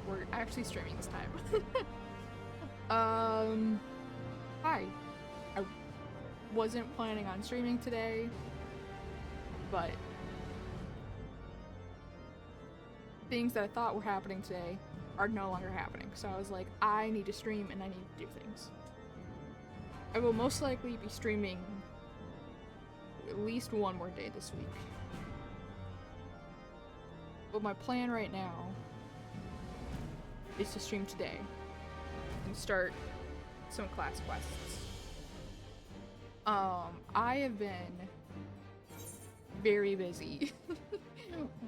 we're actually streaming this time. Hi. I wasn't planning on streaming today, but things that I thought were happening today are no longer happening. So I was like, I need to stream and I need to do things. I will most likely be streaming at least one more day this week. But my plan right now is to stream today and start some class quests. I have been very busy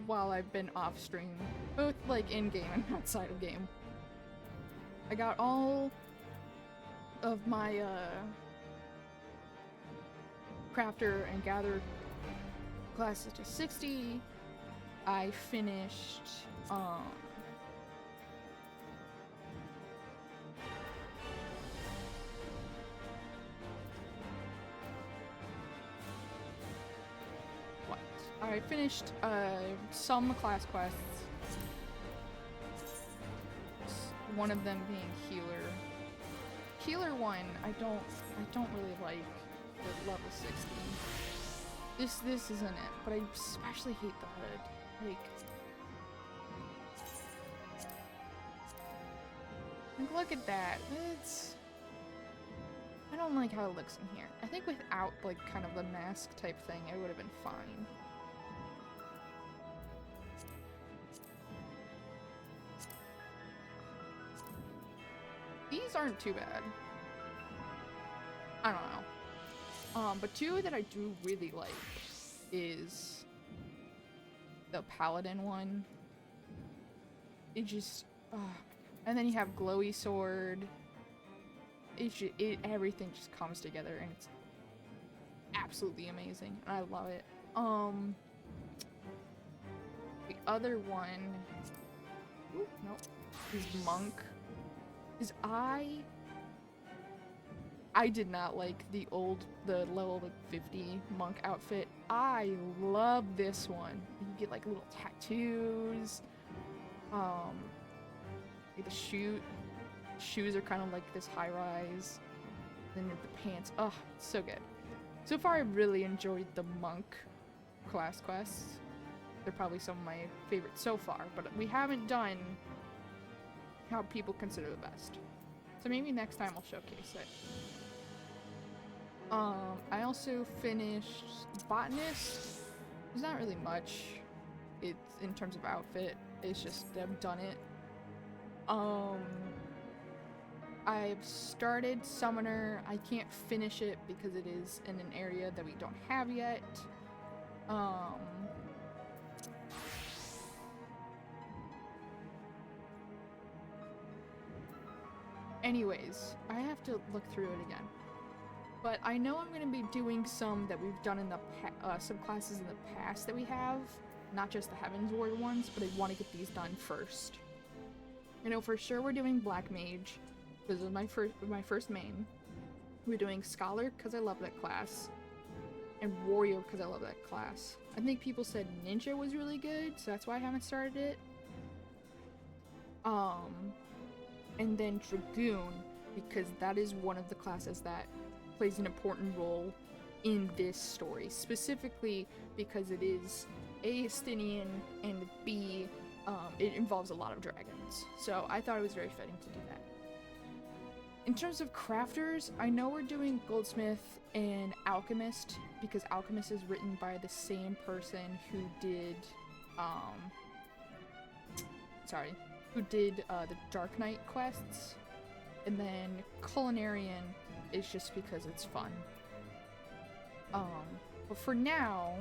while I've been off stream, both like in game and outside of game. I got all of my crafter and gather classes to 60. I finished I finished some class quests. One of them being healer. Healer 1, I don't really like the level 60. This isn't it, but I especially hate the hood. Like look at that. I don't like how it looks in here. I think without like kind of the mask type thing, it would have been fine. These aren't too bad. I don't know. But two that I do really like is the paladin one. It just, and then you have glowy sword. Everything just comes together and it's absolutely amazing, and I love it. The other one, nope, is monk. Because I did not like the level 50 monk outfit. I love this one. You get like little tattoos. The shoes are kind of like this high rise. Then the pants. Oh, so good. So far, I really enjoyed the monk class quests. They're probably some of my favorites so far, but we haven't done how people consider the best. So maybe next time I'll showcase it. I also finished Botanist. There's not really much. It's in terms of outfit. It's just I've done it. I've started Summoner. I can't finish it because it is in an area that we don't have yet. Anyways, I have to look through it again. But I know I'm going to be doing some that we've done in the some classes in the past that we have. Not just the Heavensward ones, but I want to get these done first. I know for sure we're doing Black Mage, because it was my first main. We're doing Scholar, because I love that class. And Warrior, because I love that class. I think people said Ninja was really good, so that's why I haven't started it. And then Dragoon, because that is one of the classes that plays an important role in this story. Specifically because it is A, Estinian, and B, it involves a lot of dragons. So I thought it was very fitting to do that. In terms of crafters, I know we're doing Goldsmith and Alchemist, because Alchemist is written by the same person who did, the Dark Knight quests, and then Culinarian is just because it's fun. But for now,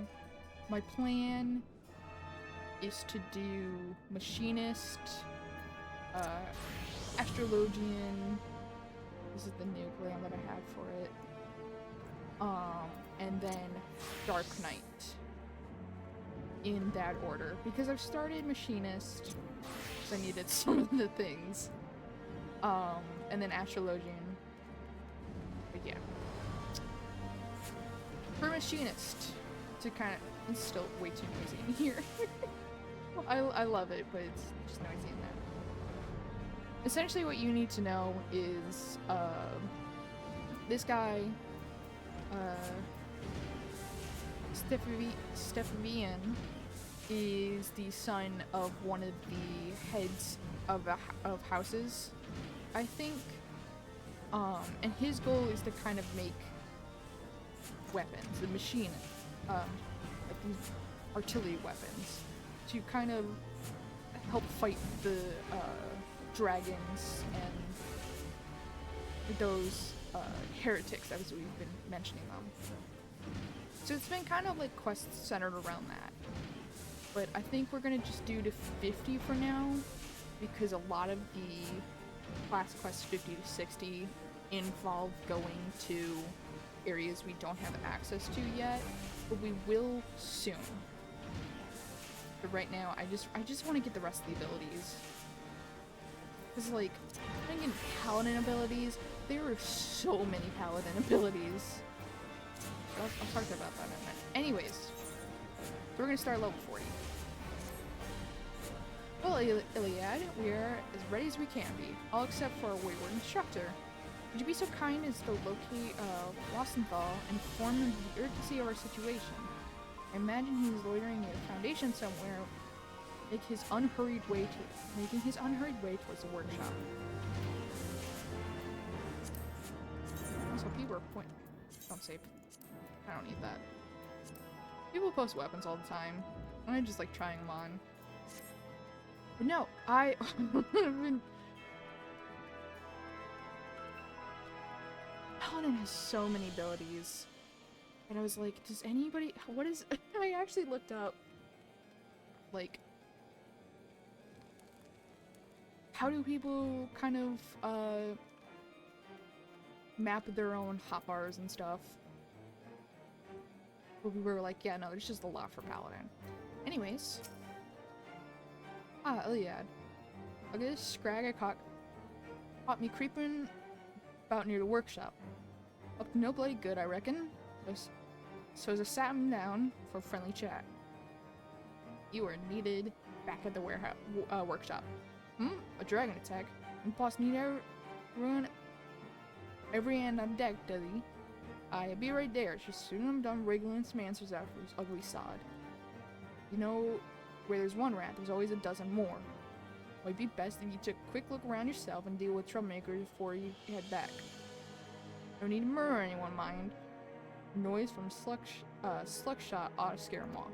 my plan is to do Machinist, Astrologian, this is the new glam that I have for it, and then Dark Knight, in that order, because I've started Machinist, so I needed some of the things, and then Astrologian, but yeah. For Machinist, to kind of, it's still way too noisy in here. I love it, but it's just noisy in there. essentially what you need to know is, this guy, Stephavian is the son of one of the heads of houses, I think. And his goal is to kind of make weapons, the machine, like these artillery weapons, to kind of help fight the dragons and those heretics, as we've been mentioning them. So it's been kind of like quests centered around that. But I think we're gonna just do to 50 for now, because a lot of the class quests 50 to 60 involve going to areas we don't have access to yet, but we will soon. But right now, I just want to get the rest of the abilities. Because, like, thinking paladin abilities, there are so many paladin abilities. I'll talk about that in a minute. Anyways, so we're gonna start level 40. Well, Iliad, we're as ready as we can be, all except for our wayward instructor. Would you be so kind as to locate Rosenthal and inform him of the urgency of our situation? I imagine he's loitering at a foundation somewhere, making his unhurried way towards the workshop. Also, people are don't save. I don't need that. People post weapons all the time. I just like trying them on. But no, I Paladin has so many abilities. And I was like, does anybody, what is, I actually looked up, like, how do people kind of, map their own hotbars and stuff? But we were like, yeah, no, there's just a lot for Paladin. Anyways. Iliad. Look at this scrag I caught me creeping about near the workshop. Up to no bloody good, I reckon. So as I sat him down for a friendly chat. You are needed back at the warehouse workshop. A dragon attack? And boss need ruin every hand on deck, does he? I'll be right there, just soon I'm done wriggling some answers out for his ugly sod. You know, where there's one rat, there's always a dozen more. Might be best if you took a quick look around yourself and deal with troublemakers before you head back. No need to murder anyone, mind. Noise from Slugshot ought to scare him off.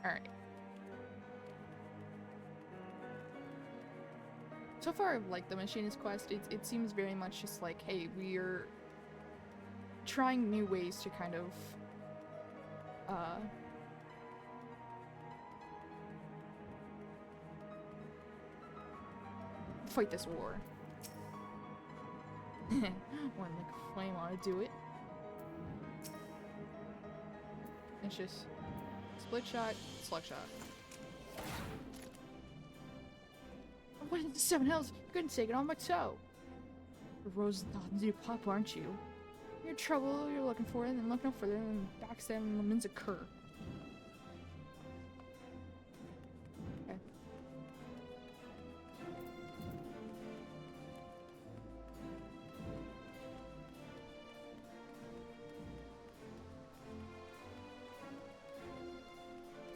Alright. So far, like, the Machinist quest, it seems very much just like, hey, we're trying new ways to kind of, fight this war. One like flame ought to do it. It's just split shot, slug shot. What in the seven hells? You couldn't take it on my toe. Rosenthal new pop, aren't you? You're in trouble, you're looking for it, and then look no further than backstabbing lemons occur. Okay.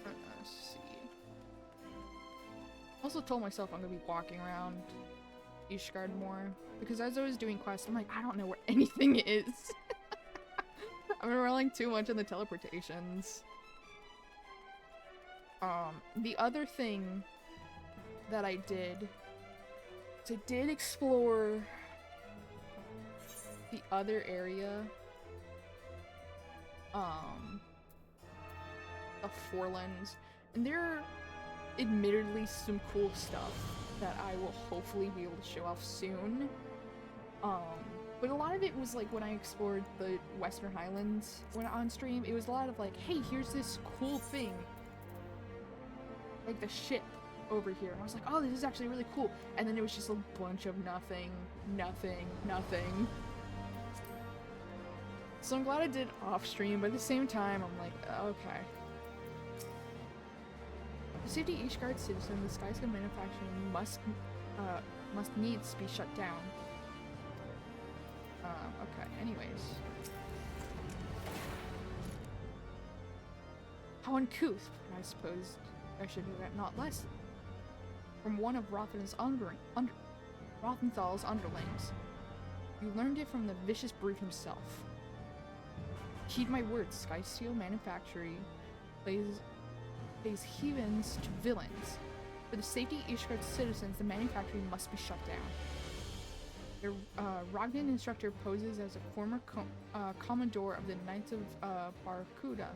Let's see. Also told myself I'm gonna be walking around Ishgard more, because as I was doing quests, I'm like, I don't know where anything is. I've been relying too much on the teleportations. The other thing that I did is I did explore the other area, of Forelands, and there are admittedly some cool stuff that I will hopefully be able to show off soon. But a lot of it was like when I explored the Western Highlands when on stream, it was a lot of like, hey, here's this cool thing. Like the ship over here. And I was like, oh, this is actually really cool. And then it was just a bunch of nothing, nothing, nothing. So I'm glad I did off stream, but at the same time, I'm like, okay. To safety each guard citizen, the Skyscan manufacturing must needs be shut down. Okay, anyways. How uncouth, I suppose I should do that, not less. From one of Rothen's Rothenthal's underlings. You learned it from the vicious brute himself. Heed my words, Skysteel Manufactory plays heathens to villains. For the safety of Ishgard's citizens, the manufactory must be shut down. The Ragnan instructor poses as a former commodore of the Knights of Barracuda.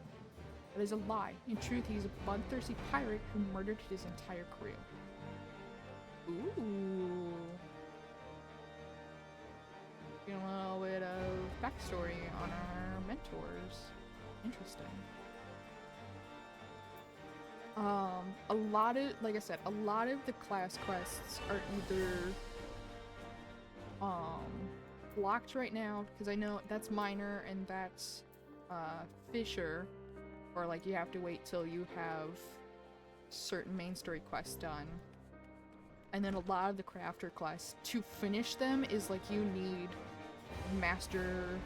That is a lie. In truth, he is a bloodthirsty pirate who murdered his entire crew. Ooh. A little bit of backstory on our mentors. Interesting. A lot of, like I said, a lot of the class quests are either blocked right now, because I know that's minor and that's Fisher, or like you have to wait till you have certain main story quests done. And then a lot of the crafter quests, to finish them, is like you need master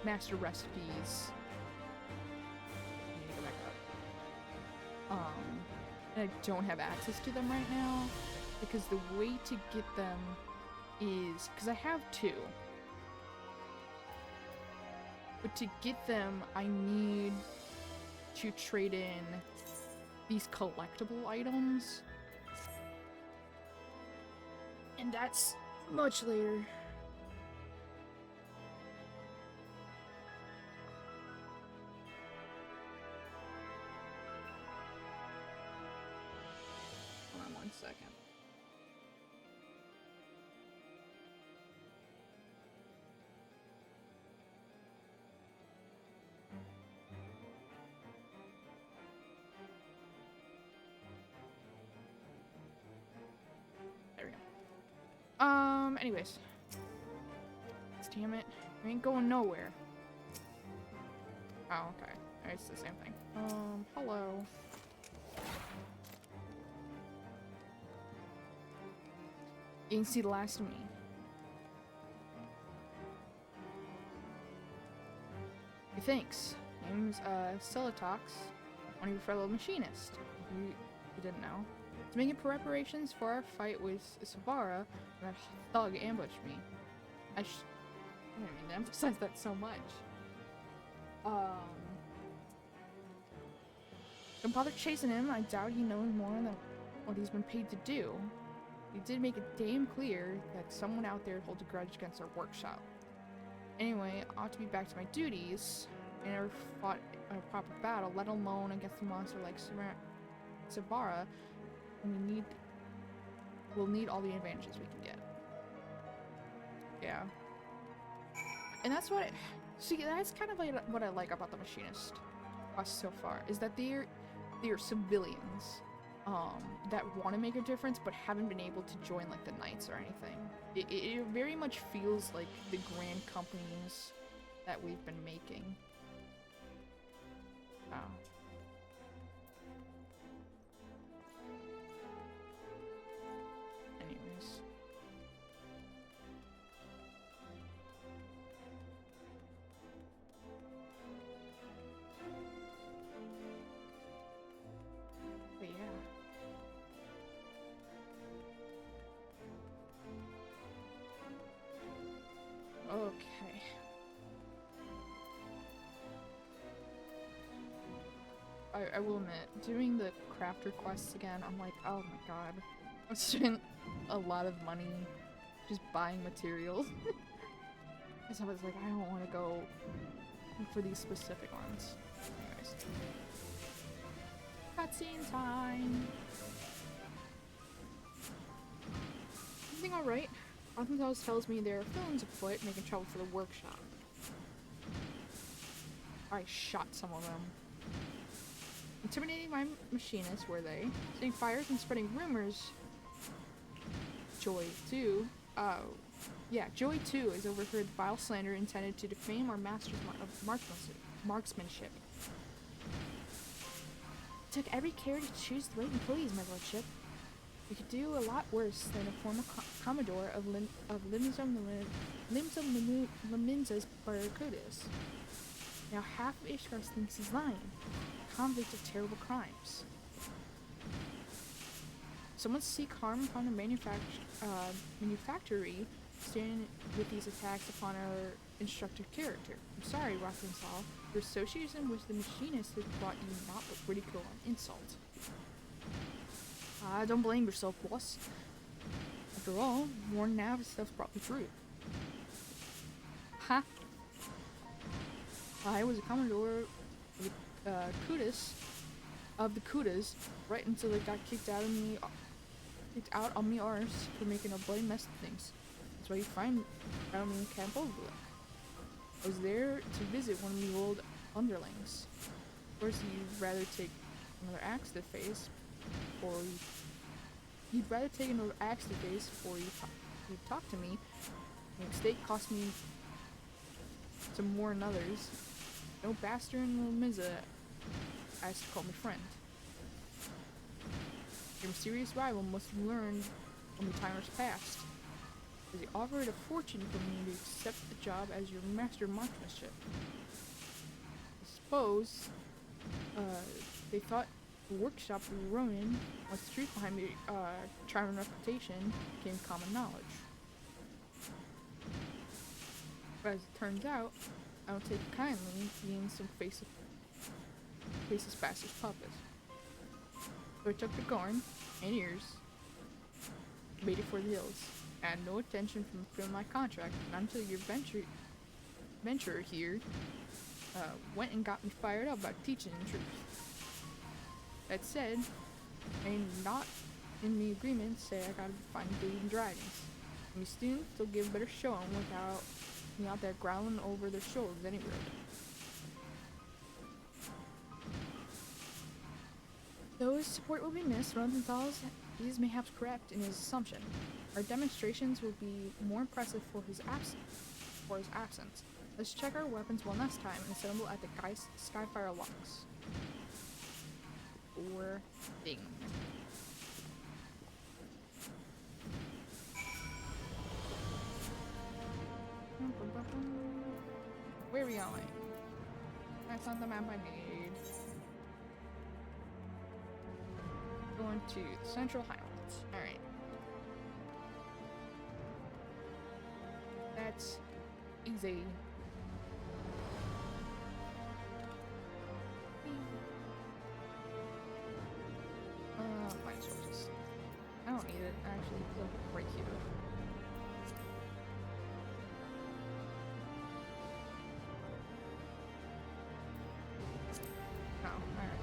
recipes. I need to go back up. And I don't have access to them right now, because the way to get them is, because I have 2. But to get them, I need to trade in these collectible items. And that's much later. Hold on 1 second. Anyways. Damn it. I ain't going nowhere. Oh, okay. It's the same thing. Hello. You can see the last of me. Thanks. Name's, Celitox, one of your fellow machinists. You didn't know. It's making preparations for our fight with Savara, that thug ambushed me. I didn't mean to emphasize that so much. Don't bother chasing him. I doubt he knows more than what he's been paid to do. He did make it damn clear that someone out there holds a grudge against our workshop. Anyway, I ought to be back to my duties. I never fought a proper battle, let alone against a monster like Savara. And we'll need all the advantages we can get. Yeah. And that's what that's kind of like what I like about the Machinist quest so far, is that they're civilians that want to make a difference but haven't been able to join like the Knights or anything. It very much feels like the grand companies that we've been making. Oh. Anyways. But yeah. Okay. I will admit, doing the crafter quests again, I'm like, oh my god. I've spent a lot of money just buying materials. And so I was like, I don't want to go for these specific ones. Anyways. Cutscene time! Everything alright? Rothenthal tells me there are villains afoot making trouble for the workshop. I shot some of them. Intimidating my machinists, were they? Setting fires and spreading rumors. Joy 2. Yeah, Joy 2 has overheard vile slander intended to defame our masters of marksmanship. took every care to choose the right employees, my lordship. We could do a lot worse than a former commodore of Liminza's Barracudas. Now half of Ishgard thinks he's lying, a convict of terrible crimes. Someone seek harm upon the manufactory, standing with these attacks upon our instructed character. I'm sorry, Rothensal. Your association with the Machinist has brought you not but ridicule and insult. Don't blame yourself, boss. After all, more now this stuff's probably true. Ha! I was a commodore of the Kudas, right until they got kicked out on me arse for making a bloody mess of things. That's why you found me in Camp Overlook. I was there to visit one of the old underlings. Of course, you'd rather take another axe to the face, or you'd rather take another axe to the face before you talk to me. The mistake cost me some more than others. No bastard in Miza asked to call me friend. Your mysterious rival must have learned when the time was past, as he offered a fortune for me to accept the job as your master marksmanship. I suppose they thought the workshop we were running, once the truth behind the charming reputation became common knowledge. But as it turns out, I don't take it kindly being some faceless bastard's puppet. So I took the corn and ears, made it for the hills. I had no attention from fulfilling my contract, not until your venturer here went and got me fired up about teaching the truth. That said, I am not in the agreement say I gotta find food and dragons. My students will give a better showing without me out there growling over their shoulders anyway. Though his support will be missed, Rosenthal is mayhaps correct in his assumption. Our demonstrations will be more impressive for his absence. Let's check our weapons one last time and assemble at the Skyfire locks. Or thing. Where are we going? That's not the map I need. Going to the Central Highlands. Alright. That's easy. Mine sources. I don't need it. Actually, look right here. Oh, alright.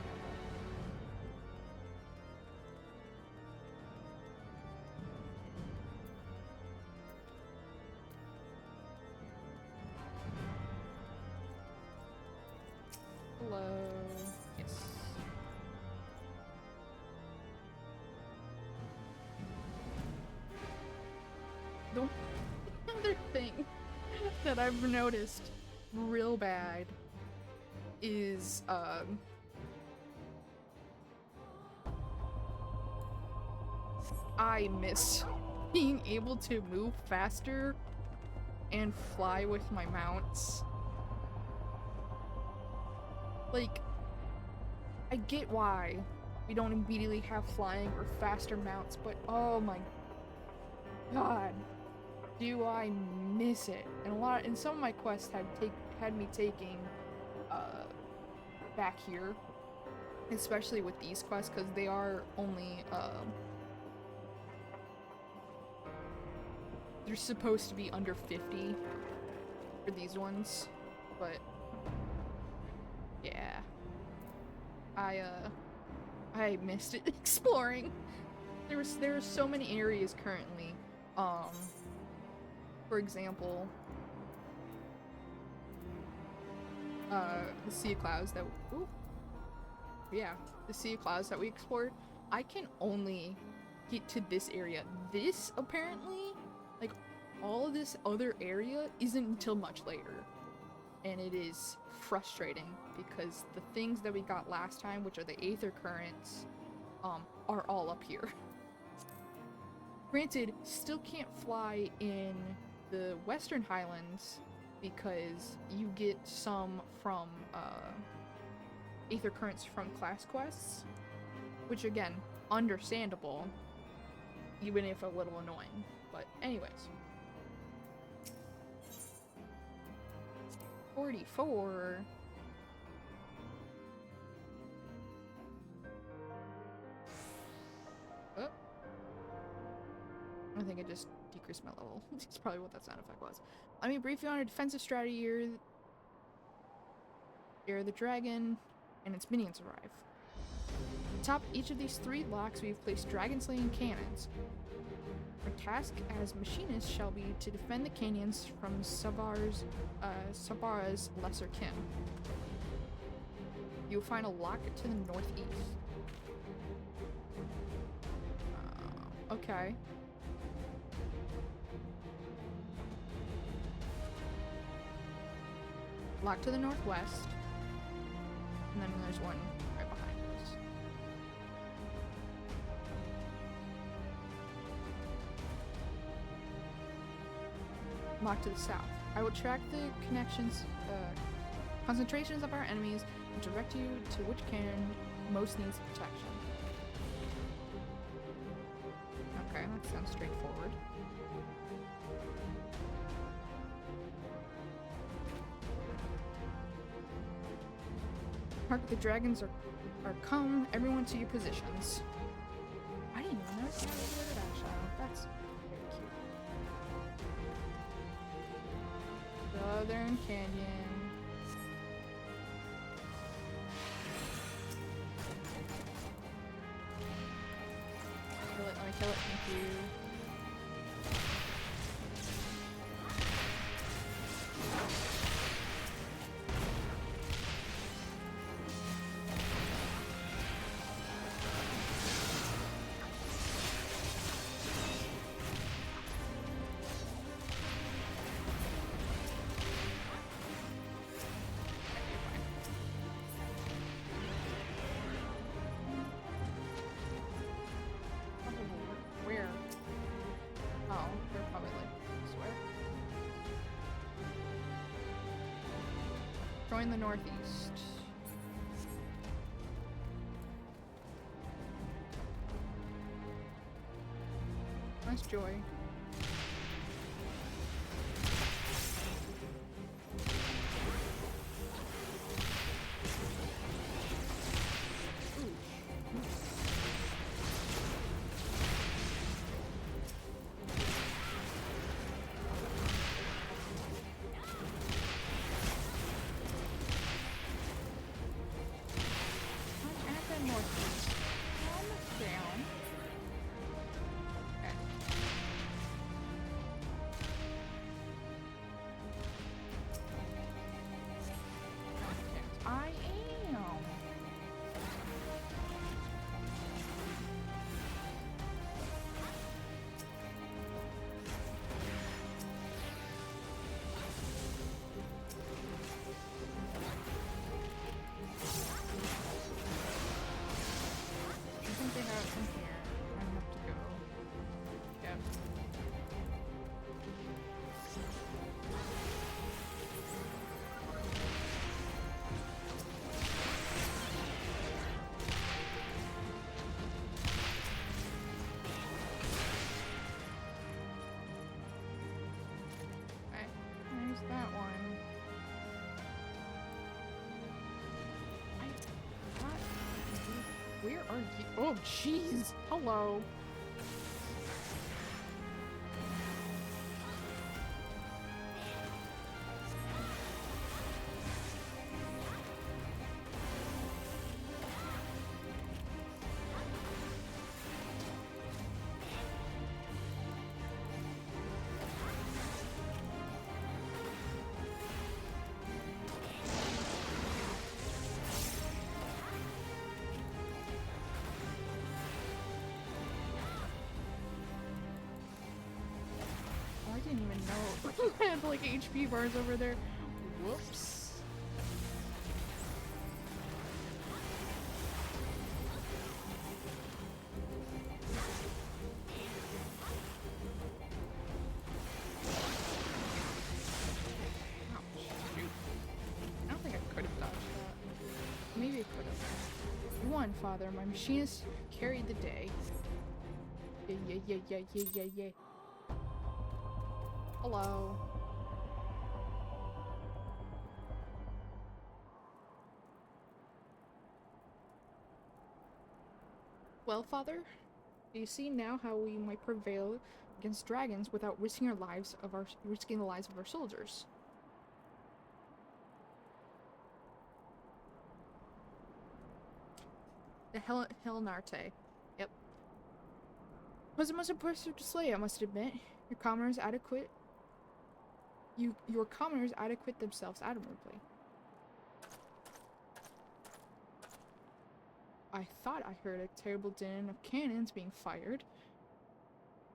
Hello. Yes. The other thing that I've noticed real bad is I miss being able to move faster and fly with my mounts. Like, I get why we don't immediately have flying or faster mounts, but oh my god, do I miss it. And some of my quests had me taking back here, especially with these quests, because they are only they're supposed to be under 50 for these ones, but yeah, I missed it exploring. There are so many areas currently. For example, the Sea of Clouds that the Sea of Clouds that we explored. I can only get to this area. This apparently, like, all of this other area isn't until much later. and it is frustrating because the things that we got last time, which are the aether currents, are all up here. Granted, still can't fly in the Western Highlands because you get some from aether currents from class quests, which again, understandable, even if a little annoying. But anyways. 44. Oh. I think I just decreased my level. That's probably what that sound effect was. Let me brief you on a defensive strategy here. Here, the dragon and its minions arrive. Atop each of these 3 blocks, we've placed dragon slaying cannons. Our task as machinists shall be to defend the canyons from Sabara's lesser kin. You'll find a lock to the northeast. Okay. Lock to the northwest. And then there's one right behind us. Lock to the south. I will track the concentrations of our enemies and direct you to which cannon most needs protection. Okay, that sounds straightforward. Hark, the dragons are come, everyone to your positions. I didn't even notice how to do that shadow. That's very cute. Southern Canyon. Kill it, let me kill it, thank you. Join the northeast. Nice joy. That one. Where are you? Oh, jeez. Hello. I didn't even know I had like HP bars over there. Whoops. I don't think I could have dodged that. Maybe I could have. You won, Father. My machinist carried the day. Yeah. Hello. Well, Father, do you see now how we might prevail against dragons without risking the lives of our soldiers? The Helnarte. Yep. Was the most impressive display, I must admit. Your commoners adequate themselves admirably. I thought I heard a terrible din of cannons being fired.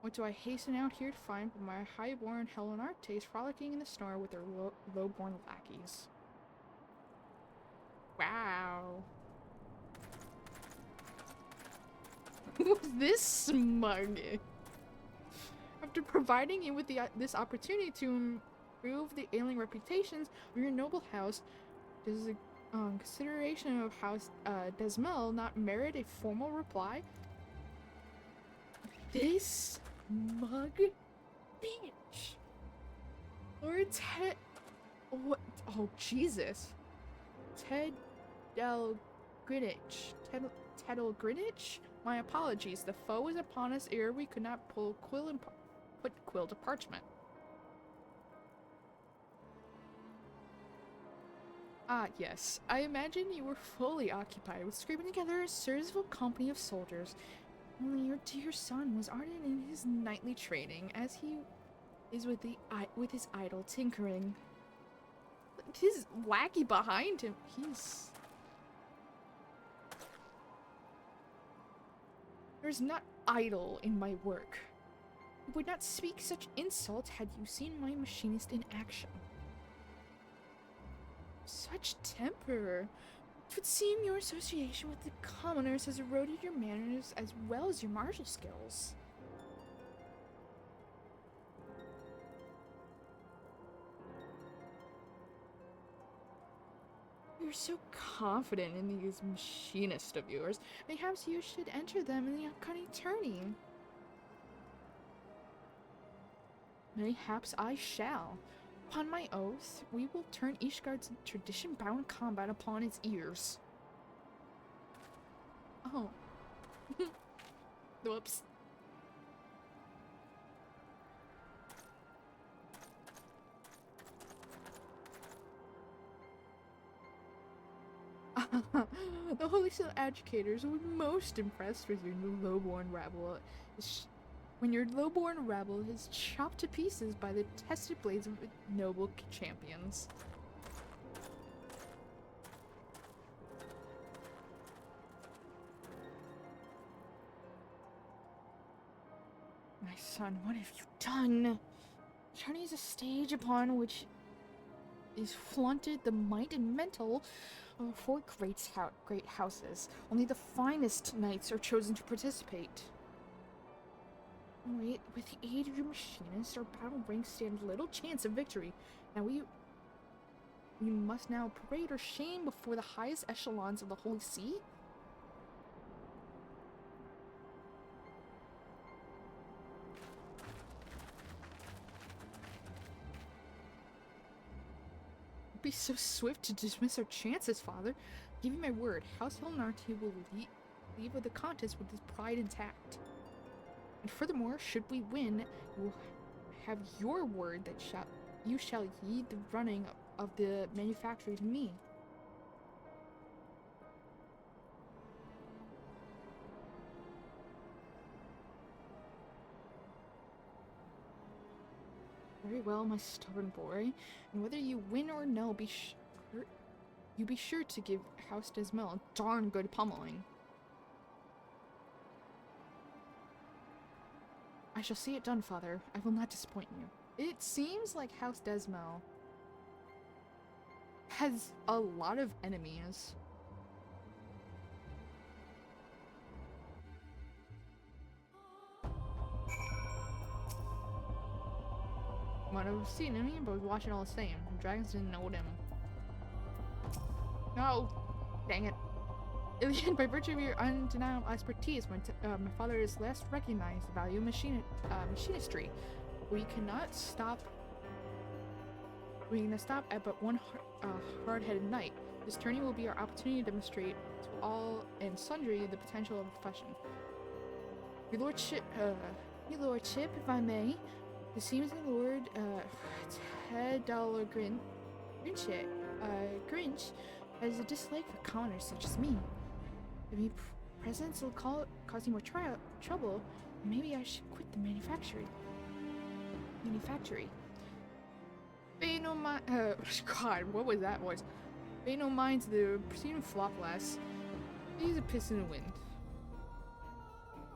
What do I hasten out here to find but my high-born Helnartes frolicking in the snow with their low-born lackeys? Wow. Who's this smug? After providing you with this opportunity to improve the ailing reputations of your noble house, does the consideration of House Desmel not merit a formal reply? This smug bitch. Lord Ted. What? Oh, Jesus. Ted Del Greenwich. Tedel Greenwich? My apologies. The foe is upon us ere we could not put quill to parchment. Ah, yes. I imagine you were fully occupied with scraping together a serviceable company of soldiers. Only your dear son was ardent in his knightly training, as he is with his idle tinkering. His lackey behind him, There's not idle in my work. You would not speak such insult had you seen my machinist in action. Such temper. It would seem your association with the commoners has eroded your manners as well as your martial skills. You're so confident in these machinists of yours. Perhaps you should enter them in the upcoming tourney. Mayhaps I shall. Upon my oath, we will turn Ishgard's tradition-bound combat upon its ears. Oh. Whoops. The Holy Seal educators will be most impressed with your new lowborn rabble. When your lowborn rabble is chopped to pieces by the tested blades of noble champions. My son, what have you done? Tourney is a stage upon which is flaunted the might and mental of four great houses. Only the finest knights are chosen to participate. Wait, with the aid of your machinist, our battle ranks stand little chance of victory. Now we must now parade our shame before the highest echelons of the Holy See? Be so swift to dismiss our chances, Father. Give you my word, House Helnarte will leave the contest with his pride intact. And furthermore, should we win, you will have your word that you shall yield the running of the manufactory to me. Very well, my stubborn boy. And whether you win or no, be sure to give House Desmel a darn good pummeling. I shall see it done, Father. I will not disappoint you. It seems like House Desmel has a lot of enemies. Might have seen him, but was watching all the same. The dragons didn't know him. No! Dang it. Ilian, by virtue of your undeniable expertise, my father has last recognized the value of machinistry. We cannot stop at but one hard-headed knight. This tourney will be our opportunity to demonstrate to all and sundry the potential of the profession. Your lordship, if I may, it seems the Lord Grinch has a dislike for commoners such as me. If my presence will cause you more trouble, maybe I should quit the manufactory. Pay no mind. God, what was that voice? Pay no mind to the preceding flop lass. He's a piss in the wind.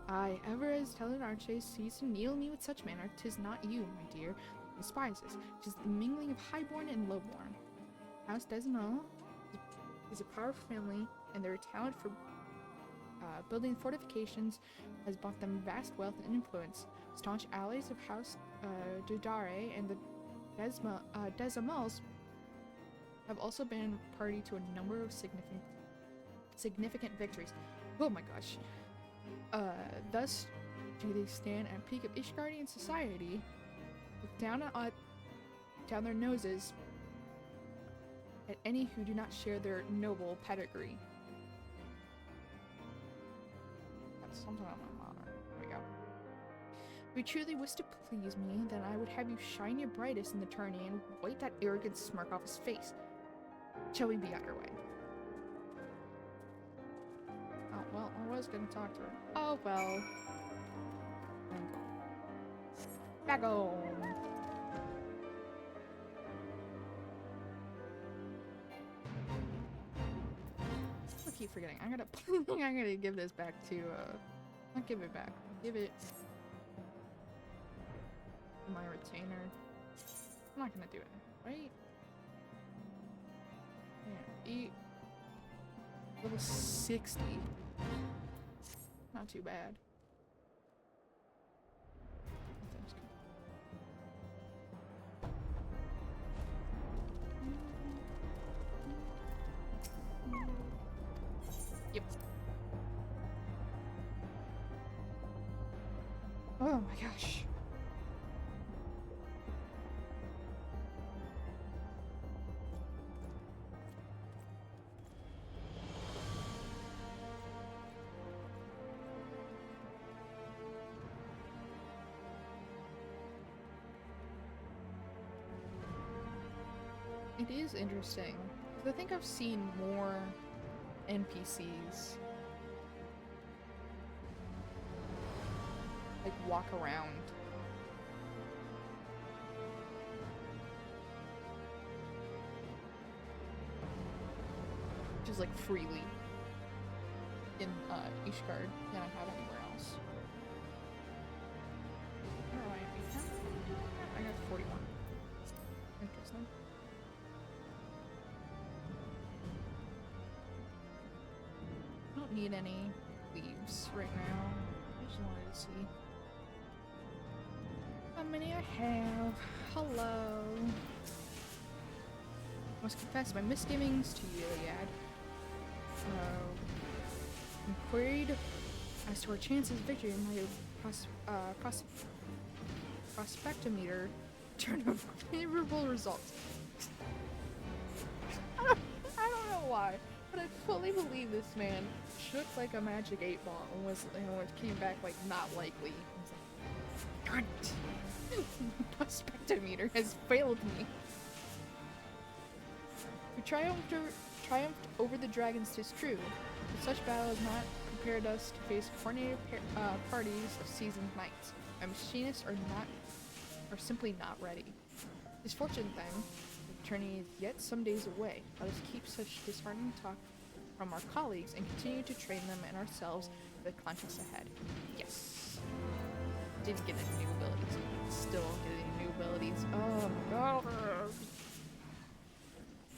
I, ever as Helen Arche cease to needle me with such manner, 'tis not you, my dear, who despises, 'tis the mingling of highborn and lowborn. House Desimel is a powerful family, and their talent for building fortifications has brought them vast wealth and influence. Staunch allies of House Dudare and the Desimels have also been party to a number of significant victories. Oh my gosh. Thus do they stand at peak of Ishgardian society, look down their noses at any who do not share their noble pedigree. That's something on my monitor. There we go. If you truly wish to please me, then I would have you shine your brightest in the tourney and wipe that arrogant smirk off his face. Shall we be underway? Oh, well, I was gonna talk to her. Oh, well. Back home. I keep forgetting. I'm gonna give this back to, not give it back. Give it to my retainer. I'm not gonna do it, right? Yeah, eat. Level 60. Not too bad. Yep. Oh my gosh. It is interesting. I think I've seen more NPCs like walk around. Just like freely in Ishgard than I have anywhere else. Alright, I got 41. Interesting. I don't need any leaves right now. I just wanted to see how many I have. Hello. I must confess my misgivings to you, Iliad. I'm queried as to our chances of victory in my prospectometer turned up favorable results. I don't know why, but I fully believe this man shook like a magic 8-ball and came back like not likely. I was like, darn it. Prospectometer has failed me. We triumphed over the dragons, 'tis true, but such battle has not prepared us to face coordinated parties of seasoned knights. My machinists are simply not ready. This fortunate thing, the tourney is yet some days away. Let us keep such disheartening talk from our colleagues and continue to train them and ourselves for the contest ahead. Yes. Didn't get any new abilities. Still getting new abilities. Oh my god.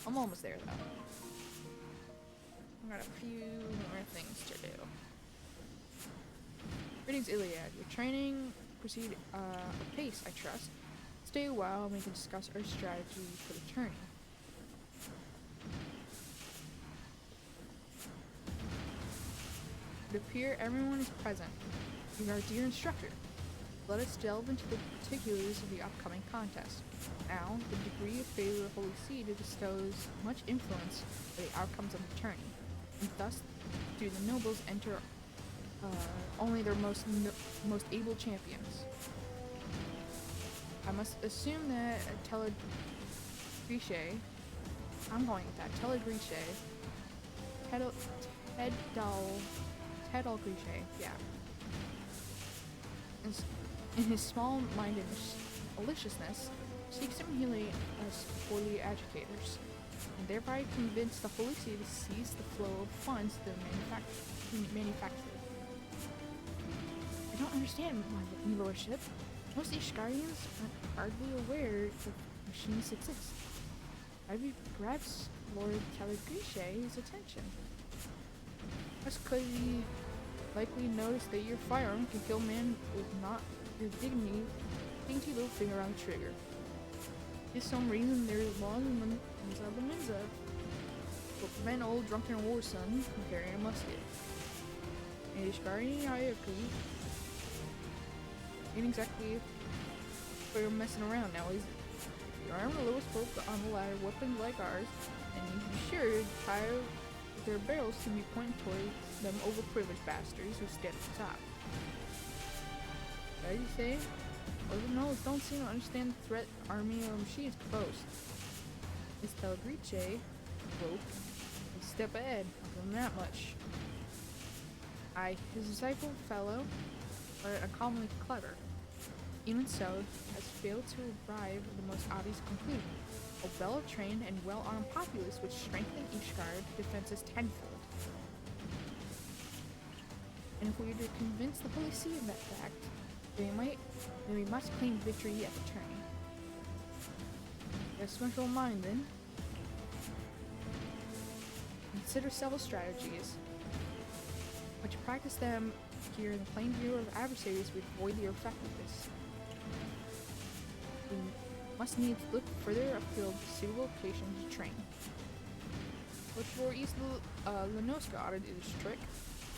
I'm almost there though. I've got a few more things to do. Greetings, Iliad. Your training proceed apace, I trust. Stay a while and we can discuss our strategy for the tourney. It appears everyone is present. You are our dear instructor. Let us delve into the particulars of the upcoming contest. Now, the degree of favor of Holy Seed bestows much influence for the outcomes of the tourney, and thus do the nobles enter only their most able champions. I must assume that Telegrice, I'm going with that, Telegrice, Tedelgrice, yeah. In his small-minded maliciousness, seeks to humiliate us for the educators, and thereby convince the Holy See to seize the flow of funds to the manufacturer. I don't understand, my lordship. Most Ishgarians are hardly aware that machines exist. I'd be perhaps Lord Telegrice's attention. Thus could he likely notice that your firearm can kill man with not your dignity, dainty little finger on the trigger. For some reason, there is laws in the Menza will prevent old drunken war son from carrying a musket. And Ishgari, I agree. Ain't exactly we're messing around now, is it? You arm the lowest folk on the ladder, weapons like ours, and you can be sure their barrels can be pointed towards them overprivileged bastards who stand at the top. What do you say? Other nobles don't seem to understand the threat army of machines pose. Miss Telegrice spoke a step ahead, I'll give him that much. His disciple fellow, are uncommonly clever. Even so, has failed to arrive at the most obvious conclusion. A well-trained and well-armed populace would strengthen Ishgard defenses tenfold. And if we were to convince the Holy See of that fact, then we must claim victory at the tourney. Yes, much in mind then. Consider several strategies, but to practice them here in the plain view of adversaries would avoid their effectiveness. We must needs look further afield to suitable locations to train. Look for East Lenoska ought to do this trick.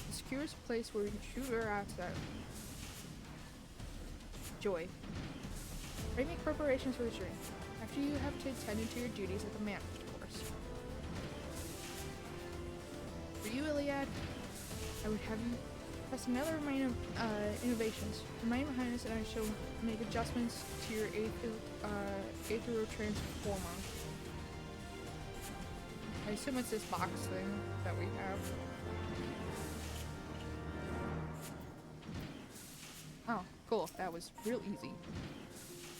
The securest place where we can shoot our ass at. Joy. Ready to make preparations for the journey. After you have to attend to your duties at the manor, of course. For you, Iliad, I would have you test another of my innovations. Remind Machinist and I shall make adjustments to your aethero transformer. I assume it's this box thing that we have. Oh, cool. That was real easy.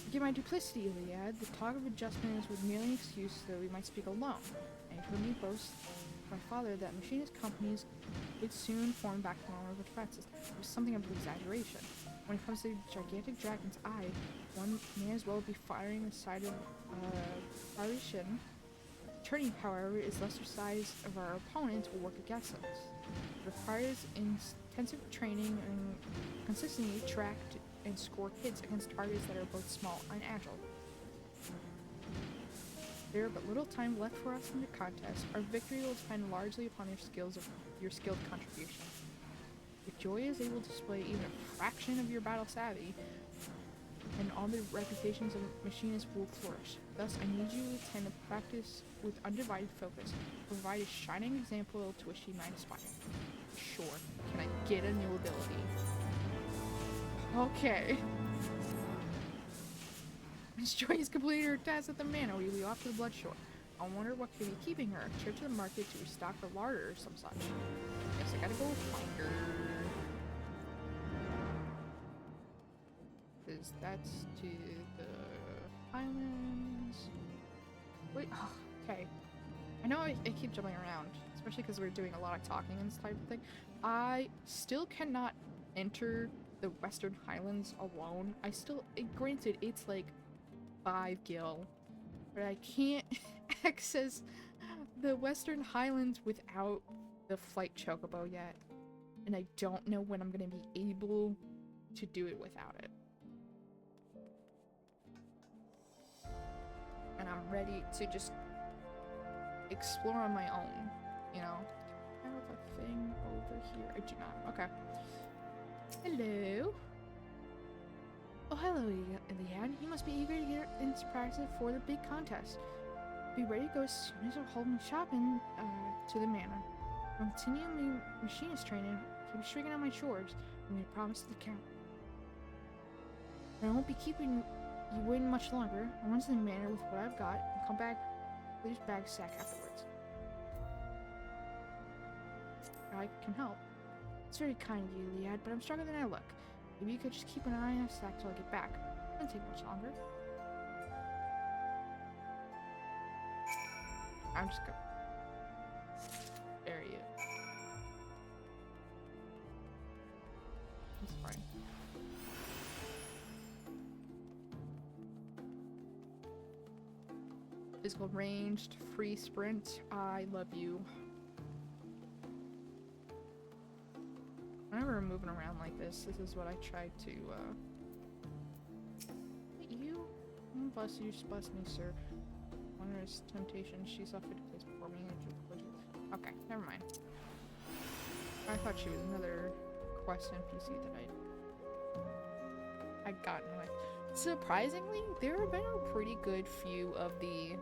Forgive my duplicity, Iliad. The talk of adjustment was merely an excuse so that we might speak alone. And you heard me boast my father that machinist companies would soon form back to normal defenses. It was something of an exaggeration. When it comes to the gigantic dragon's eye, one may as well be firing the side of Parishan. Turning, however, is lesser size of our opponents will work against us. It requires intensive training and consistently track and score hits against targets that are both small and agile. There is but little time left for us in the contest. Our victory will depend largely upon your skilled contribution. If Joy is able to display even a fraction of your battle savvy, and all the reputations of machinists will flourish. Thus, I need you to attend a practice with undivided focus, provide a shining example to which he might aspire. Sure. Can I get a new ability? Okay. Miss Joy has completed her task at the manor. We will be off to the Bloodshore. I wonder what could be keeping her. A trip to the market to restock the larder or some such. Guess I gotta go find her. Because that's to the Highlands. Wait, oh, okay. I know I keep jumping around, especially because we're doing a lot of talking and this type of thing. I still cannot enter the Western Highlands alone. Granted, it's like 5 gil, but I can't access the Western Highlands without the flight chocobo yet. And I don't know when I'm gonna be able to do it without it. And I'm ready to just explore on my own, you know. I have a thing over here. I do not. Okay. Hello. Oh, hello, Iliad. You must be eager to get into practice for the big contest. Be ready to go as soon as we're holding shopping to the manor. I'll continue my machinist training. Keep streaking on my chores. I'm gonna promise to the count. And I won't be keeping you waiting much longer. I'll run to the manor with what I've got and come back with this bag sack afterwards. I can help. It's very kind of you, Iliad, but I'm stronger than I look. Maybe you could just keep an eye on that sack till I get back. It won't take much longer. I'm just gonna bury it. It's fine. Physical ranged, free sprint. I love you. Whenever I'm moving around like this is what I try to, you? Bless you, bless me, sir. Wondrous temptation, she saw fit to place before me. Okay, never mind. I thought she was another quest NPC that I'd gotten with. Surprisingly, there have been a pretty good few of the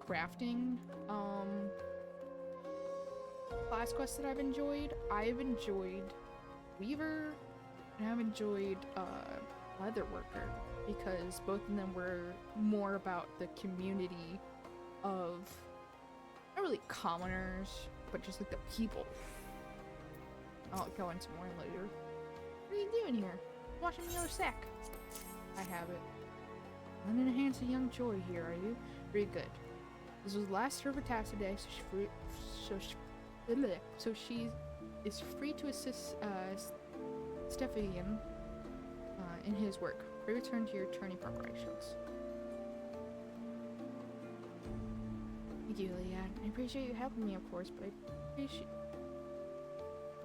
crafting, class quests that I've enjoyed. I've enjoyed Weaver, and I've enjoyed Leather Worker, because both of them were more about the community of, not really commoners, but just like the people. I'll go into more later. What are you doing here? Watching the other sack. I have it. I'm in the hands of young Joy here, are you? Very good. This was the last of her task today, so she is free to assist Stephan in his work. Return to your tourney preparations. Thank you, Iliad. I appreciate you helping me, of course, but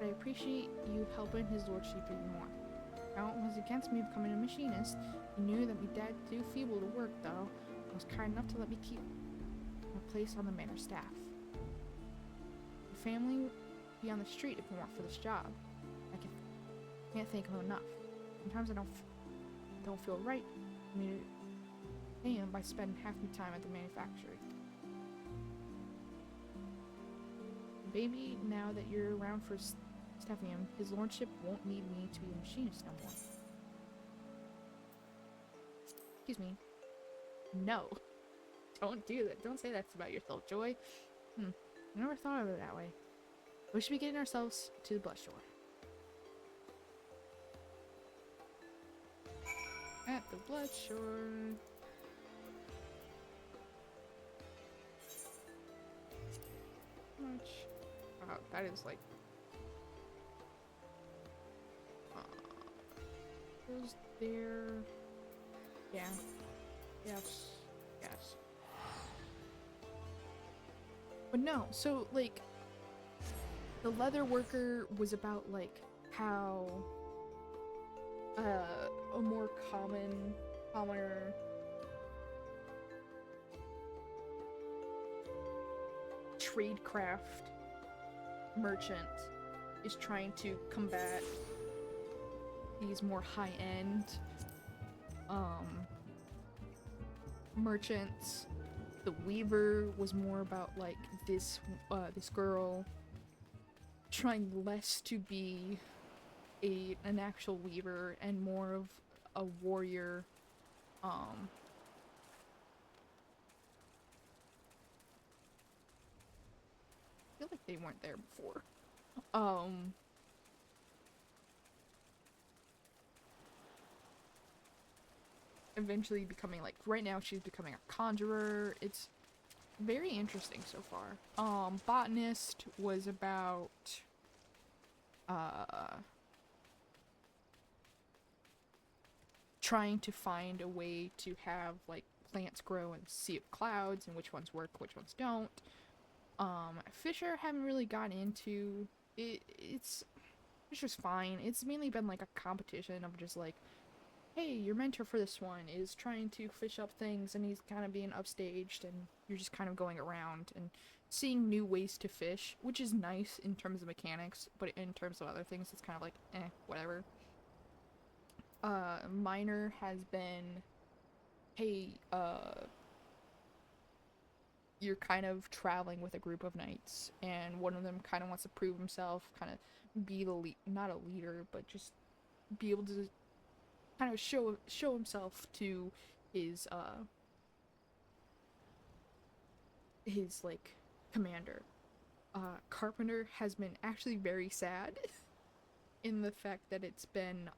I appreciate you helping his lordship even more. Count was against me becoming a machinist. He knew that my dad too feeble to work, though, and was kind enough to let me keep my place on the manor staff. Your family would be on the street if it weren't for this job. I can't thank him enough. Sometimes I don't feel right for me to pay him by spending half my time at the manufactory. Maybe now that you're around for Stephan, his lordship won't need me to be a machinist no more. Excuse me. No. Don't do that. Don't say that's about yourself, Joy. I never thought of it that way. We should be getting ourselves to the Bloodshore. At the Bloodshore. How much? Wow, that is like... goes there. Yeah. Yes. Yes. But no, so like the Leather Worker was about like how a more commoner tradecraft merchant is trying to combat these more high-end merchants. The Weaver was more about like this girl trying less to be an actual weaver and more of a warrior. I feel like they weren't there before. Eventually becoming like, right now she's becoming a conjurer. It's very interesting so far. Botanist was about trying to find a way to have like plants grow in the sea of clouds and which ones work, which ones don't. Fisher haven't really gotten into it. Fisher's fine. It's mainly been like a competition of just like, hey, your mentor for this one is trying to fish up things and he's kind of being upstaged and you're just kind of going around and seeing new ways to fish, which is nice in terms of mechanics, but in terms of other things, it's kind of like, whatever. Minor has been, hey, you're kind of traveling with a group of knights, and one of them kind of wants to prove himself, kind of be the not a leader, but just be able to kind of show himself to his like commander. Carpenter has been actually very sad in the fact that it's been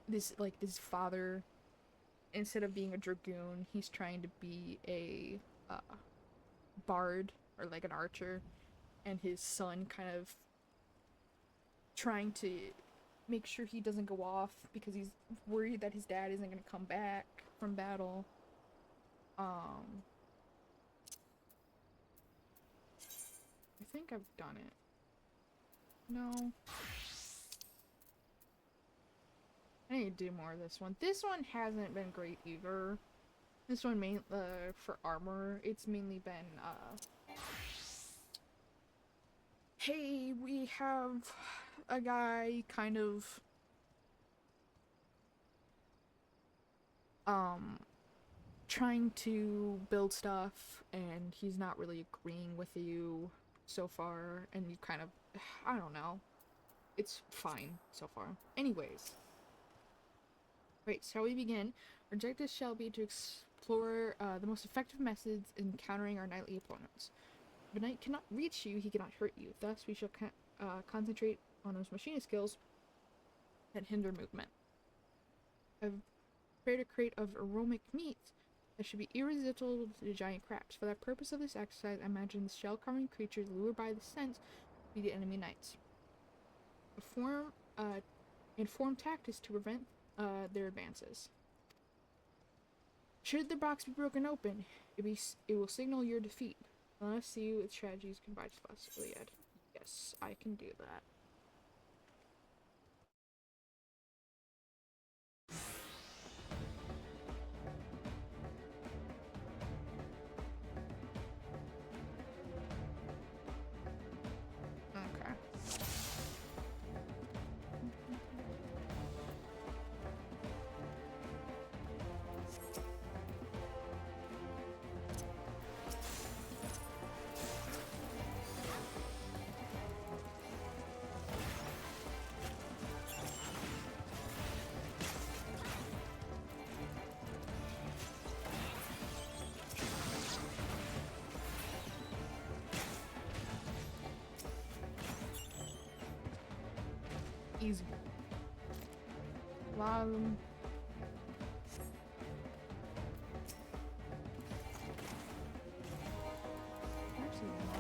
this father, instead of being a dragoon, he's trying to be a bard or like an archer, and his son kind of trying to make sure he doesn't go off because he's worried that his dad isn't going to come back from battle. I think I've done it. No. I need to do more of this one. This one hasn't been great either. This one for armor, it's mainly been hey, we have a guy kind of trying to build stuff and he's not really agreeing with you so far, and you kind of, I don't know. It's fine so far. Anyways. Right, shall we begin? Our objective shall be to explore the most effective methods in countering our knightly opponents. If a knight cannot reach you, he cannot hurt you. Thus, we shall concentrate on those machinist skills that hinder movement. I've prepared a crate of aromatic meat that should be irresistible to the giant crabs. For the purpose of this exercise, I imagine the shell-covering creatures lured by the scent to be the enemy knights. Inform tactics to prevent their advances. Should the box be broken open, it will signal your defeat. Let us see what strategies can provide us, Iliad. Yes, I can do that. Okay. Easy. A lot of them. Actually, not.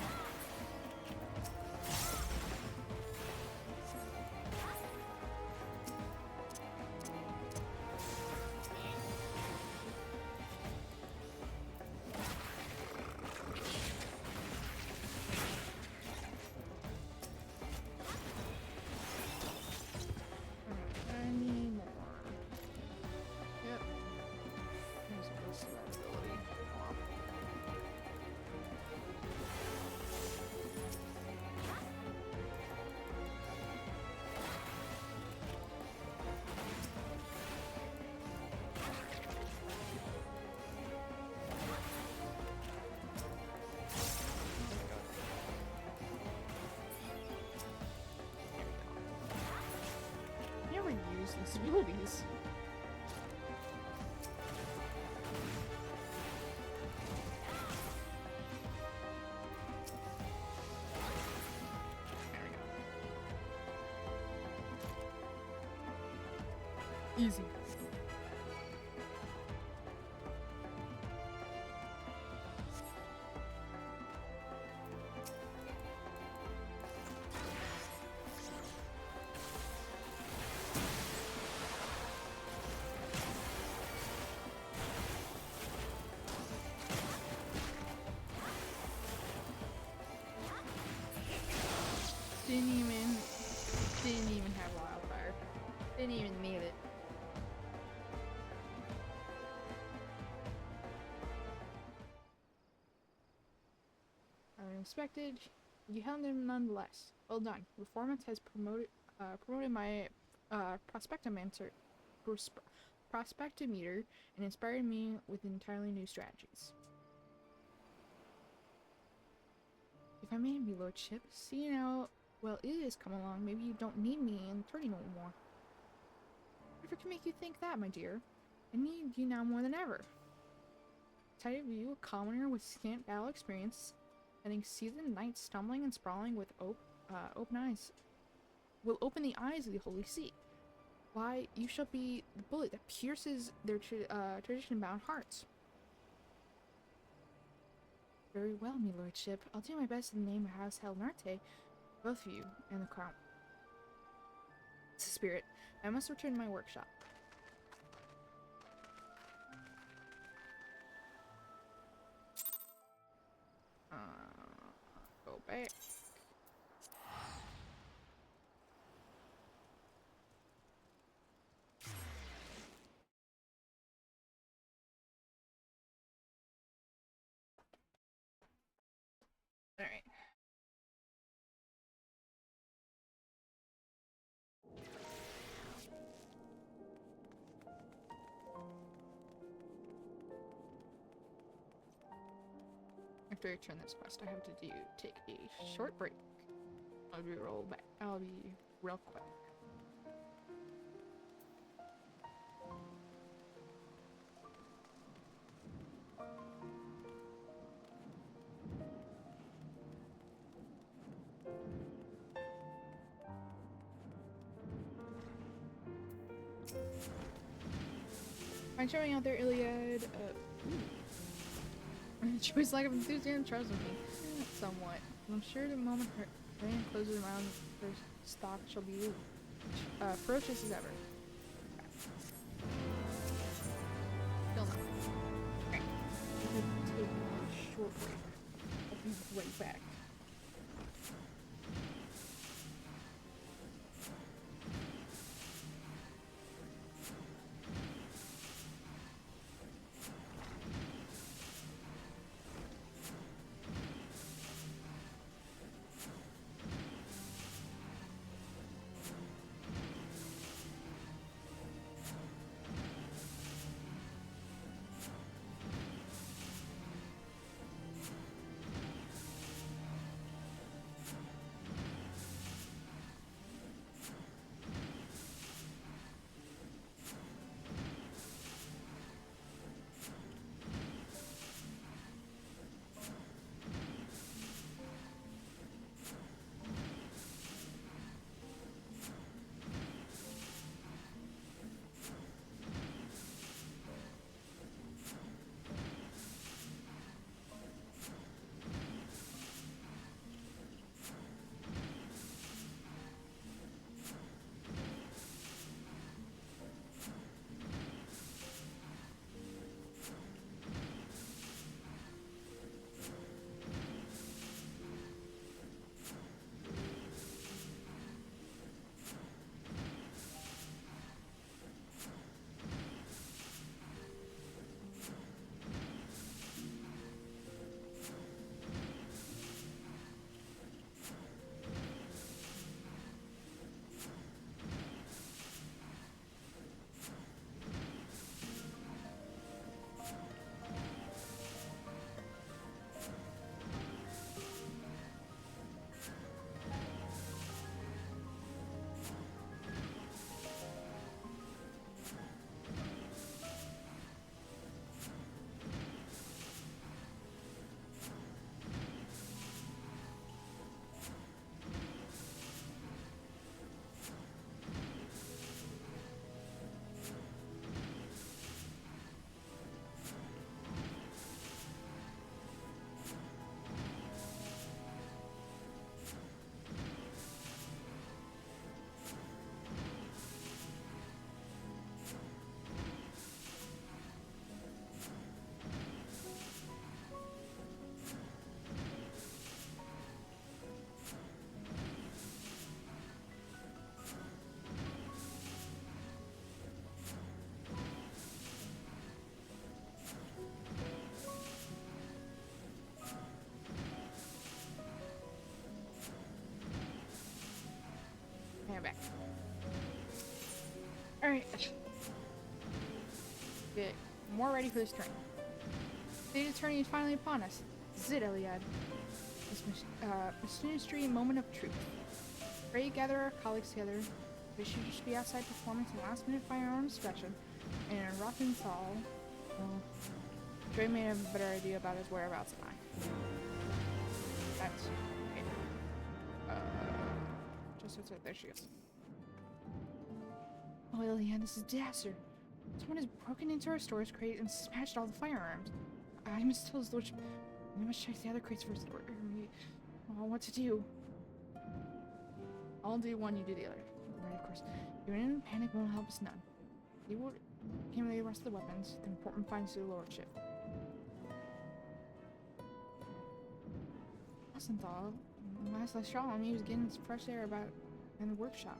Use these abilities. There we go. Easy. Didn't even have wildfire. Didn't even need it. Unexpected. You held him nonetheless. Well done. Performance has promoted my prospectometer and inspired me with entirely new strategies. If I may, me lordship, seeing how well it has come along, maybe you don't need me in 30 no more. Whatever can make you think that, my dear? I need you now more than ever. Tired of you, a commoner with scant battle experience, having seasoned knights stumbling and sprawling with open eyes, will open the eyes of the Holy See. Why, you shall be the bullet that pierces their tradition-bound hearts. Very well, me lordship. I'll do my best in the name of House Helnarte, both of you, and the crown. It's a spirit. I must return to my workshop. Go back. Alright. After I turn this quest, I have to take a short break. I'll be real quick. I'm showing out there, Iliad. Choice lack of enthusiasm troubles me somewhat. I'm sure the moment her rain closes around her stock shall be ferocious as ever. Still not. Alright. I'm gonna take a short break. I'll be right back. back. Alright. Get more ready for this turn. The attorney is finally upon us. Zid, Eliad. This Machinistry moment of truth. Ready to gather our colleagues together. We should just be outside performance and last minute firearm inspection. And Rothenthal, well, Dre may have a better idea about his whereabouts than I. That's okay. Just outside. There she goes. Oh, Elian, this is a disaster. Someone has broken into our storage crate and smashed all the firearms. I must tell his lordship. We must check the other crates first. Oh, what to do? I'll do one, you do the other. Right, of course. You're in a panic won't help us none. You will accumulate the rest of the weapons, then report and find to the lordship. Rosenthal, last I saw him, he was getting some fresh air about in the workshop.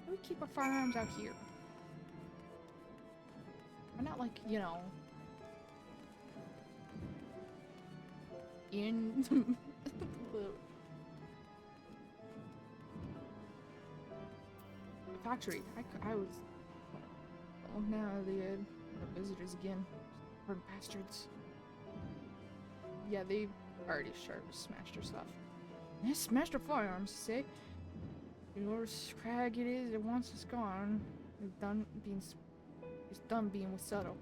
We keep our firearms out here. We're not like, you know, in the factory. I was. Oh, now the visitors again. Poor bastards. Yeah, they already smashed her stuff. They smashed her firearms, say. Whoever scrag it is that wants us gone, is done being with subtle.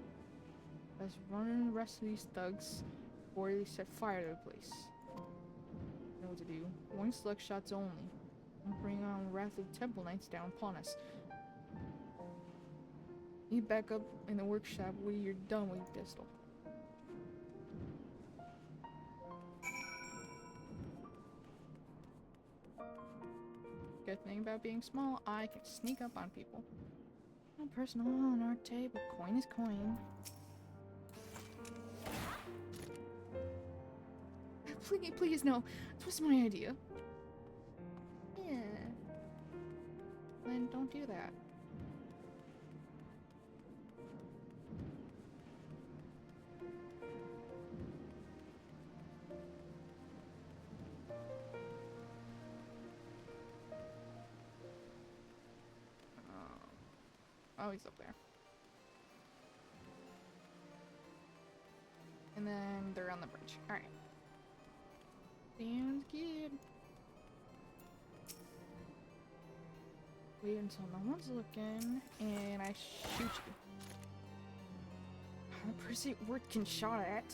Let's run the rest of these thugs before they set fire to the place. Know what to do. One slug shots only. Don't bring on the wrath of the Temple Knights down upon us. You back up in the workshop when you're done with your pistol. Good thing about being small, I can sneak up on people. No personal honor table. Coin is coin. Please, please, no. This was my idea. Yeah. Then don't do that. Oh, he's up there. And then they're on the bridge. Alright. Sounds good. Wait until no one's looking, and I shoot you. The person we're getting shot at.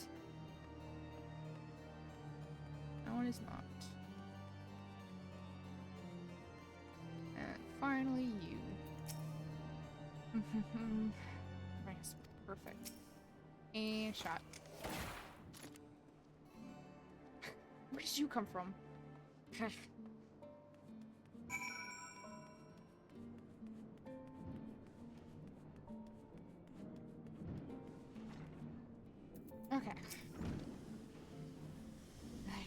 No one is not. And finally you. Nice. Perfect. And shot. Where did you come from? Okay.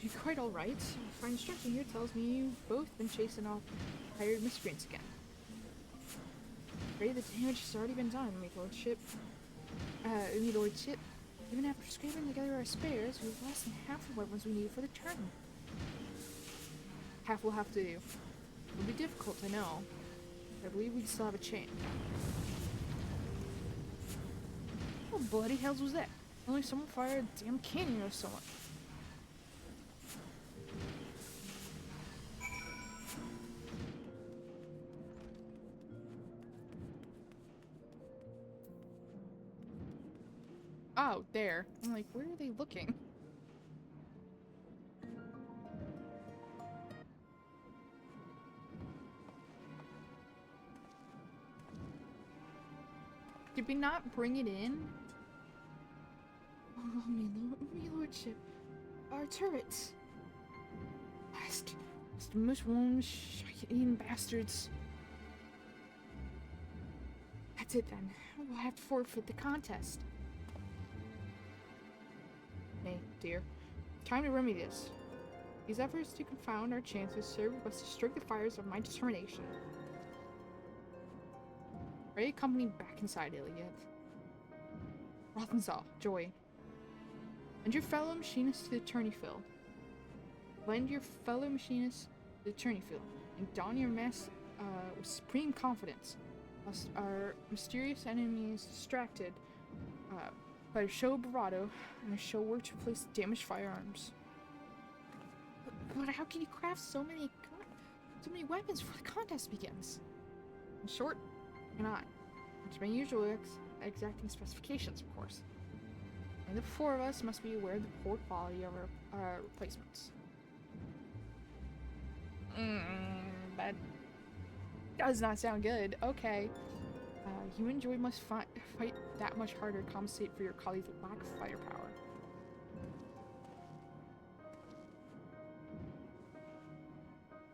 You're quite alright. My instruction here tells me you've both been chasing off hired miscreants again. Afraid the damage has already been done, my lordship. Even after scraping together our spares, we have less than half the weapons we need for the turn. Half we'll have to do. It'll be difficult, I know. But I believe we still have a chance. What bloody hells was that? Only someone fired a damn cannon or someone. Oh, there. I'm like, where are they looking? Did we not bring it in? Oh, me lordship. Our turrets. Last most one eating bastards. That's it then. We'll have to forfeit the contest. Nay, dear. Time to remedy this. These efforts to confound our chances serve us to stroke the fires of my determination. Ready company back inside, Iliad. Rothenthal, Joy. And your fellow machinist to the tourney field. Lend your fellow machinist to the tourney field and don your mask with supreme confidence. Whilst our mysterious enemy is distracted by a show of bravado and a show work to replace damaged firearms. But how can you craft so many weapons before the contest begins? In short, I cannot. Which my usual exacting specifications, of course. And the four of us must be aware of the poor quality of our replacements. That does not sound good. Okay. You and Joy must fight that much harder to compensate for your colleagues' lack of firepower.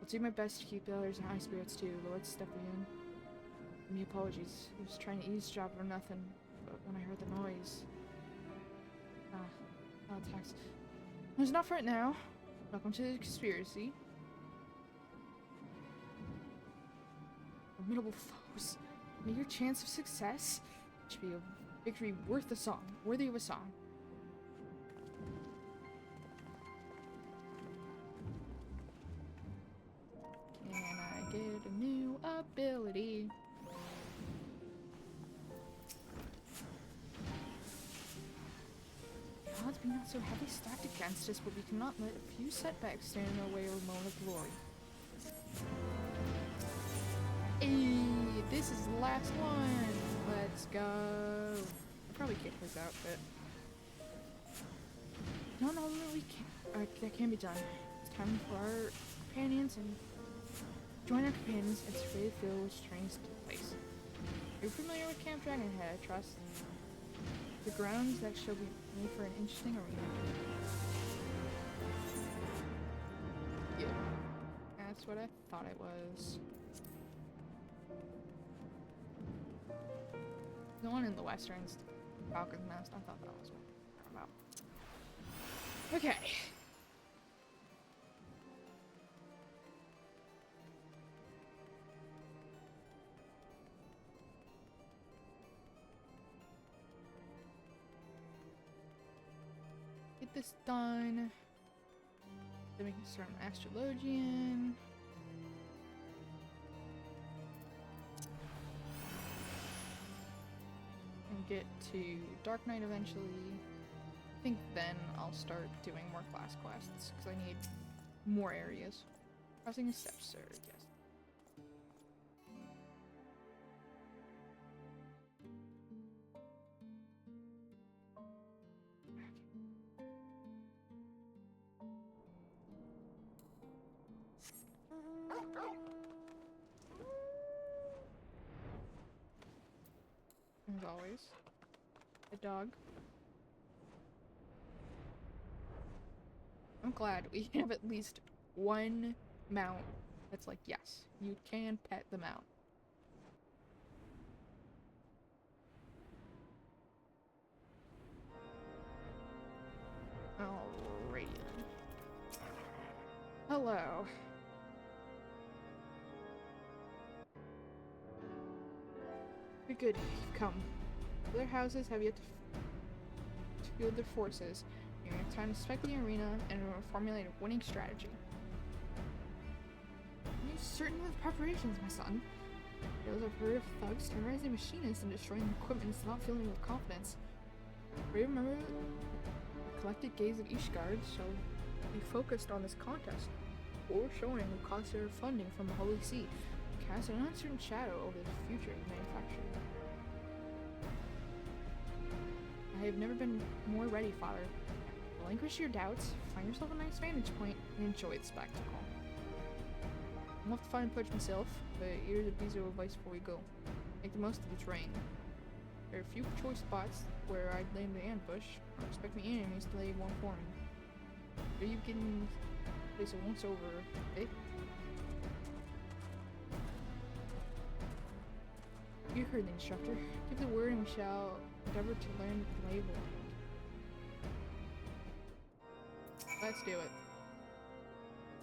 I'll do my best to keep the others in high spirits too, but let's step in. My apologies. I was trying to eavesdrop or nothing, but when I heard the noise... attacks. There's enough for it now. Welcome to the conspiracy. Formidable foes. May your chance of success should be a victory worth a song, worthy of a song. Can I get a new ability? The odds be not so heavy stacked against us, but we cannot let a few setbacks stand in our way of a moment of glory. Hey, this is the last one. Let's go. I'll probably get his outfit. No, that can be done. It's time for our companions and join our companions and survey the field which trains take place. Are you familiar with Camp Dragonhead, I trust? The grounds that shall be made for an interesting arena. Yeah, that's what I thought it was. The one in the westerns, Falcon's Nest, I thought that was what we were about. Okay. Get this done. Then we can start an Astrologian. And get to Dark Knight eventually. I think then I'll start doing more class quests because I need more areas. Crossing a step, sir, yes. As always, a dog. I'm glad we have at least one mount that's like, yes, you can pet the mount. Alrighty then. Hello. You're good, you've come. Other houses have yet to field their forces. You have time to inspect the arena and formulate a winning strategy. Are you certain of the preparations, my son? Those I've heard of thugs terrorizing machinists and destroying equipment is not filling me with confidence. Remember, the collected gaze of each guard shall be focused on this contest, or showing who caused their funding from the Holy See, cast an uncertain shadow over the future of manufacturing. I have never been more ready, Father. Relinquish your doubts, find yourself a nice vantage point, and enjoy the spectacle. I'll have to find a perch myself, but here's a piece of advice before we go. Make the most of the terrain. There are a few choice spots where I'd land the ambush, or expect my enemies to lay one for me. Are you getting this once over, eh? You heard the instructor. Give the word and we shall endeavor to learn the lay of the land. Let's do it.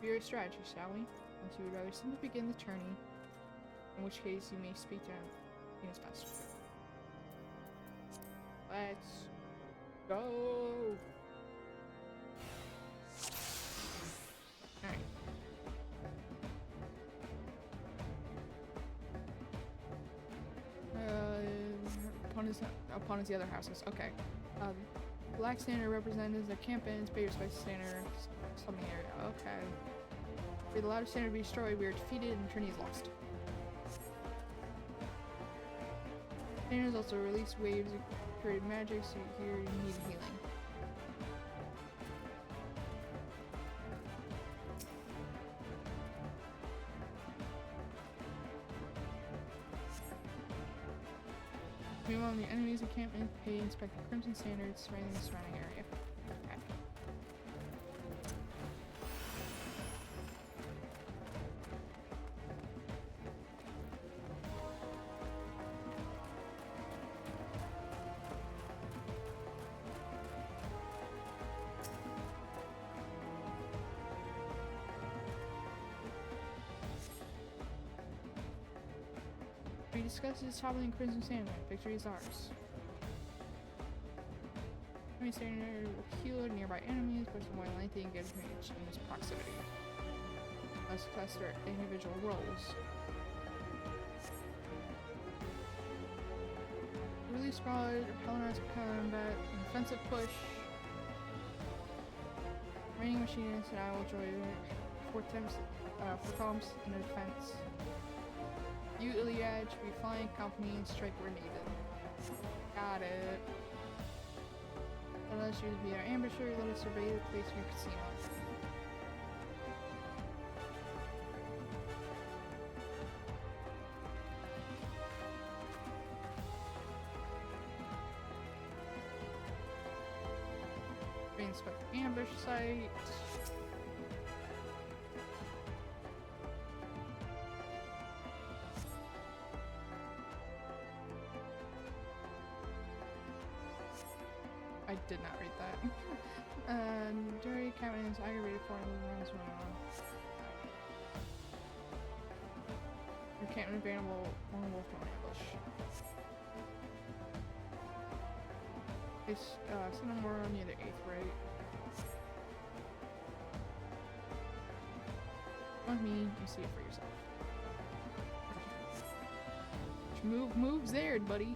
Your strategy, shall we? Unless you would rather simply begin the tourney, in which case you may speak to him in his best. Let's go! Alright. upon as the other houses. Okay. Black standard represents the campaigns, Bayer Spice standard, something area. Okay. For the louder standard to be destroyed, we are defeated and Trinity is lost. Standards also release waves of creative magic, so here you need healing. Meanwhile, the enemies encampment pay inspect the Crimson Standards surrounding the surrounding area. Okay. We discussed this toppling Crimson Standard. Victory is ours. Enemy standard will heal nearby enemies, push them away lengthy and give advantage in this proximity. Let's test their individual roles. Release squad, repellent combat, offensive push. Raining Machinist and I will join 4 columns in the defense. You, Iliad, should be flying company and strike where needed. Got it. Unless you to be our ambusher, let us survey the place in your casino. Inspect the ambush site. I did not read that. Dirty captain is aggravated for runs around. Your captain available on wolf ambush. It's somewhere near the 8th, right? On me, you see it for yourself. Which moves there, buddy.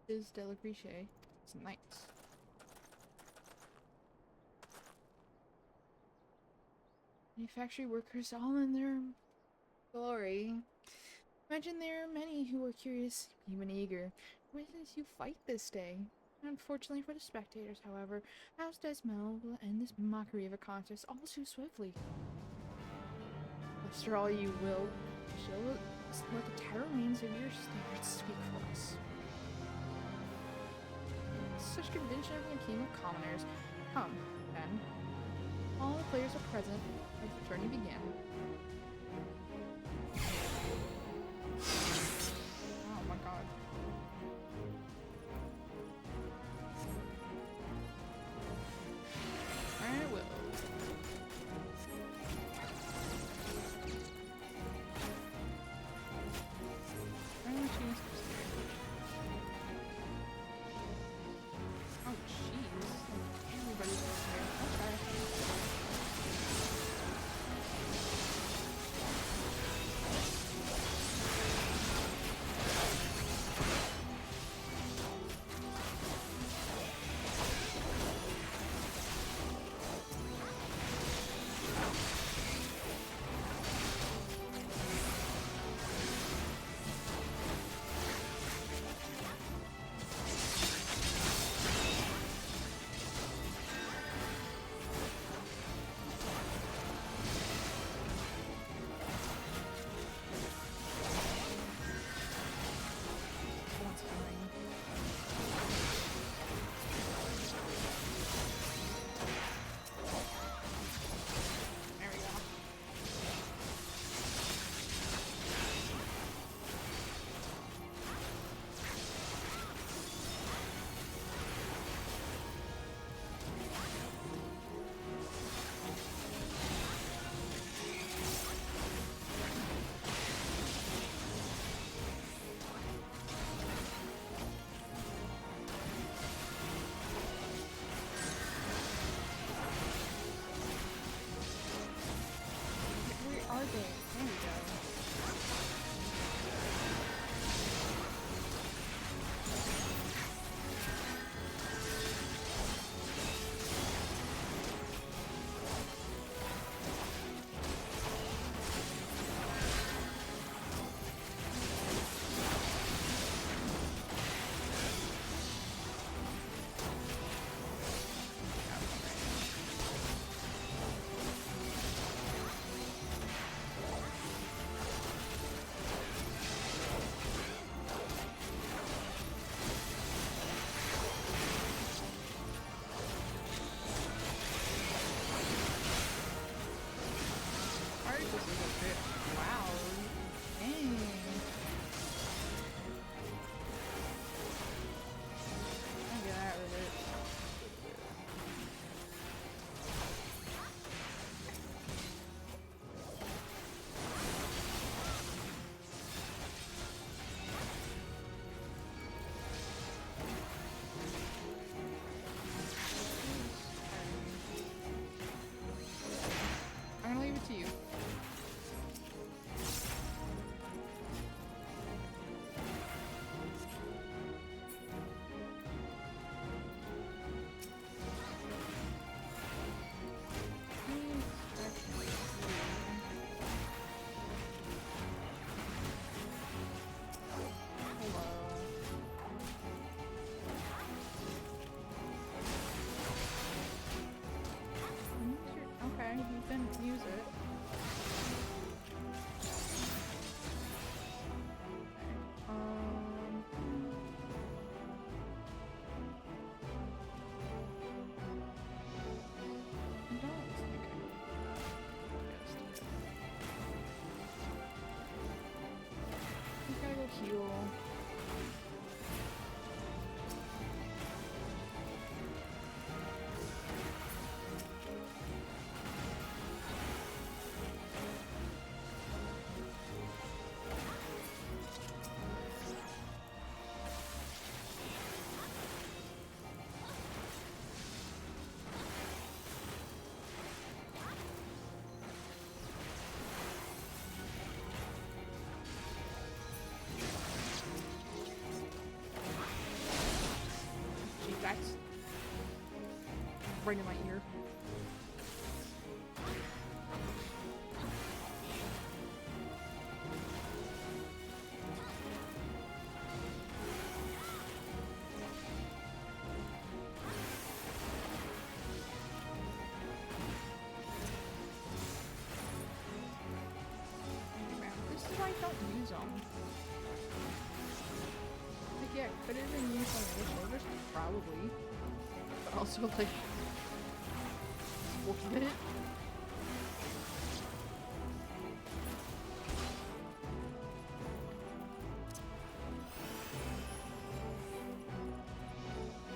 Is Delagrice. It's nice. Factory workers all in their glory. Imagine there are many who are curious, even eager. Witness you fight this day. Unfortunately for the spectators, however, House Desmel will end this mockery of a contest all too swiftly. After all, you will let the terror means of your standards speak for us. Such convention of the King of Commoners. Come, then. All the players are present as the tourney began. Oh my god. I will. Wow. Dang. I'll get out of it. I'm gonna leave it to you. Okay, you can use it. I don't think I gotta go heal. Gee, that's right in my ear. This is why I don't use them. Like, yeah, could have been used on other shoulders? Probably. But also, like, it's worth it.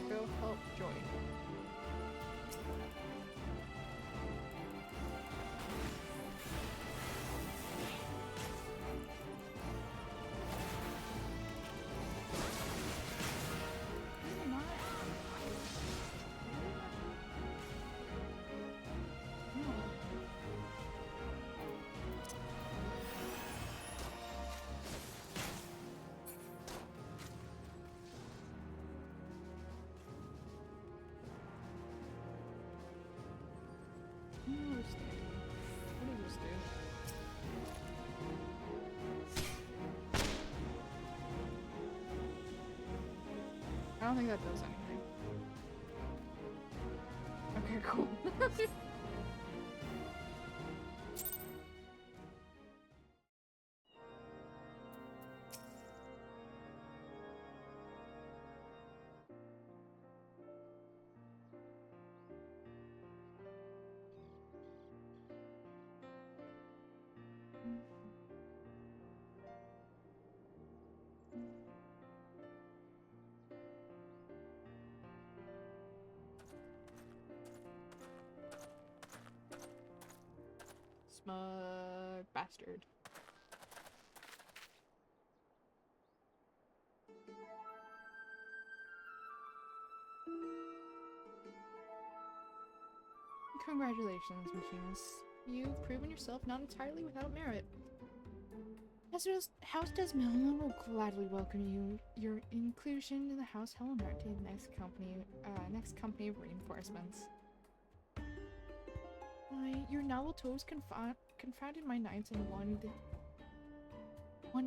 Go help Joy. Not. No. What does this do? I don't think that does anything. Okay, cool. Smug bastard. Congratulations, Machinist. You've proven yourself not entirely without merit. House Desmelma will gladly welcome you. Your inclusion in the House Hellenarte next company of reinforcements. Your novel toes confounded my knights and won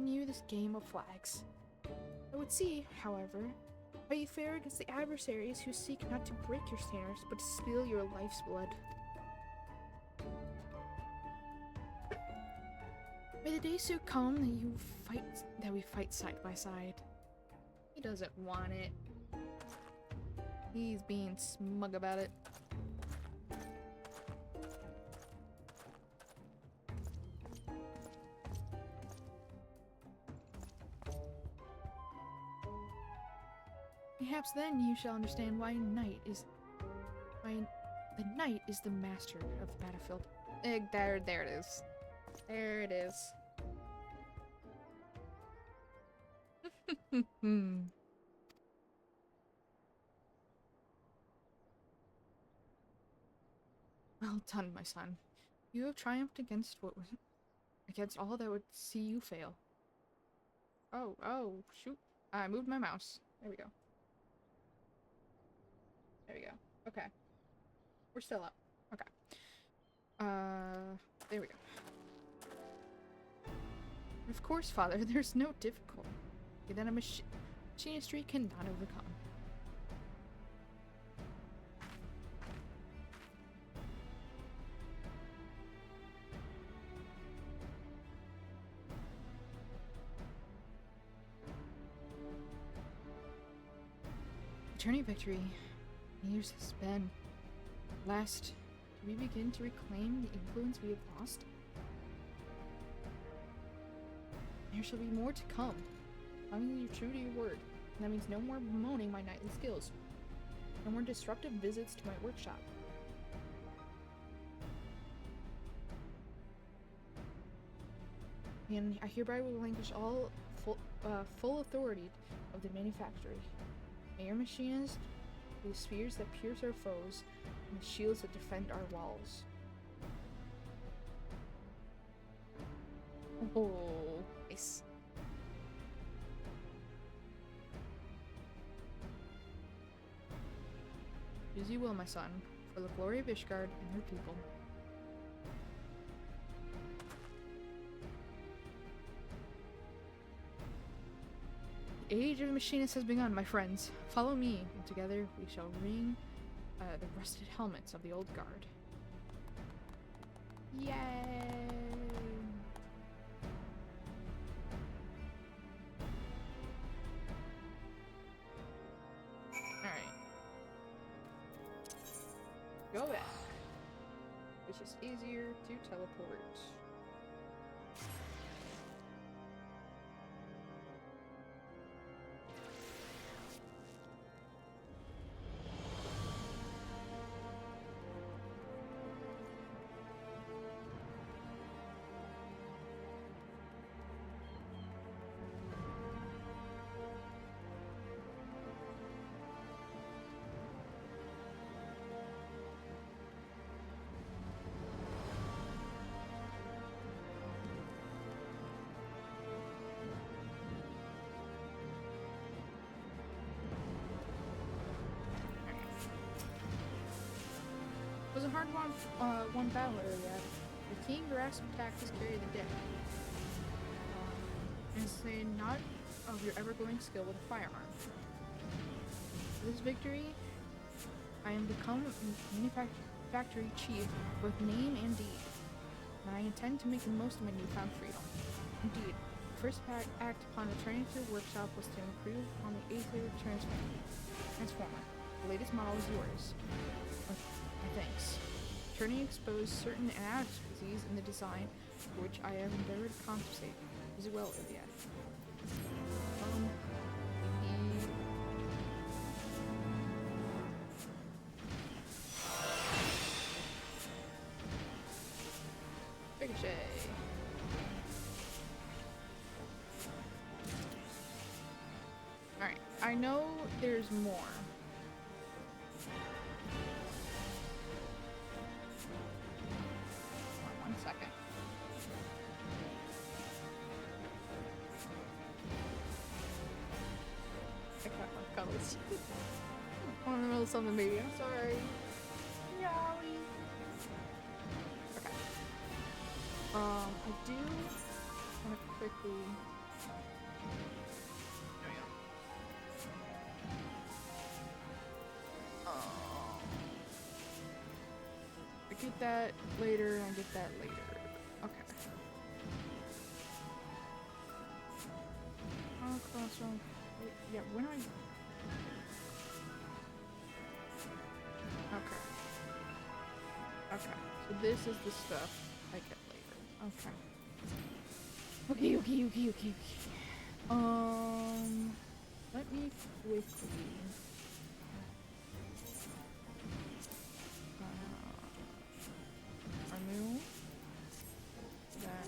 you this game of flags. I would see, however, how you fare against the adversaries who seek not to break your standards, but to spill your life's blood. May the day soon come that we fight side by side. He doesn't want it. He's being smug about it. Perhaps then you shall understand why the knight is the master of the battlefield. There it is. There it is. Well done, my son. You have triumphed against all that would see you fail. Oh, shoot. I moved my mouse. There we go. There we go. Okay. We're still up. Okay. There we go. Of course, father, there's no difficulty that a machinistry cannot overcome. Returning victory. Years has been. Last, do we begin to reclaim the influence we have lost? There shall be more to come. As long as you're true to your word. And that means no more bemoaning my knightly skills. No more disruptive visits to my workshop. And I hereby relinquish all full authority of the manufactory. May your machinist be spears that pierce our foes and the shields that defend our walls. Oh, nice. Do as you will, my son, for the glory of Ishgard and her people. The age of the machinists has begun, my friends. Follow me, and together we shall ring the rusted helmets of the old guard. Yay! Alright. Go back. It's just easier to teleport. It was a hard one battle earlier. The keen grasp tactics carry the day. And say not of your ever-growing skill with a firearm. For this victory, I am become manufactory chief, both name and deed. And I intend to make the most of my newfound freedom. Indeed, the first act upon returning to the workshop was to improve on the Aether Transformer. The latest model is yours. Thanks. Turning exposed certain inadequacies in the design, for which I have endeavored to compensate. Is it well, Ilya? Ricochet. Alright, I know there's more. I want to roll something, baby. I'm sorry. Yowie. Okay. I do want to quickly. There we go. I get that later, and I get that later. Okay. Oh, crossroad. Yeah, when I. Okay, so this is the stuff I get later. Okay. Okay. Let me quickly remove that.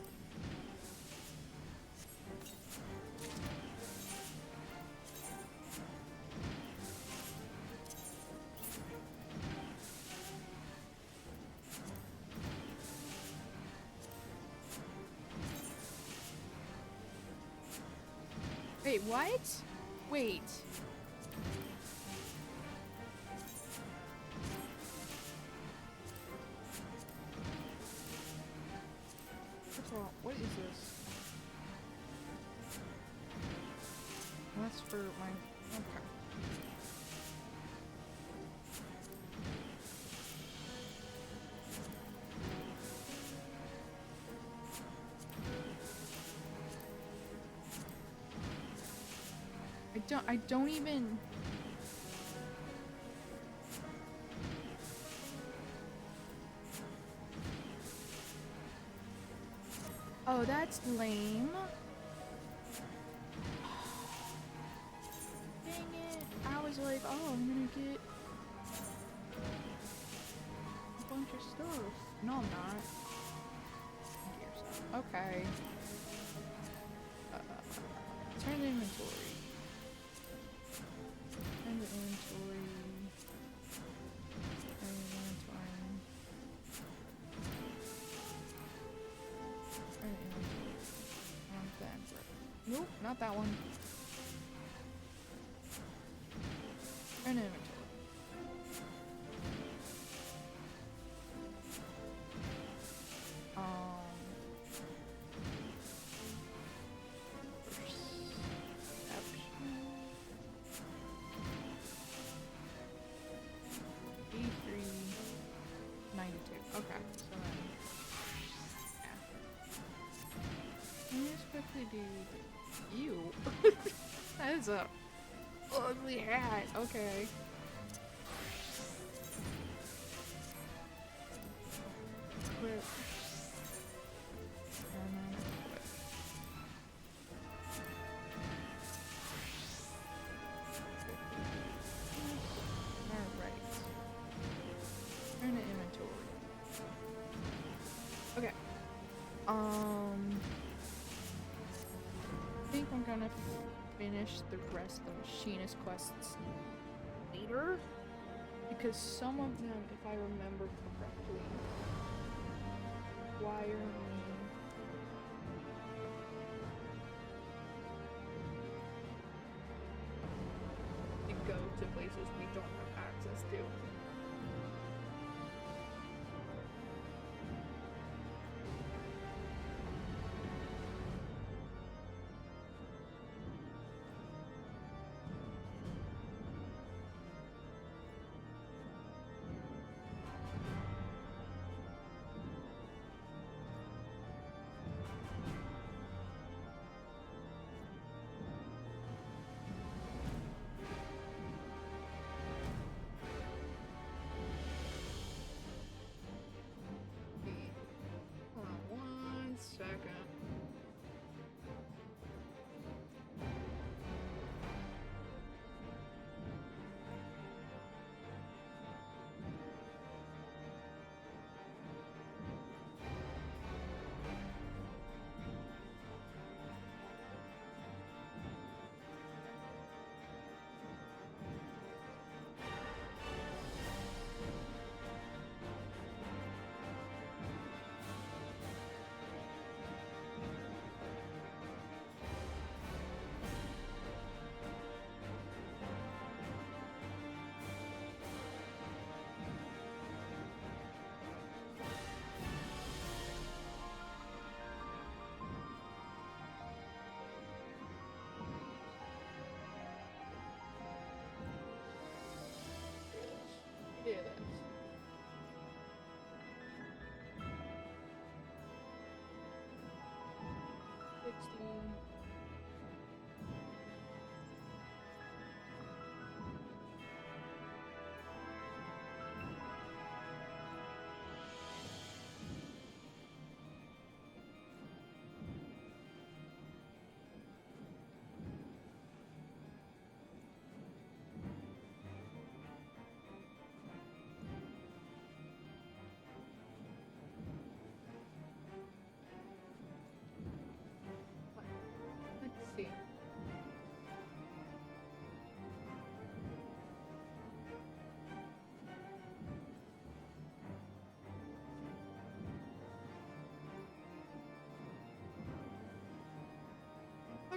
Wait, what? Wait. First of all, what is this? That's for my... Okay. I don't even... Oh, that's lame. Dang it. I was like, oh, I'm gonna get a bunch of stuff. No, I'm not. Okay. Turn the inventory. Turn the inventory. Turn the inventory. Turn the inventory. On that. Nope, not that one. Turn the inventory. Ew. That is a ugly hat. Okay. Quit. And then quit. Alright. Turn the inventory. Okay. I think I'm gonna finish the rest of the Machinist quests later, because some of them, if I remember correctly, require me to go to places we don't have access to.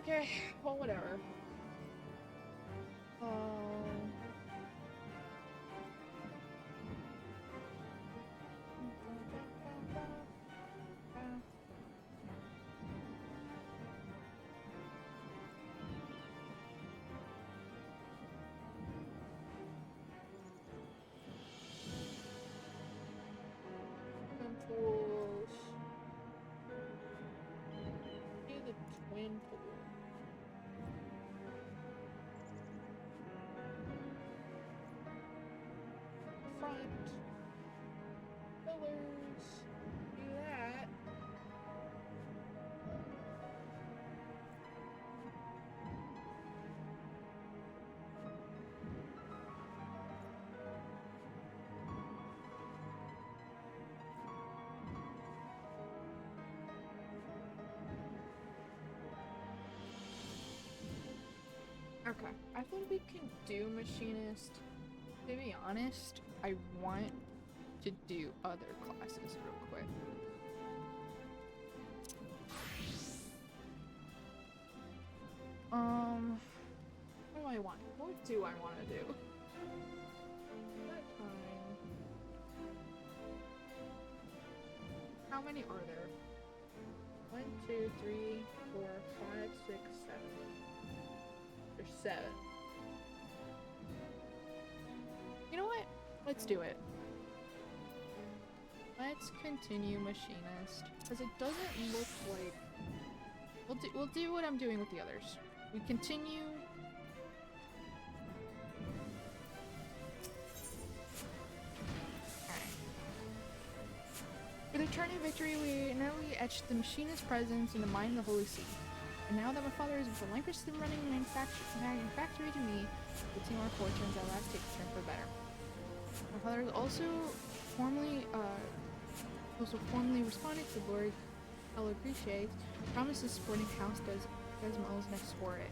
Okay, well, whatever. Pools. Do the twin pool. Front. Pillars. Do that. Okay, I think we can do Machinist. To be honest, I want to do other classes real quick. What do I want? What do I want to do? That time. How many are there? 1, 2, 3, 4, 5, 6, 7. There's 7. You know what? Let's do it. Let's continue Machinist, because it doesn't look like we'll do what I'm doing with the others. We continue. Alright. With eternal victory, we narrowly etched the Machinist presence in the mind of the Holy See. And now that my father has relinquished the running manufactory to me, the team our fortunes at last take a turn for better. My father has also formally responded to Lord Telegricier, promises supporting House Desmel's next foray.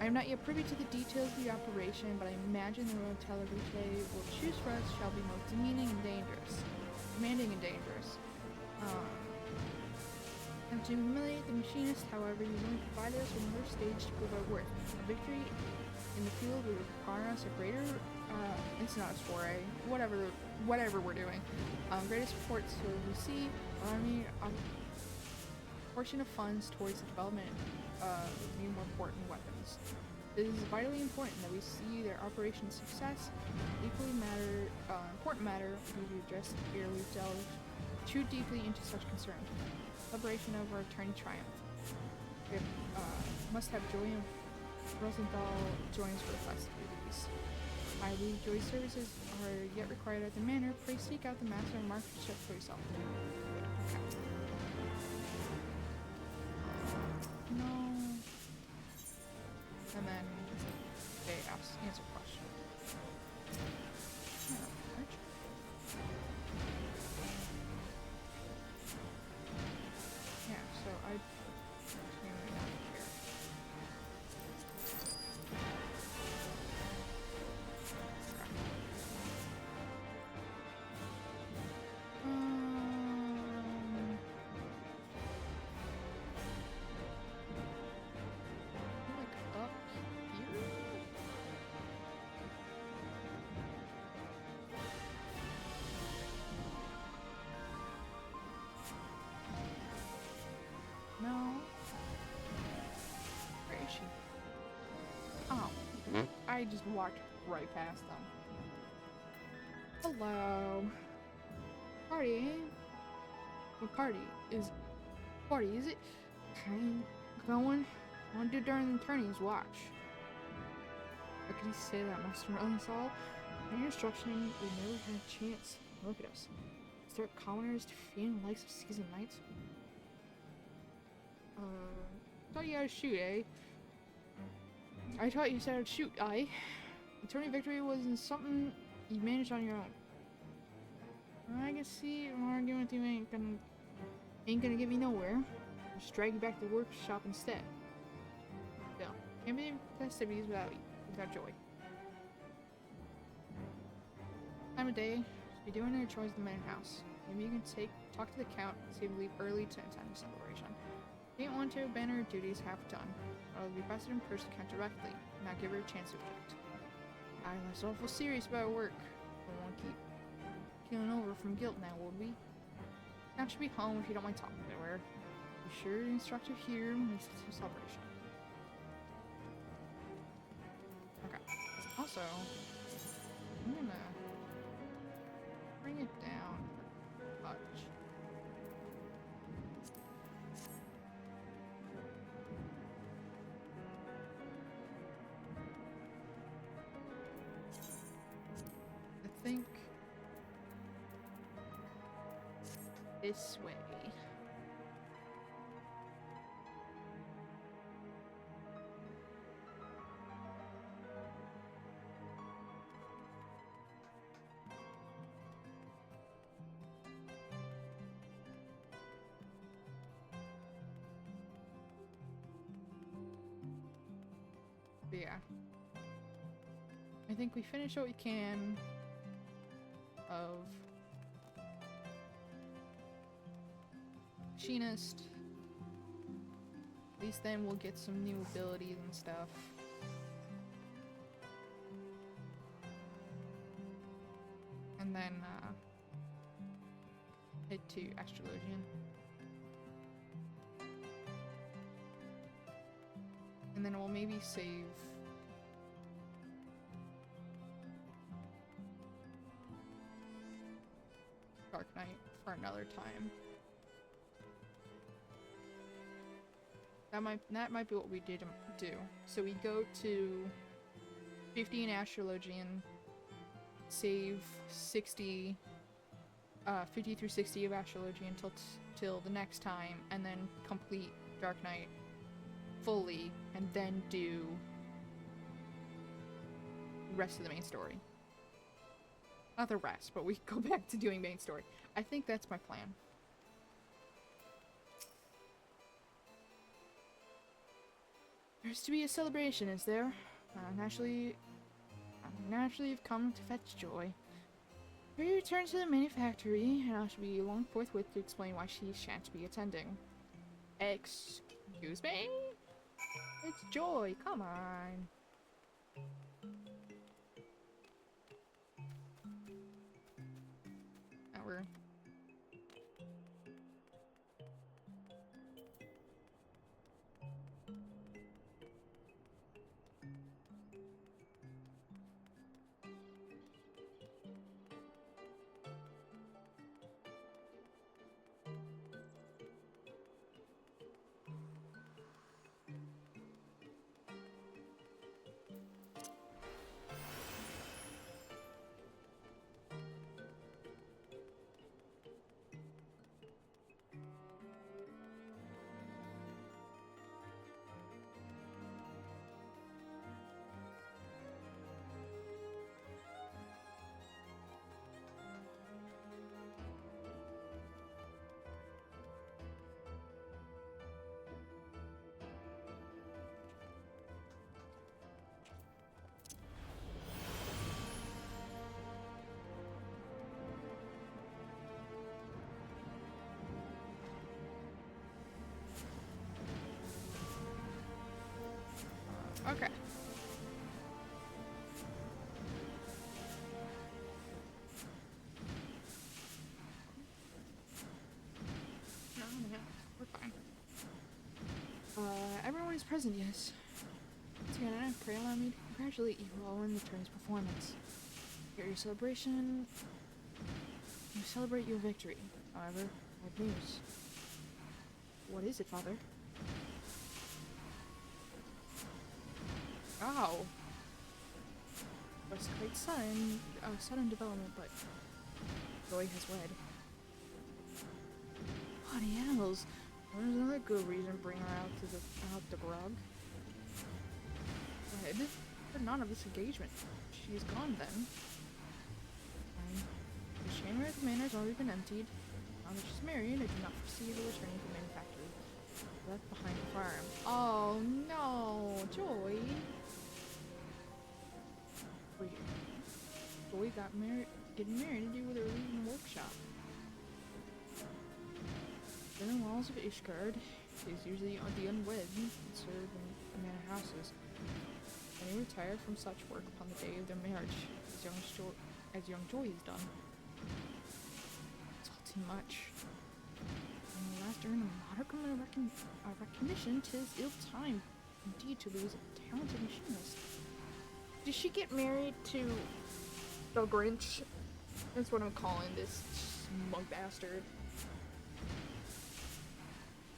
I am not yet privy to the details of the operation, but I imagine the road Telegricier will choose for us shall be most demanding and dangerous. And to humiliate the Machinist, however, he will provide us with another stage to prove our worth. A victory in the field will require us a greater, it's not a foray, whatever we're doing. Greater support to receive Army a portion of funds towards the development of new more important weapons. It is vitally important that we see their operation success. Equally important matter we address here. We've delved too deeply into such concern. Celebration of our returning triumph. We must have joy of Rosenthal joins for the festivities. I believe joy services are yet required at the manor. Please seek out the master and marksmanship for yourself. Okay. No. And then they answer question. Yeah, so I really not care. Like up here? No. Where is she? Oh. I just walked right past them. Hello. Party? What party? Is it? Okay. Going? I want to do during the attorney's watch. How could he say that, Master Rosenthal? On your instruction, we never had a chance. Look at us. Start commoners defeating the likes of seasoned knights. Thought you had to shoot, eh? I thought you said I'd shoot, Attorney victory wasn't something you managed on your own. I can see arguing with you ain't gonna get me nowhere. Just drag you back to the workshop instead. Still, can't be festivities without joy. Time of day, be doing your chores in the main house. Maybe you can talk to the count and see if we leave early to attend the celebration. Paint one to banner duties half done. I will request it in person count directly, not give her a chance to object. I myself was serious about work. We won't keep keeling over from guilt now, would we? Count should be home if you don't mind talking to her. Be sure the instructor here makes it a celebration. Okay. Also, I'm gonna bring it down a touch. I think this way. But yeah. I think we finish what we can of Machinist. At least then we'll get some new abilities and stuff. And then head to Astrologian. And then we'll maybe save Dark Knight for another time. That might be what we did do. So we go to 50 in Astrologian, save 60, 50 through 60 of Astrologian till the next time, and then complete Dark Knight fully, and then do the rest of the main story. Not the rest, but we go back to doing main story. I think that's my plan. There's to be a celebration, is there? Naturally, you've come to fetch joy. We return to the manufactory, and I shall be along forthwith to explain why she shan't be attending. Excuse me? It's Joy, come on. Now we're... Okay. No, we're fine. Everyone is present, yes. Once again, I pray allow me to congratulate you all on the turn's performance. Here, your celebration. You celebrate your victory. However, bad news. What is it, Father? Oh. Was quite sudden development, but Joy has wed. Bloody hells. There's another good reason to bring her out the grog. Wed? But none of this engagement. She's gone then. The chamber at the manor has already been emptied. Now that she's married, I do not foresee her returning to the manufactory. Left behind the farm. Oh no, Joy. Wait, Joy got married, getting married to do with her leaving the workshop. Within the walls of Ishgard, He's usually on the unwed and serve in manor houses. Many retire from such work upon the day of their marriage, as young Joy has done. It's all too much. When you last earn a modicum of recognition, 'tis ill time indeed to lose a talented machinist. Did she get married to the Grinch? That's what I'm calling this smug bastard.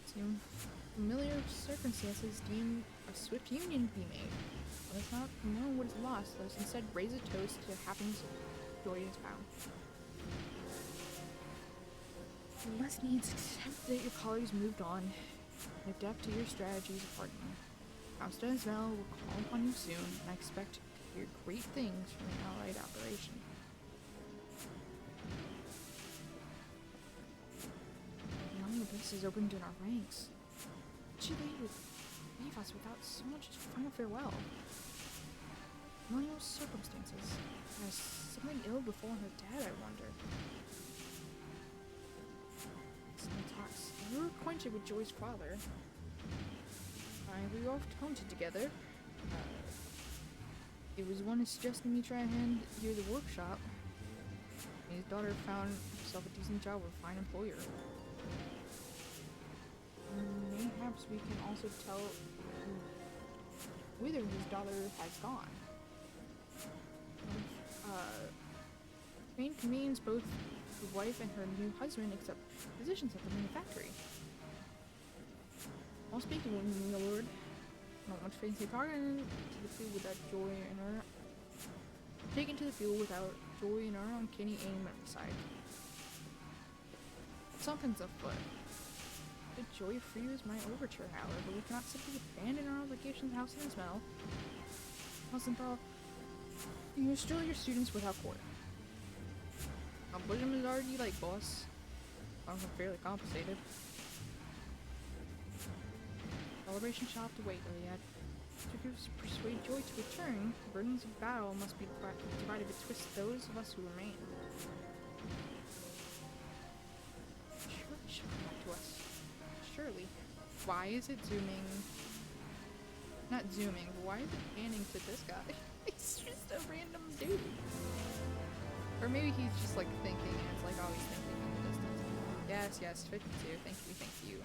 Seem familiar circumstances deem a swift union to be made. Let us not know what is lost. Let us instead raise a toast to happiness, joy is found. You must needs accept that your colleagues moved on and adapt to your strategies accordingly. House as well will call upon you soon, and I expect to hear great things from the Allied operation. The only abyss is opened in our ranks. She leave us without so much as a final farewell. Familial circumstances. Has something ill befallen her dad, I wonder. Some talks. You were acquainted with Joy's father. We oft hunted together. It was one who suggested me try a hand near the workshop. His daughter found herself a decent job with a fine employer. Mayhaps we can also tell whither his daughter has gone. Fame convenes both the wife and her new husband accept positions at the manufactory. I'll speak to him, my lord. Not much fancy pardon to the field without Joy and her. Taken to the field without Joy and her uncanny aim at the side. Something's afoot. The Joy for you is my overture, however. We cannot simply abandon our obligations, House and Ismail. Rosenthal, you still your students without quarter. Bosom is already like boss. I'm fairly compensated. Celebration shall have to wait, Iliad. To persuade Joy to return, the burdens of battle must be divided betwixt those of us who remain. Surely she'll come back to us. Surely. Why is it zooming? Not zooming, but why is it panning to this guy? He's just a random dude. Or maybe he's just like thinking, and it's like always thinking in the distance. Yes, 52. Thank you.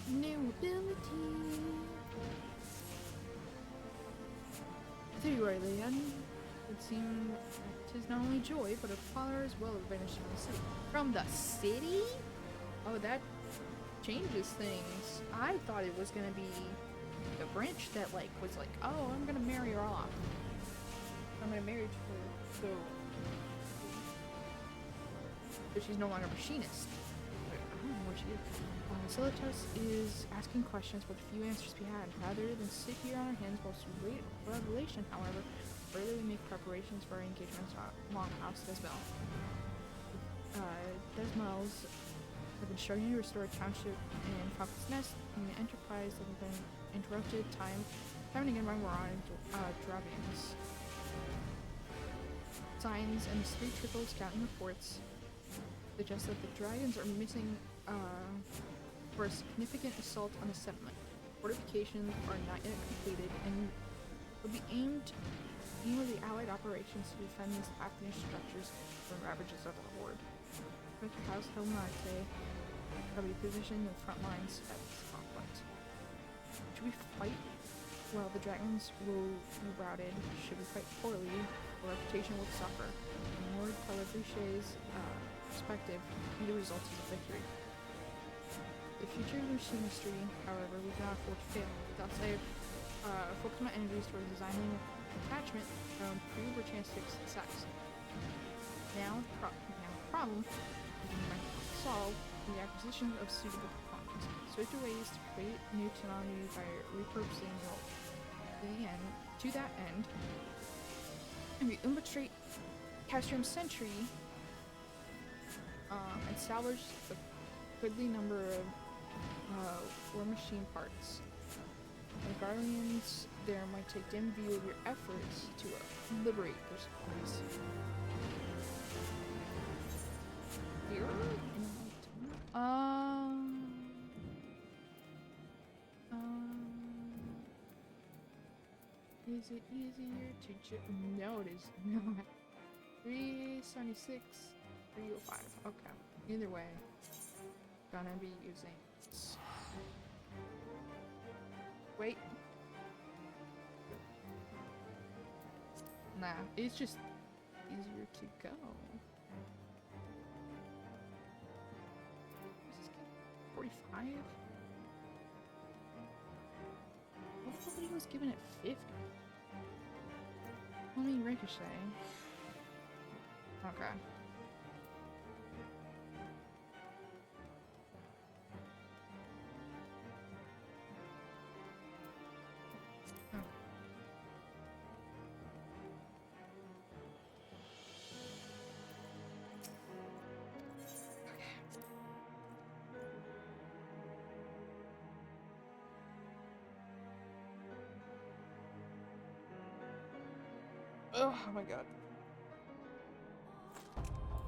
New ability. There you are, Leon. It would seem that 'tis not only Joy, but her father as well have vanished from the city. From the city? Oh, that changes things. I thought it was gonna be the Grinch that was like, oh, I'm gonna marry her off. I'm gonna marry her, so she's no longer Machinist. I don't know where she is. Silitus is asking questions with a few answers to be had. Rather than sit here on our hands whilst we wait for revelation, however, further we make preparations for our engagements along House Desmel. Desmel's have been struggling to restore a township in Falcon's Nest, and the enterprise that has been interrupted time and again by Moran Dravians. Signs and the three trickle scouting reports suggest that the dragons are missing for a significant assault on the settlement. Fortifications are not yet completed and will be aimed of the Allied operations to defend these half-finished structures from ravages of the Horde. With House Helmate will be positioned in the front lines at this conflict. Should we fight? Well, the dragons will be routed. Should we fight poorly, our reputation will suffer. In Lord Calabreche's perspective, the result is a victory. The future of machinistry, however, we cannot afford to fail. Thus, I have focused my energies towards designing attachment to improve our chance of success. Now, the problem is solved the acquisition of suitable components. Switch ways to create new technology by repurposing the old. To that end, we infiltrate Castrium Sentry and salvage a goodly number of war machine parts. The Guardians there might take dim view of your efforts to liberate their supplies. Here? Is it easier to no, it is not. 376, 305. Okay. Either way, gonna be using this. Wait. Nah, it's just easier to go. Is this game 45? What if somebody was giving it 50? Let me ricochet. Okay. Oh my god.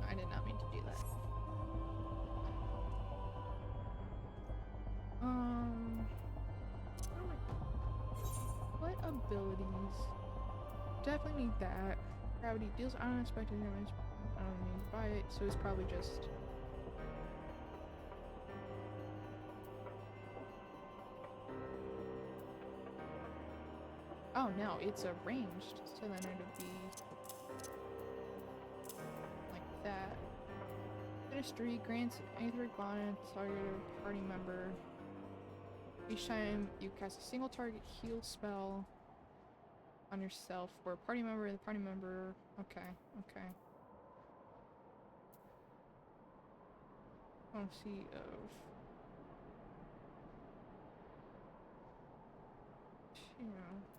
I did not mean to do that. What abilities? Definitely need that. Gravity deals unexpected damage. I don't need to buy it, so it's probably just. Oh no, it's arranged, so then it'd be like that. Ministry grants Aetheric Bonnet target a party member. Each time you cast a single target heal spell on yourself or a party member, the party member. Okay, okay. Policy of.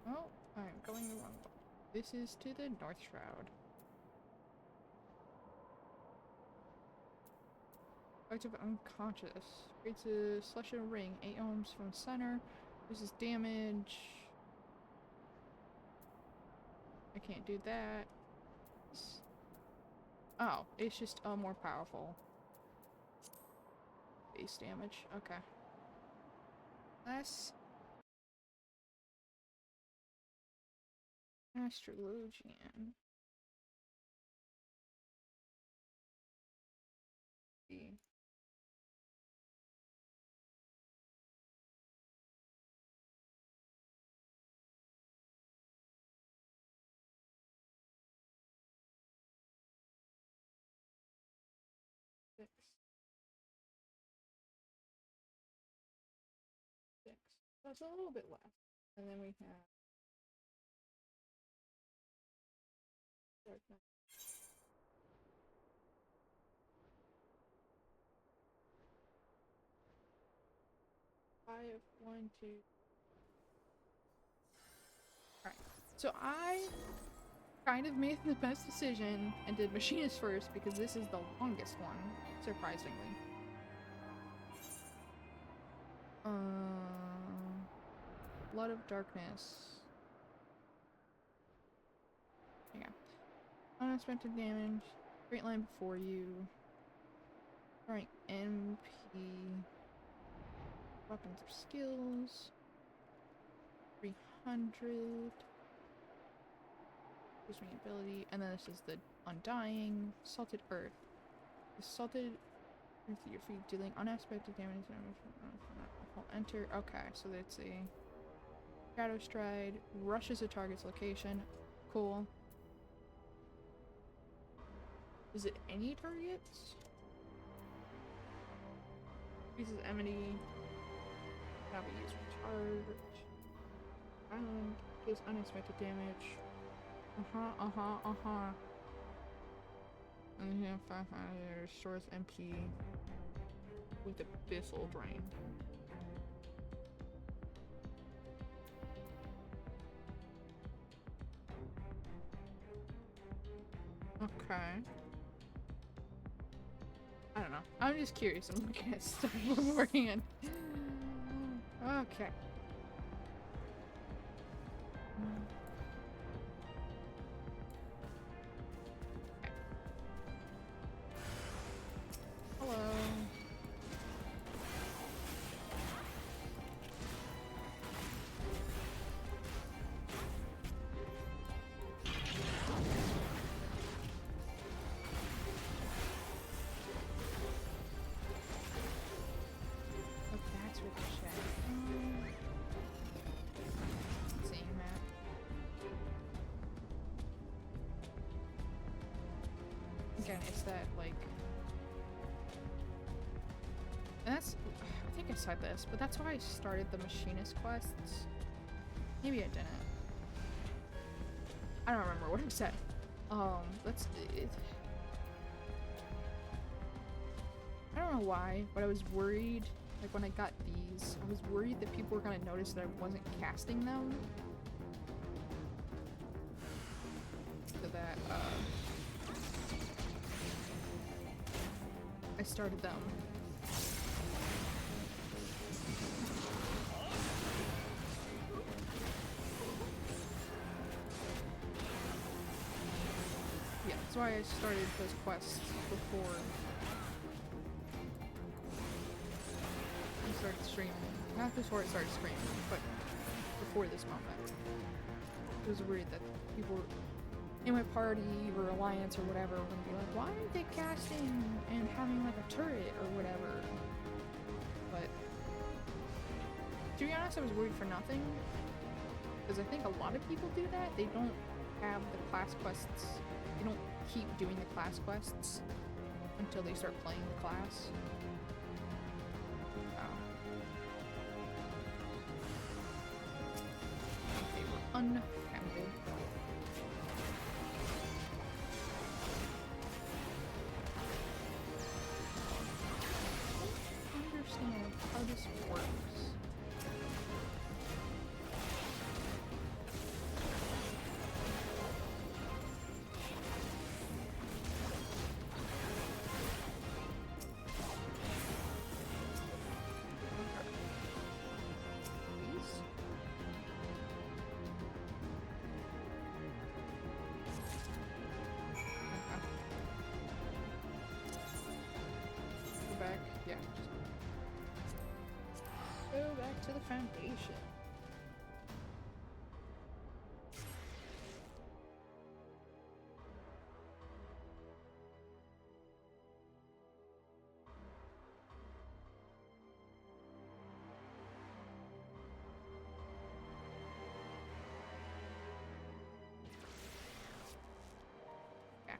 Oh, I'm going the wrong way. This is to the North Shroud. Effect of Unconscious. Creates a celestial ring, 8 ohms from center. This is damage. I can't do that. Oh, it's just more powerful. Base damage. Okay. Less. Astrologian. See. Six. That's a little bit less. And then we have Dark Knight. 5, 1, 2. Alright. So I kind of made the best decision and did Machinist first because this is the longest one, surprisingly. Blood of Darkness. Yeah. Unexpected damage. Great line before you. Alright, MP. Weapons or skills. 300. Gives me ability. And then this is the Undying. Salted Earth. The salted earth at your feet dealing unexpected damage. Enter. Okay, so that's a Shadow Stride. Rushes a target's location. Cool. Is it any targets? Uses enmity. Now we use recharge. Island deals unexpected damage. And then 500 restores MP with Abyssal Drain. Okay. I don't know. I'm just curious. I'm looking at stuff beforehand. Okay. Hello. Oh, that's where the shed. Seeing that. Again, it's that like. And that's, I think I said this, but that's why I started the Machinist quests. Maybe I didn't. I don't remember what I said. That's it. I don't know why, but I was worried, like when I got these, I was worried that people were gonna notice that I wasn't casting them. So that, I started them. Yeah, that's why I started those quests before I started streaming. Not before I started streaming, but before this moment. I was worried that people in my party or alliance or whatever were gonna be like, why aren't they casting and having like a turret or whatever? But to be honest, I was worried for nothing. Because I think a lot of people do that. They don't have the class quests. They don't keep doing the class quests until they start playing the class. They were unfounded. I don't understand how this works. Yeah. Go back to the foundation. Yeah.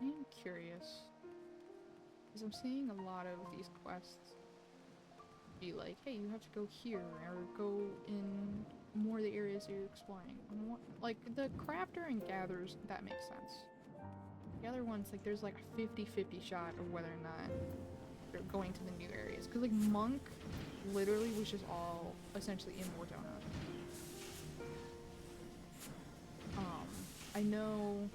I'm curious, because I'm seeing a lot of these quests be like, hey, you have to go here, or go in more of the areas you're exploring. And what, like, the crafter and gatherers, that makes sense. The other ones, like, there's like a 50-50 shot of whether or not they're going to the new areas. Because, like, Monk literally was just all essentially in Mordona. I know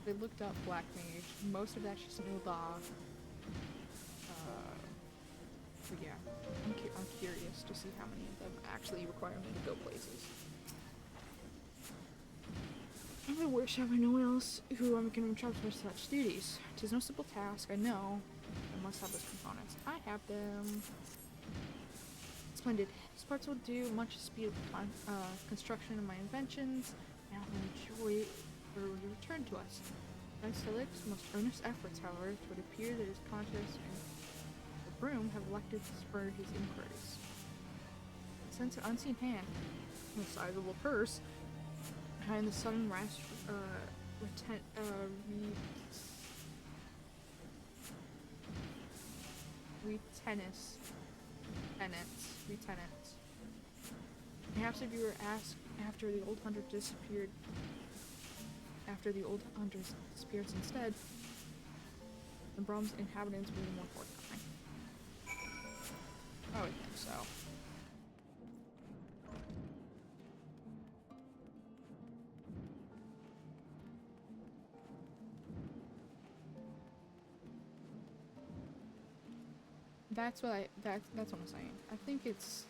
they looked up Black Mage. Most of that's just Ul'dah. But yeah, I'm curious to see how many of them actually require me to go places. I wish I had no one else who I'm going to trust with such duties. 'Tis no simple task, I know. I must have those components. I have them. Splendid. These parts will do much to speed up construction of my inventions. Now enjoy or return to us. Silic's most earnest efforts, however, it would appear that his conscience and the broom have elected to spur his inquiries. Since an unseen hand, a sizable purse, behind the sudden rash lieutenants. Perhaps if you were asked after the old hunter disappeared, instead, the Brom's inhabitants will be more forthcoming. I would think so. That's what that's what I'm saying. I think it's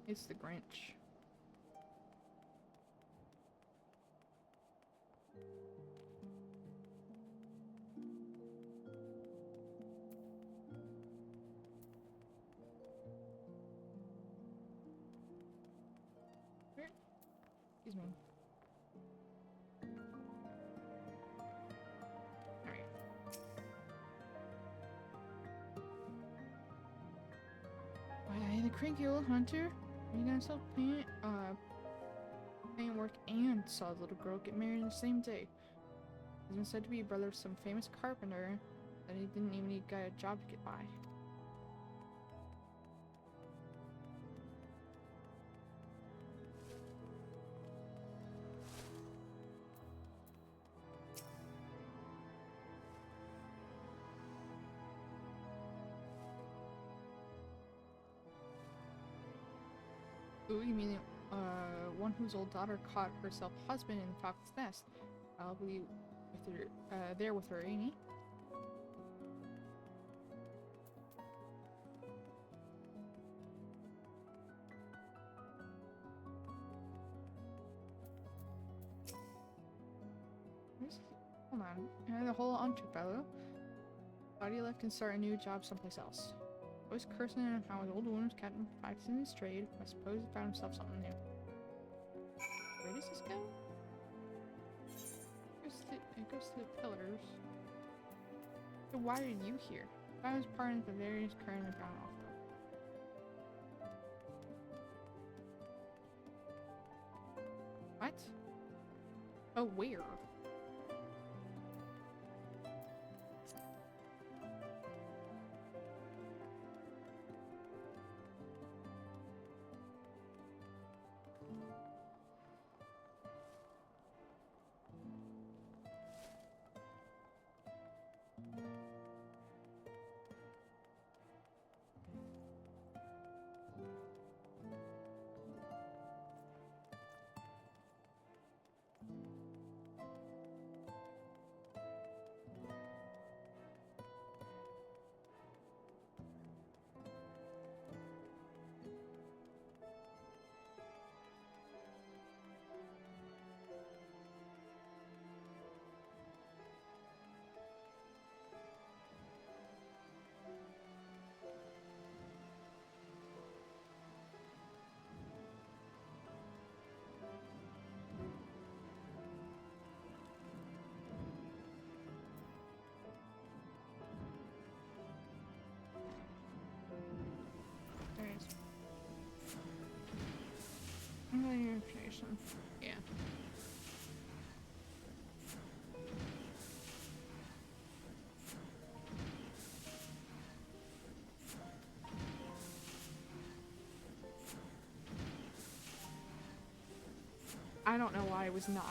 the Grinch. Excuse me. Alright. Why, the cranky old hunter? Are you gonna sell paint work and saw the little girl get married the same day? He's been said to be brother of some famous carpenter that he didn't even need a job to get by. Ooh, you mean one whose old daughter caught herself husband in the falcon's nest? I'll be with her, there with her, ain't he? Hold on. The whole fellow. Thought he left and start a new job someplace else. Always cursing at how his old woman's captain practicing his trade. I suppose he found himself something new. Where does this go? It goes to the pillars. So why are you here? I was part of the various currently gone off. What? Oh, where? Information. Yeah. I don't know why I was not.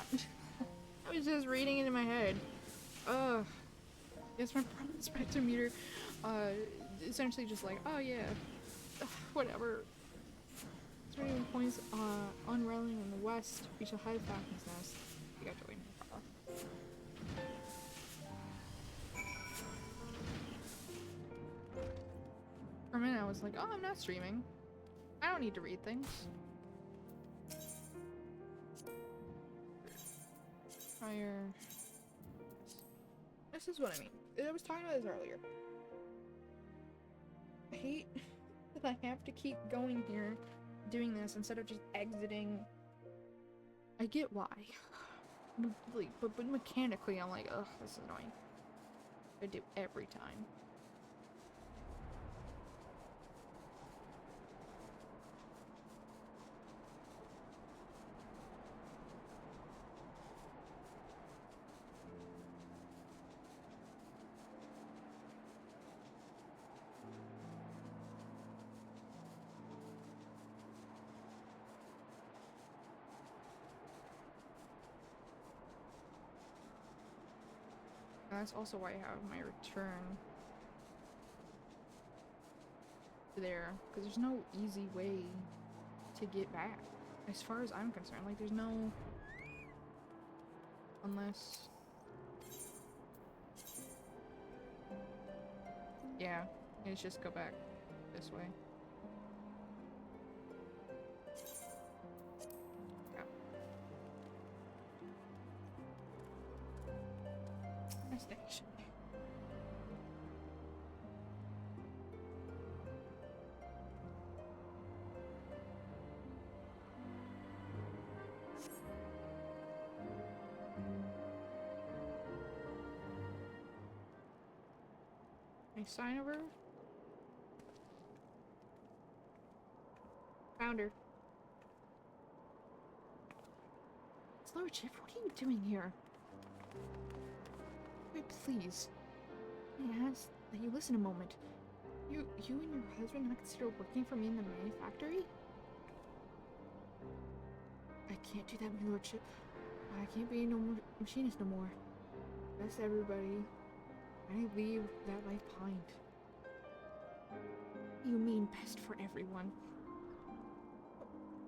I was just reading it in my head. Ugh. Yes, my problem spectrometer. Essentially just like, oh yeah, whatever. 21 points, unraveling in the west, reach a high falcon's nest. You got to wait for a minute I was like, oh, I'm not streaming. I don't need to read things. Fire. This is what I mean. I was talking about this earlier. I hate that I have to keep going here doing this instead of just exiting. I get why. But mechanically I'm like, ugh, this is annoying. I do every time. That's also why I have my return there, because there's no easy way to get back as far as I'm concerned. Like, there's no Unless... Yeah, let's just go back this way. Yeah. Nice station. Any sign of her? Found her. Slow Chip, what are you doing here? Wait, please. I ask that you listen a moment. You and your husband not consider working for me in the manufactory? I can't do that, my lordship. I can't be no more machinist no more. Best everybody. I leave that life behind. You mean best for everyone?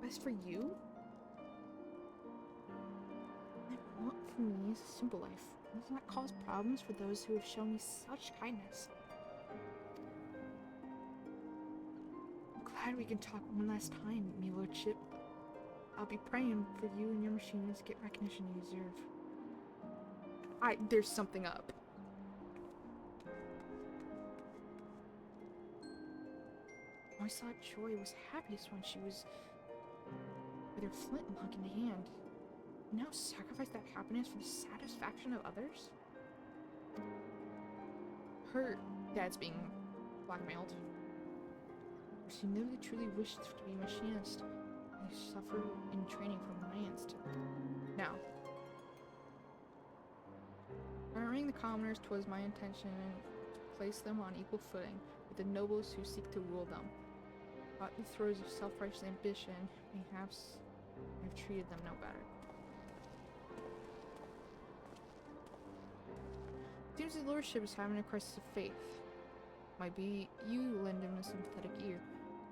Best for you? What for me is a simple life. It does not cause problems for those who have shown me such kindness. I'm glad we can talk one last time, me lordship. I'll be praying for you and your machinists to get recognition you deserve. There's something up. I always thought Joy was happiest when she was with her flintlock in hand. Now sacrifice that happiness for the satisfaction of others? Her dad's being blackmailed. She never truly wished to be a machinist. I suffer in training from my instinct. Now, honoring the commoners, 'twas my intention to place them on equal footing with the nobles who seek to rule them. Caught in the throes of self-righteous ambition, perhaps I've treated them no better. Seems his lordship is having a crisis of faith. Might be you lend him a sympathetic ear.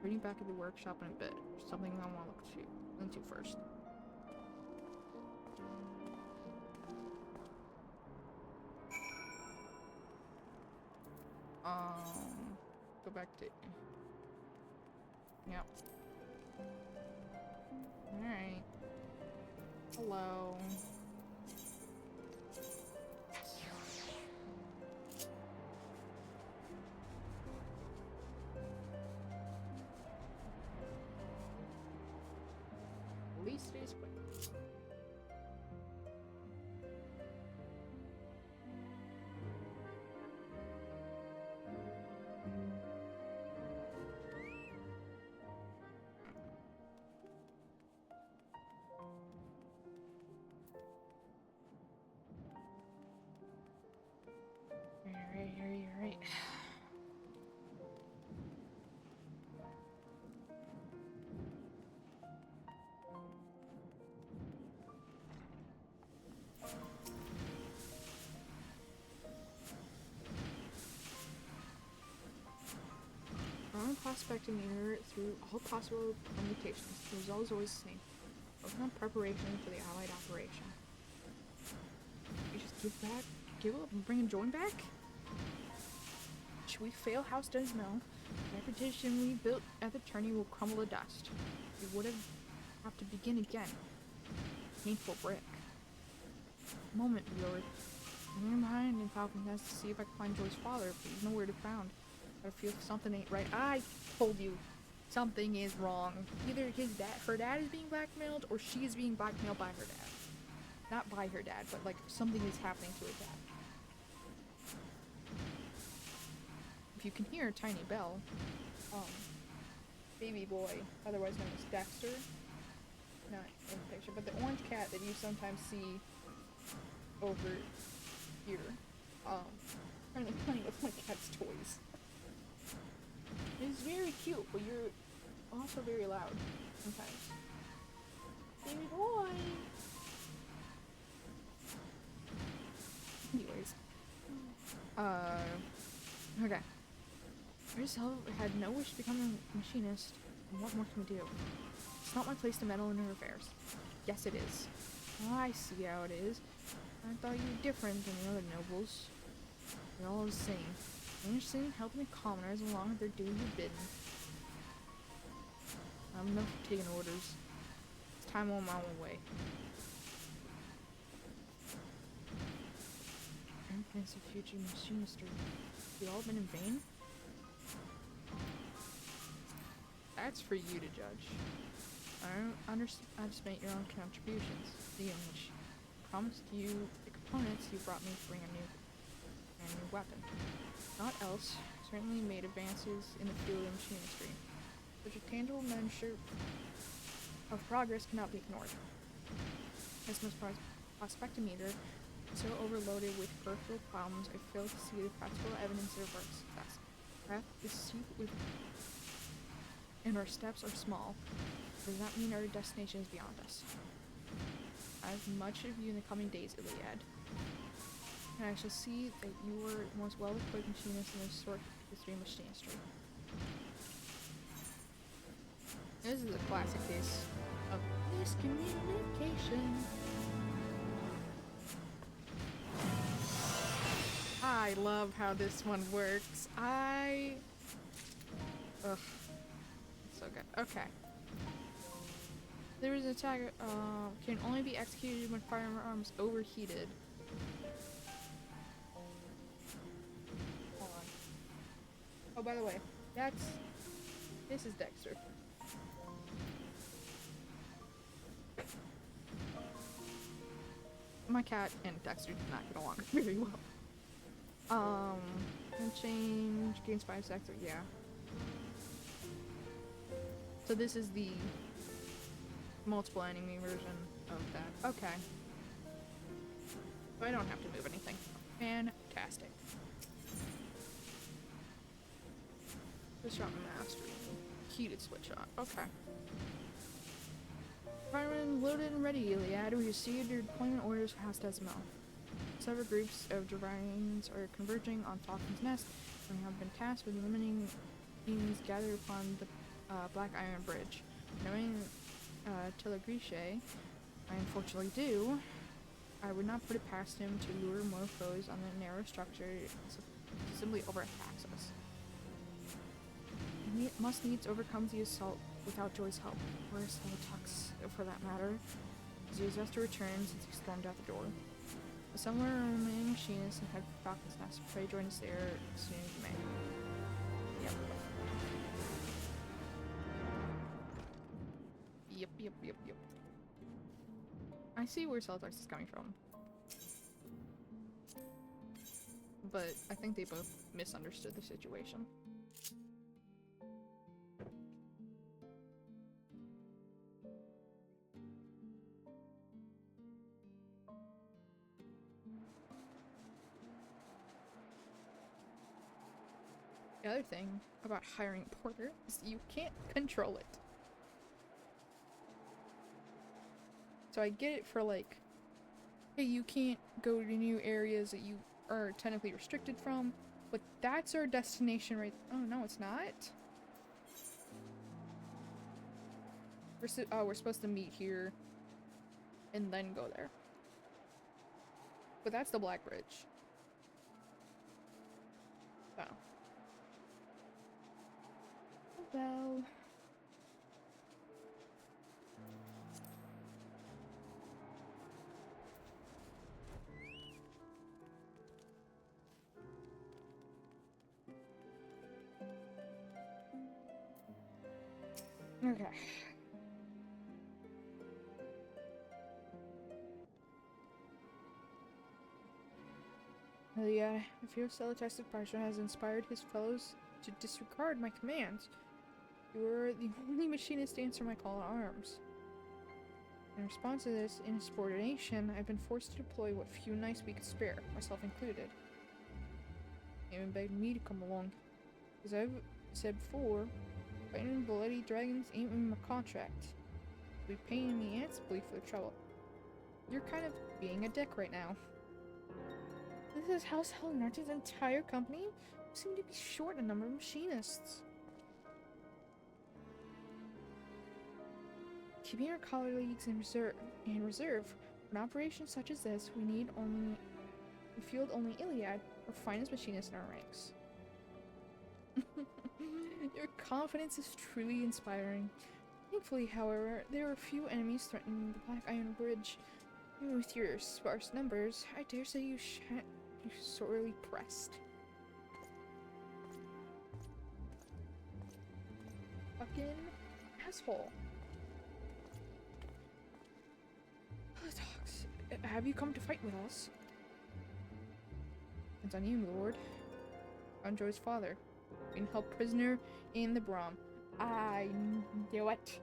Reading back at the workshop in a bit. Something I want to look into first. Go back to... Yep. Alright. Hello. At least it is quick. Alright. I'm prospecting the area through all possible permutations. The result is always the same. Working on preparation for the Allied operation. You just give up and bring Join back? Should we fail House Dunsmell, the reputation we built at the tourney will crumble to dust. We would have to begin again. Painful break. Moment, Lord. I'm in behind in Falcon's Nest to see if I can find Joy's father, but he's nowhere to be found. I feel something ain't right. I told you, something is wrong. Either her dad is being blackmailed, or she is being blackmailed by her dad. Not by her dad, but like something is happening to her dad. If you can hear a tiny bell, baby boy, otherwise known as Dexter, not in the picture, but the orange cat that you sometimes see over here, trying to play with my cat's toys. It's very cute, but you're also very loud sometimes. Baby boy! Anyways. Okay. Yourself had no wish to become a machinist, and what more can we do? It's not my place to meddle in her affairs. Yes, it is. Oh, I see how it is. I thought you were different than the other nobles. You're all the same. Interested in helping the commoners along with their doing your bidding. I'm enough for taking orders. It's time on my own way. Plans of future machinistry. Have they all been in vain? That's for you to judge. I don't underestimate your own contributions. The image promised you the components you brought me to bring a new weapon. Not else, certainly made advances in the field of machinistry. Such a tangible measure of progress cannot be ignored. This most prospectometer so overloaded with peripheral problems, I fail to see the practical evidence of our success. Path is steep and our steps are small. Does that mean our destination is beyond us? I have much of you in the coming days, Iliad. And I shall see that you were the most well-equipped machinist in the historic history of machinistry. This is a classic case of miscommunication. I love how this one works. Ugh. So good. Okay. There is an attack, can only be executed when firearms overheated. Hold on. Oh, by the way, this is Dexter. My cat and Dexter did not get along very well. And change, gains 5 seconds, yeah. So this is the multiple enemy version of that. Okay. So I don't have to move anything. Fantastic. Switch on mastery. Heated switch on. Okay. Firemen loaded and ready, Iliad. We received your deployment orders for House Desmond. Several groups of Divines are converging on Falcon's Nest and have been tasked with eliminating beings gathered upon the Black Iron Bridge. Knowing Telegriche, I unfortunately do, I would not put it past him to lure more foes on the narrow structure to simply overattacks us. He must needs overcome the assault without Joy's help, or Tux, for that matter, as he has just to return since he stormed out the door. Somewhere remaining machinists and head for Falcon's Nest. Pray join us there as soon as you may. Yep. I see where Celtux is coming from. But I think they both misunderstood the situation. The other thing about hiring a porter is you can't control it. So I get it for like, hey, you can't go to new areas that you are technically restricted from, but that's our destination right— oh no, it's not? We're supposed to meet here and then go there. But that's the Black Bridge. Oh. Well. Okay. Yeah, I fear Celestis Parsha has inspired his fellows to disregard my commands. You are the only machinist to answer my call to arms. In response to this insubordination, I've been forced to deploy what few knights we could spare, myself included. They even begged me to come along. As I've said before, fighting bloody dragons ain't in my contract. You'll be paying me handsomely for the trouble. You're kind of being a dick right now. This is House Helnarch's entire company? We seem to be short a number of machinists. Keeping our colleagues in reserve For an operation such as this, we field only Iliad, our finest machinist in our ranks. Your confidence is truly inspiring. Thankfully, however, there are few enemies threatening the Black Iron Bridge. Even with your sparse numbers, I dare say you're sorely pressed. Fucking asshole. Dogs, have you come to fight with us? It's on you, my lord. On Joy's father. Being held prisoner in the Brahm. I knew it.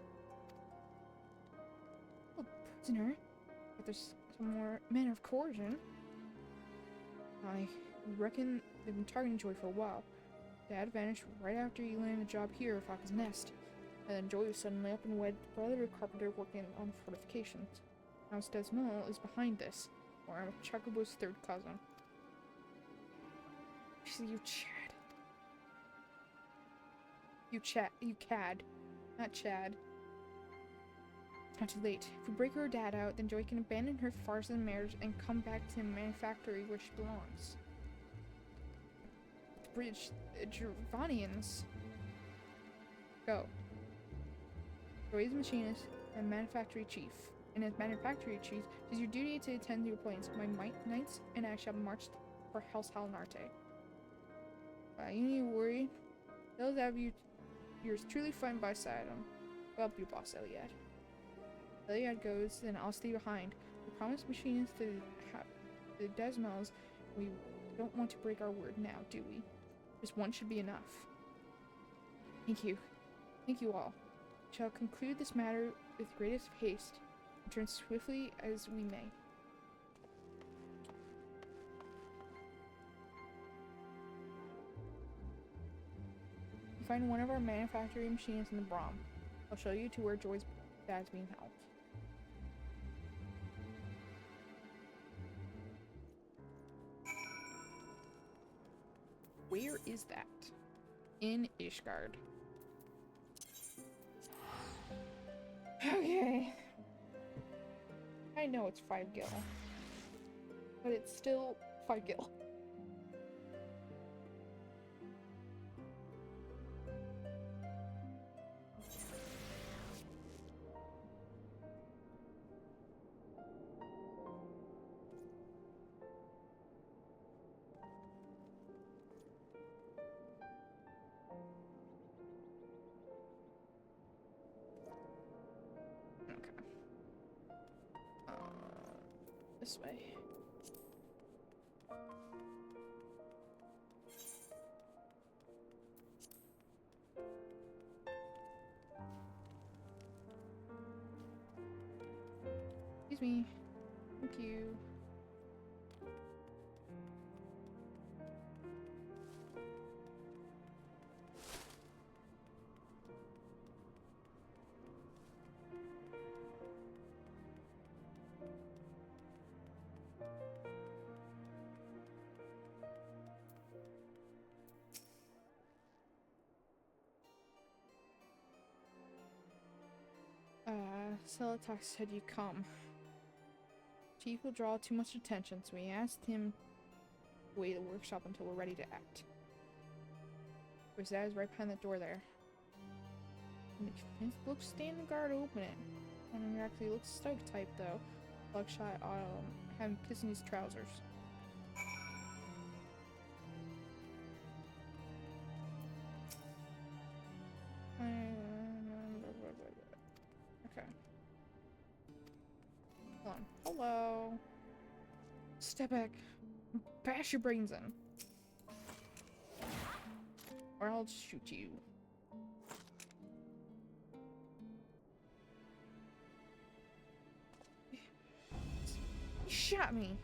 A prisoner? But there's some more manner of coercion. I reckon they've been targeting Joy for a while. Dad vanished right after he landed a job here at Falcon's Nest. And then Joy was suddenly up and wed brother of a carpenter working on fortifications. Now Desmond is behind this, or I'm Chocobo's third cousin. You Chad. You cad. Not Chad. It's not too late. If we break her dad out, then Joy can abandon her farce and marriage and come back to the manufactory where she belongs. Bridge, Gervanians. Go. Joy is machinist and manufactory chief. And as manufactory chief, it is your duty to attend to your plans. My knights and I shall march for Hellshal Narte. You need to worry. They'll have yours truly find by side them. Well, your boss, Iliad. Iliad goes, then I'll stay behind. We promise machinists to the Desmos. We don't want to break our word now, do we? Just one should be enough. Thank you. Thank you all. We shall conclude this matter with greatest haste, and turn swiftly as we may. Find one of our manufacturing machinists in the Brahm. I'll show you to where Joy's dad's being held. Where is that? In Ishgard. Okay. I know it's 5 gil. But it's still 5 gil. This way. Excuse me. Thank you. Selatox said you come. Chief will draw too much attention, so we asked him to wait at the workshop until we're ready to act. His dad is right behind the door there. Looks standing guard to open it. One of them actually looks stoic type though. Buckshot having piss in his trousers. Okay. Hold on. Hello. Step back. Bash your brains in. Or I'll shoot you. He shot me.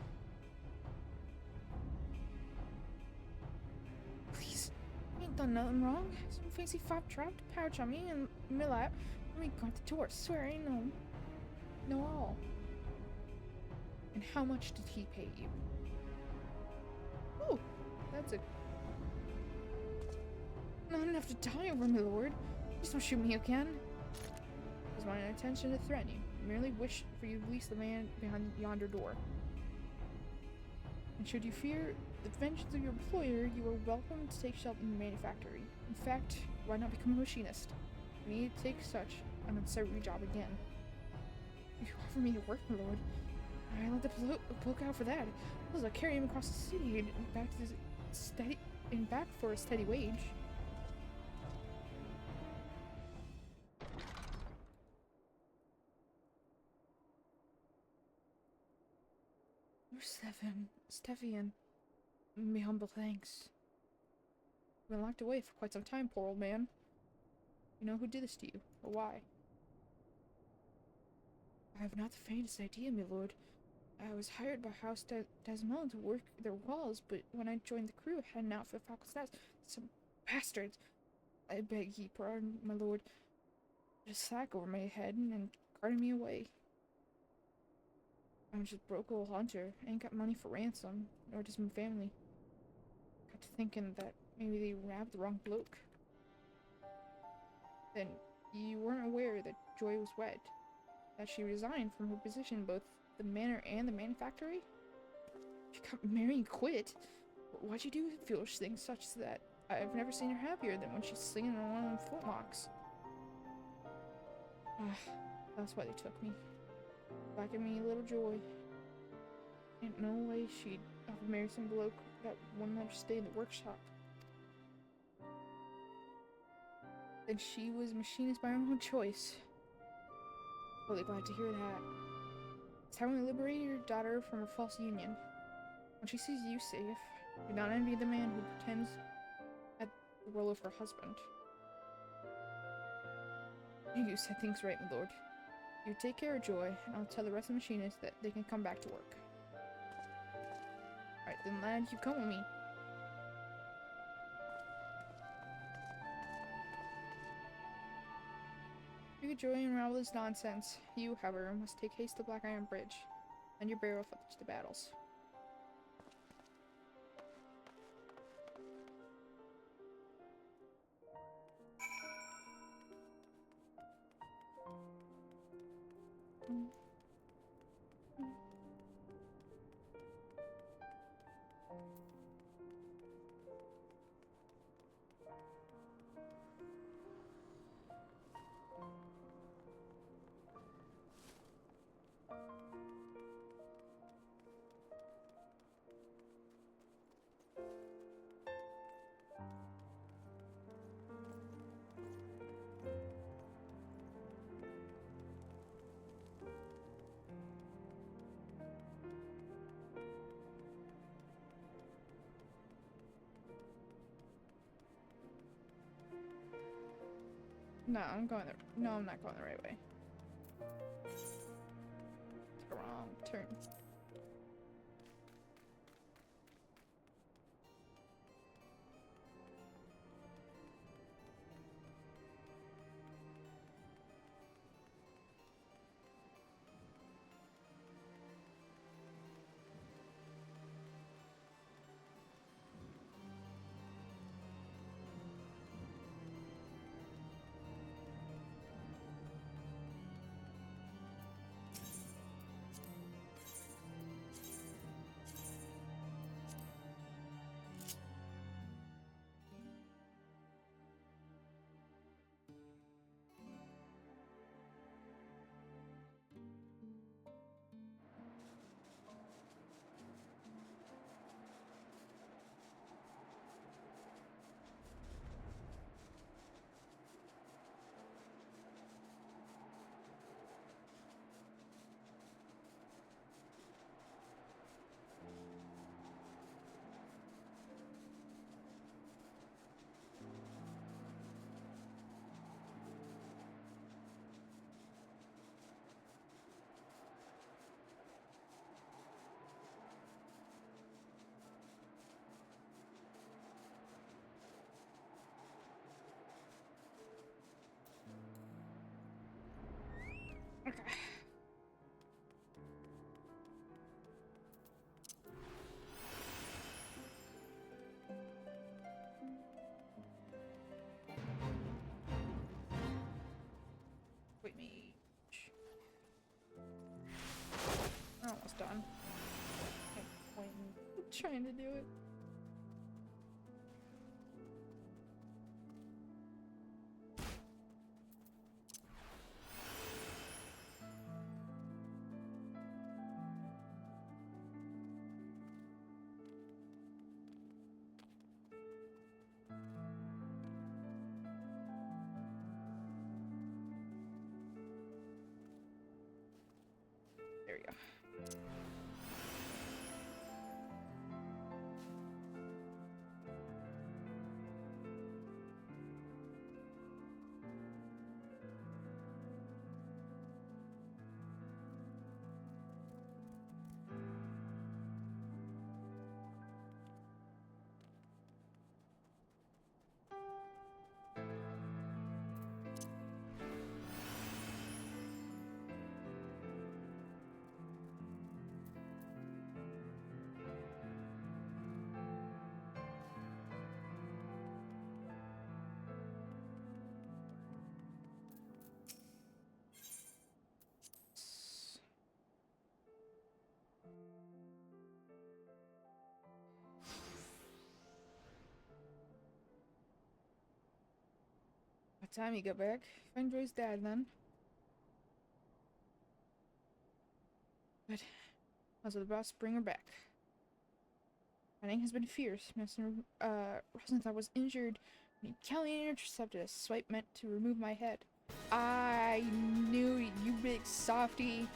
Please. I ain't done nothing wrong. Some fancy fop dropped a pouch on me and my lap. Let me go at the door. Swear I ain't no all. And how much did he pay you? Oh, that's a... Not enough to die over, my lord. Please don't shoot me again. It was my intention to threaten you. merely wish for you to release the man behind yonder door. And should you fear the vengeance of your employer, you are welcome to take shelter in the manufactory. In fact, why not become a machinist? You need to take such an uncertain job again. You offer me to work, my lord. I let the bloke out for that. I'll carry him across the city and back for a steady wage. Number 7, Stefan. My humble thanks. You've been locked away for quite some time, poor old man. You know who did this to you, or why? I have not the faintest idea, my lord. I was hired by House Desmond to work their walls, but when I joined the crew, I had an outfit for FFXIV. Some bastards. I beg ye pardon, my lord. Put a sack over my head and carted me away. I'm just a broke old hunter. Ain't got money for ransom, nor does my family. Got to thinking that maybe they grabbed the wrong bloke. Then, you weren't aware that Joy was wed? That she resigned from her position in both the manor and the manufactory? She got married and quit? Why'd you do foolish things such that I've never seen her happier than when she's slinging on one of them flintlocks? That's why they took me. Back in me a little Joy. Ain't no way she'd ever marry some bloke that wouldn't let her stay in the workshop. Then she was a machinist by her own choice. Really glad to hear that. It's how we liberated your daughter from her false union. When she sees you safe, do not envy the man who pretends at the role of her husband. You said things right, my lord. You take care of Joy, and I'll tell the rest of the machinists that they can come back to work. Alright, then lad, you come with me. You could join in all this nonsense. You, however, must take haste to Black Iron Bridge, and your barrel foot to the battles. No, I'm not going the right way. Took a wrong turn. trying to do it. There we go. What time you get back? Find Joy's dad then. Good. Also, the boss bring her back. Fighting has been fierce. Master Rosenthal was injured when Callian intercepted a swipe meant to remove my head. I knew it, you big softy.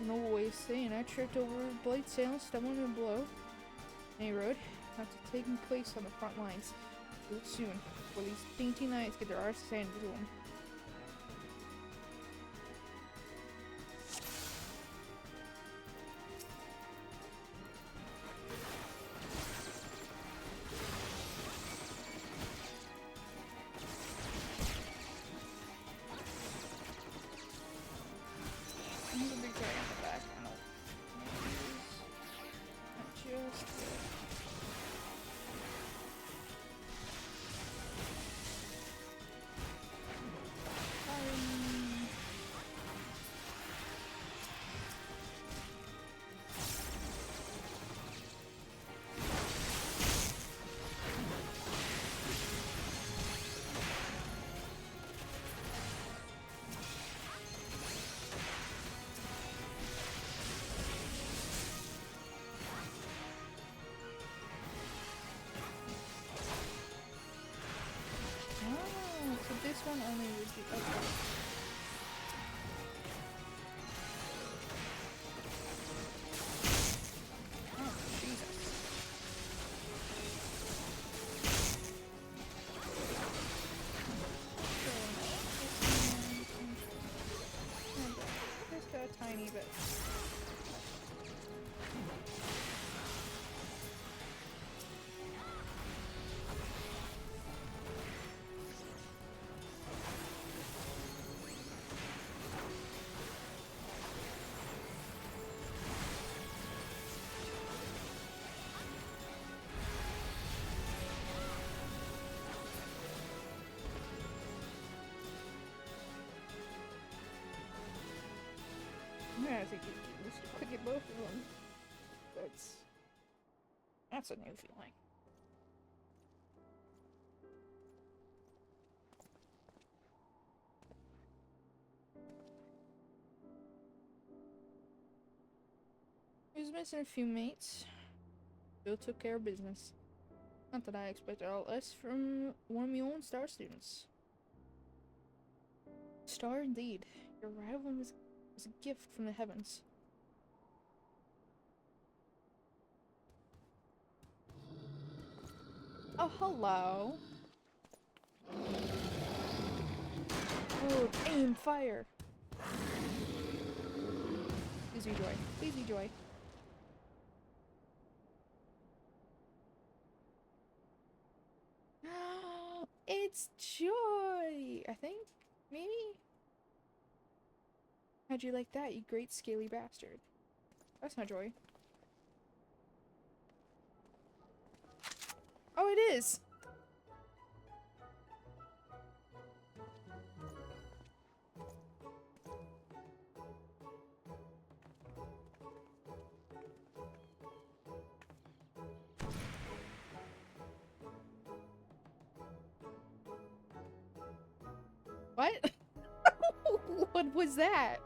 An old way of saying I tripped over a blade sail and stumbled into a blow. Any road, not to taking place on the front lines. Do it soon, before these dainty knights get their arse handed to them. He's a big guy on the back. I don't just so this one only would be okay. Oh, Jesus. Just a tiny bit. Yeah, I think we should get both of them. That's a new feeling. He was missing a few mates. Bill took care of business. Not that I expected all less from one of my own star students. Star indeed. Your arrival was a gift from the heavens. Oh, hello. Oh, aim, fire. Please be joy. Please be joy. It's Joy! I think? Maybe? How'd you like that, you great scaly bastard? That's not Joy. Oh, it is! god was that?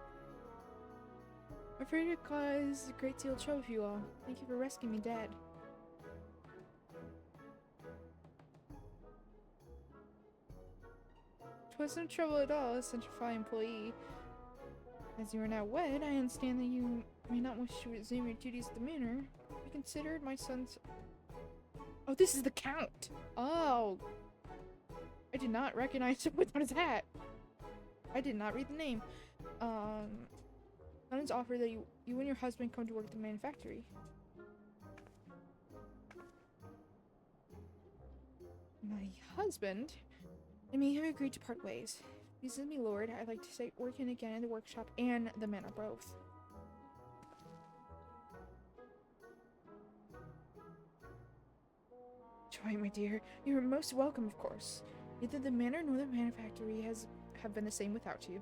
I'm afraid it caused a great deal of trouble for you all. Thank you for rescuing me, Dad. It wasn't trouble at all, such a fine employee. As you are now wed, I understand that you may not wish to resume your duties at the manor. You considered my son's... Oh, this is the Count! Oh! I did not recognize him with his hat. I did not read the name. Son's offer that you and your husband come to work at the manufactory. My husband? And me have agreed to part ways. Excuse me, Lord. I'd like to say working again in the workshop and the manor both. Joy, my dear. You're most welcome, of course. Neither the manor nor the manufactory have been the same without you.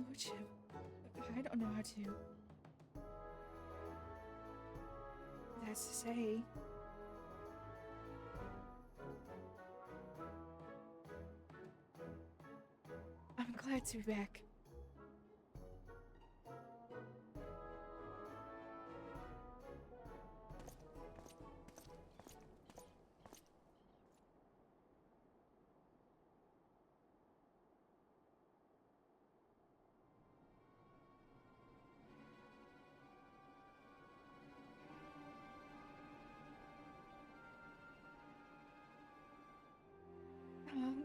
Lordship, I don't know how to... That's to say... I'm glad to be back.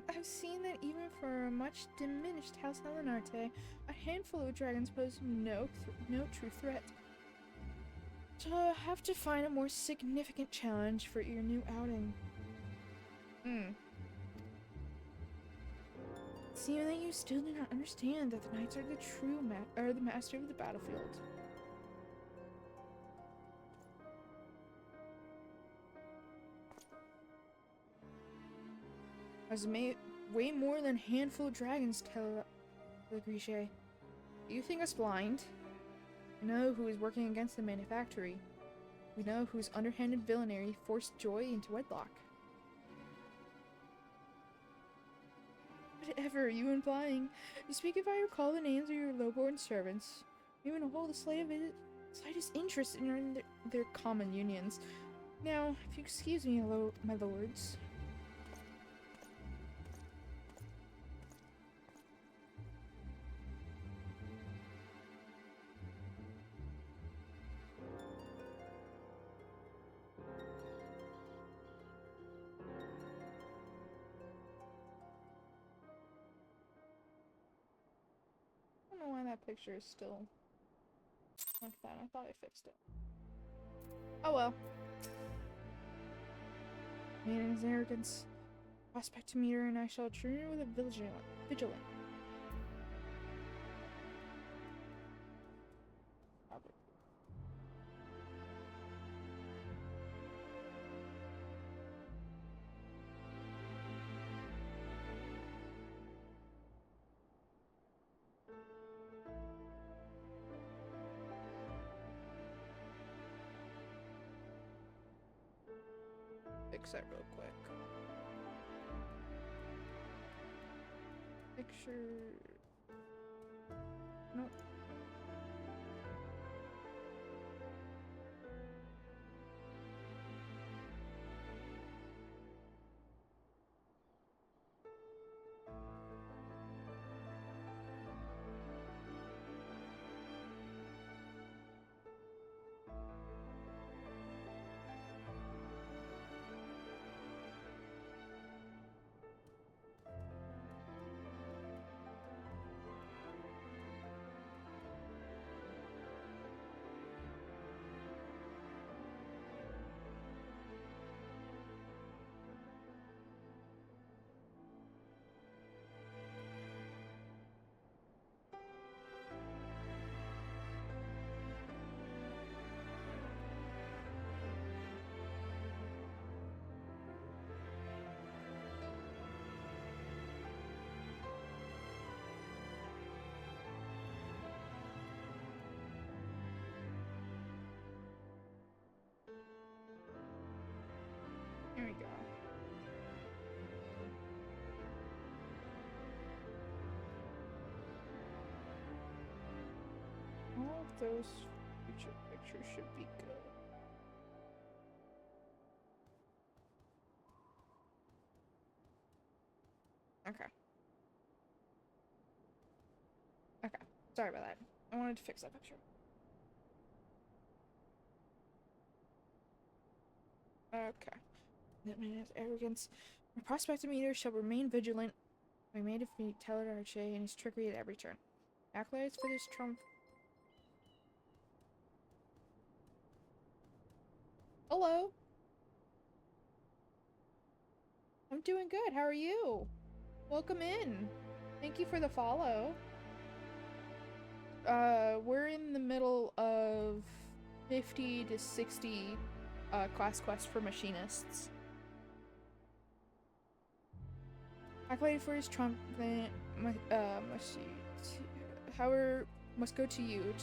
I've seen that even for a much diminished House Helenarte, a handful of dragons pose no true threat. So I'll have to find a more significant challenge for your new outing. Seeing that you still do not understand that the knights are the true the master of the battlefield. As way more than a handful of dragons, tell the Grichet. Do you think us blind? We know who is working against the manufactory. We know whose underhanded villainy forced Joy into wedlock. Whatever are you implying? You speak if I recall the names of your lowborn servants. You even hold the slightest interest in their common unions. Now, if you excuse me, my lords. I don't know why that picture is still like that. I thought I fixed it. Oh well. Man and his arrogance. Prospect to meet her, and I shall treat her with a vigilant. Robert. Fix that real quick. Picture... Nope. There we go. All of those future pictures should be good. Okay. Okay. Sorry about that. I wanted to fix that picture. Okay. That man has arrogance. My prospectometer shall remain vigilant. We may defeat Teller Arche and his trickery at every turn. Accolades for this trump. Hello. I'm doing good. How are you? Welcome in. Thank you for the follow. We're in the middle of 50 to 60 class quest for machinists. Accolade for his trump, however, must go to you,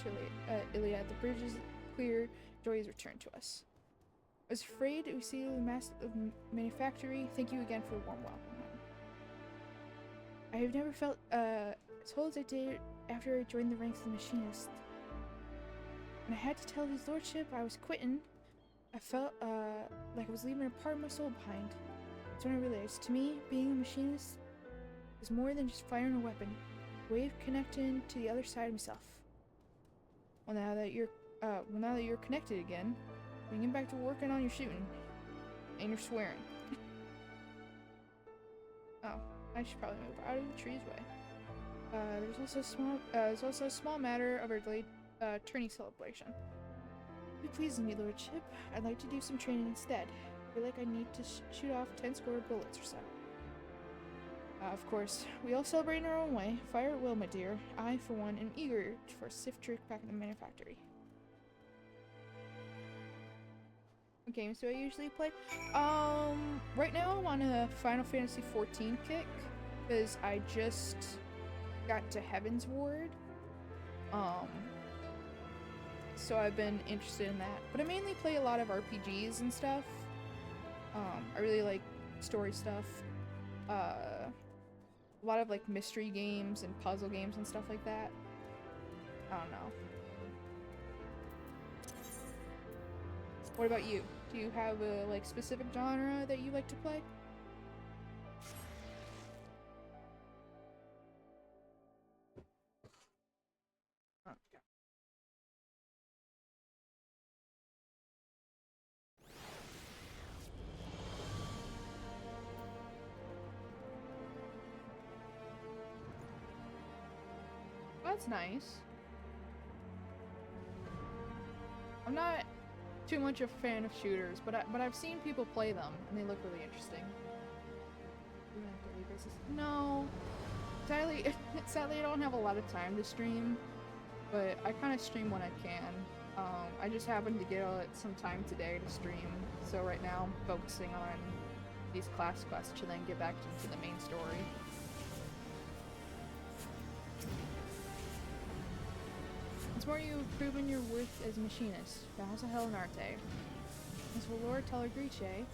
Iliad. The bridge is clear, joy is returned to us. I was afraid we see the mass of manufactory. Thank you again for the warm welcome. I have never felt told as I did after I joined the ranks of the machinist. When I had to tell his lordship I was quitting, I felt like I was leaving a part of my soul behind. That's when I realized, to me, being a machinist is more than just firing a weapon. A way of connecting to the other side of myself. Well, now that you're connected again, we can get back to working on your shooting and your swearing. Oh, I should probably move out of the tree's way. There's also a small matter of our delayed tourney celebration. Be pleased, me lordship. I'd like to do some training instead. I feel like I need to shoot off 10 score bullets or so. Of course, we all celebrate in our own way. Fire at will, my dear. I, for one, am eager for a swift trick back in the manufactory. What games do I usually play? Right now I'm on a Final Fantasy XIV kick, because I just got to Heavensward. So I've been interested in that. But I mainly play a lot of RPGs and stuff. I really like story stuff. A lot of like mystery games and puzzle games and stuff like that. I don't know. What about you? Do you have a like specific genre that you like to play? Oh, yeah. That's nice. I'm not too much a fan of shooters, but I've seen people play them and they look really interesting. No, sadly I don't have a lot of time to stream, but I kind of stream when I can. I just happened to get some time today to stream, so right now I'm focusing on these class quests to then get back into the main story. Once more you've proven your worth as a machinist. Vows of Helenarte. As for Lord Telegrice, I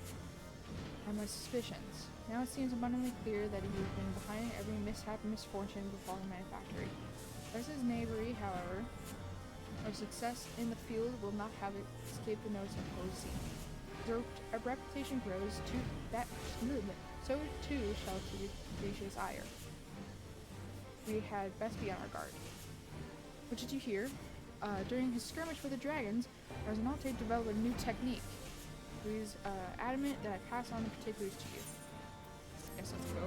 have my suspicions. Now it seems abundantly clear that he has been behind every mishap and misfortune befalling manufactory. There's his knavery, however. Our success in the field will not have it escape the notice of Posey. Our reputation grows to that movement, so too shall Telegrice's ire. We had best be on our guard. What did you hear? During his skirmish with the dragons, Arzenate developed a new technique. He was adamant that I pass on the particulars to you. Guess let's go.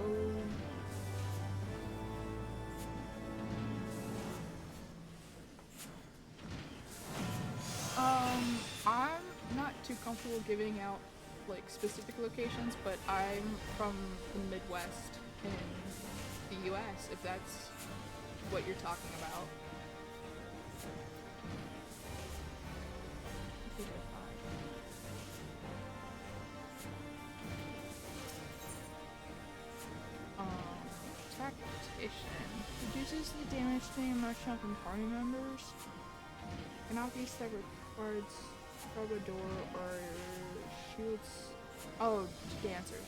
I'm not too comfortable giving out like specific locations, but I'm from the Midwest in the US, if that's what you're talking about. Tactician. Reduces the damage to the Marchand and party members. Cannot be staggered towards door or shields Oh, dancers.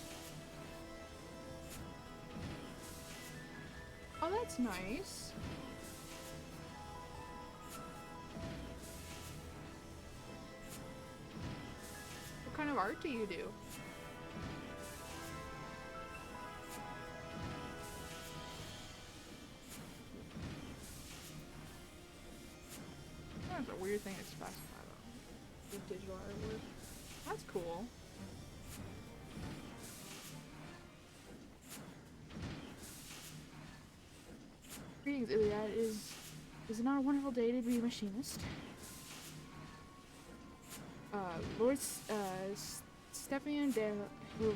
Oh, that's nice. What kind of art do you do? That's a weird thing to specify though. With digital artwork. That's cool. Greetings, Iliad. Is it not a wonderful day to be a machinist? Lord Stephan de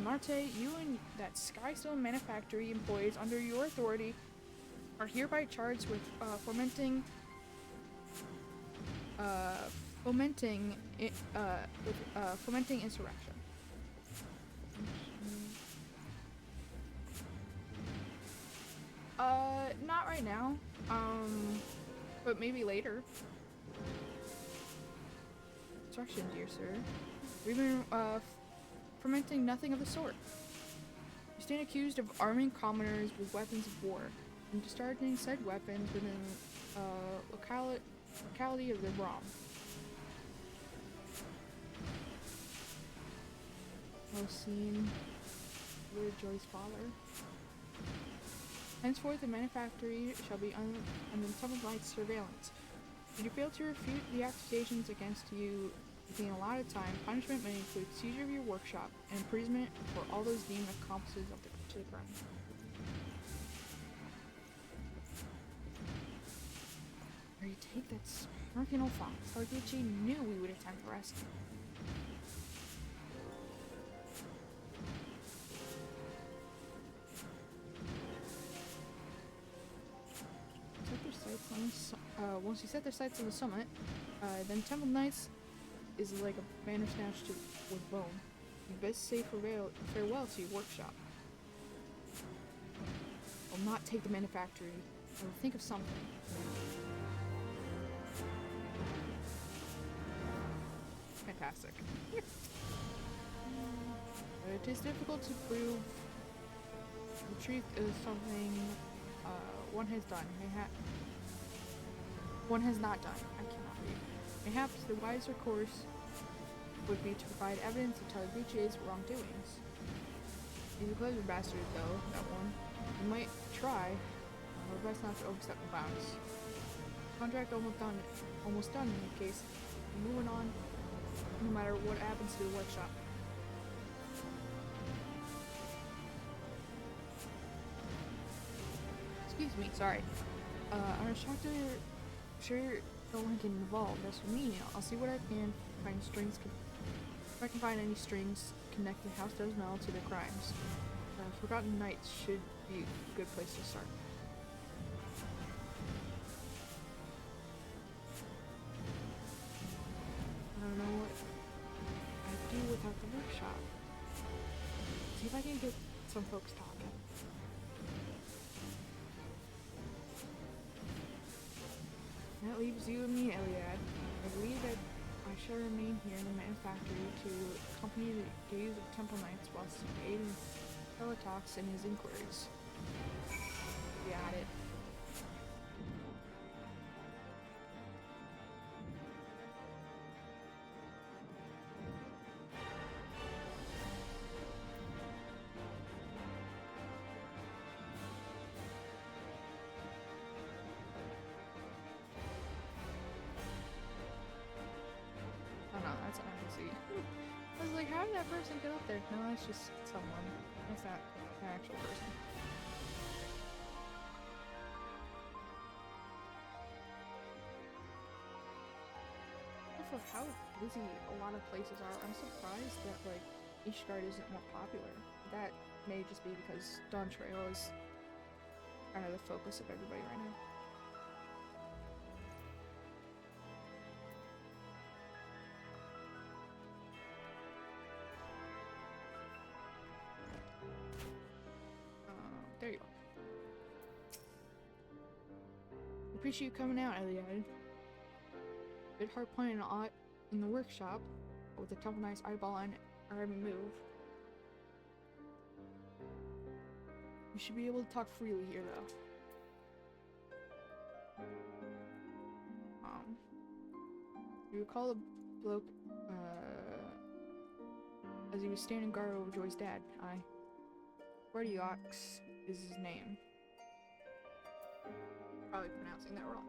Marte, you and that Skystone Manufactory employees under your authority are hereby charged with fomenting insurrection. Not right now. But maybe later. Instruction, dear sir. We've been fermenting nothing of the sort. You stand accused of arming commoners with weapons of war and discharging said weapons within locality of the ROM. Mosine, Lord Joy's father. Henceforth, the manufactory shall be under Temple Knight's surveillance. If you fail to refute the accusations against you within a allotted time, punishment may include seizure of your workshop and imprisonment for all those deemed accomplices of the crime. Or you take that smirking old fox. Haraguchi knew we would attempt rescue. Once you set their sights on the summit, then Temple Knights is like a bandersnatch with bone. You best say farewell to your workshop. I'll not take the manufactory. I will think of something. Fantastic. It is difficult to prove the truth is something one has done. One has not done. I cannot read. Perhaps the wiser course would be to provide evidence of Haraguchi's wrongdoings. He's a clever bastard, though, that one. You might try, but best not to overstep the bounds. Contract almost done in the case. We're moving on, no matter what happens to the workshop. Excuse me, sorry. I'm shocked to sure no one can involve. As for me, I'll see what I can find strings. If I can find any strings connecting House Desmel to their crimes, Forgotten Knights should be a good place to start. I don't know what I'd do without the workshop. See if I can get some folks talking. That leaves you and me, Iliad. I believe that I shall remain here in the manufactory to accompany the gaze of Temple Knights whilst aiding Teletox in his inquiries. Got it. Oh no, that's an NPC. I was like, how did that person get up there? No, it's just someone. It's not an actual person. For how busy a lot of places are, I'm surprised that like Ishgard isn't more popular. That may just be because Dawn Trail is kind of the focus of everybody right now. There you go. Appreciate you coming out, Iliad. Bit hard playing a lot in the workshop with the Temple Knight's eyeball on every move. You should be able to talk freely here, though. You recall the bloke, as he was standing guard over Joy's dad. Aye. Freddie Ox is his name. Probably pronouncing that wrong.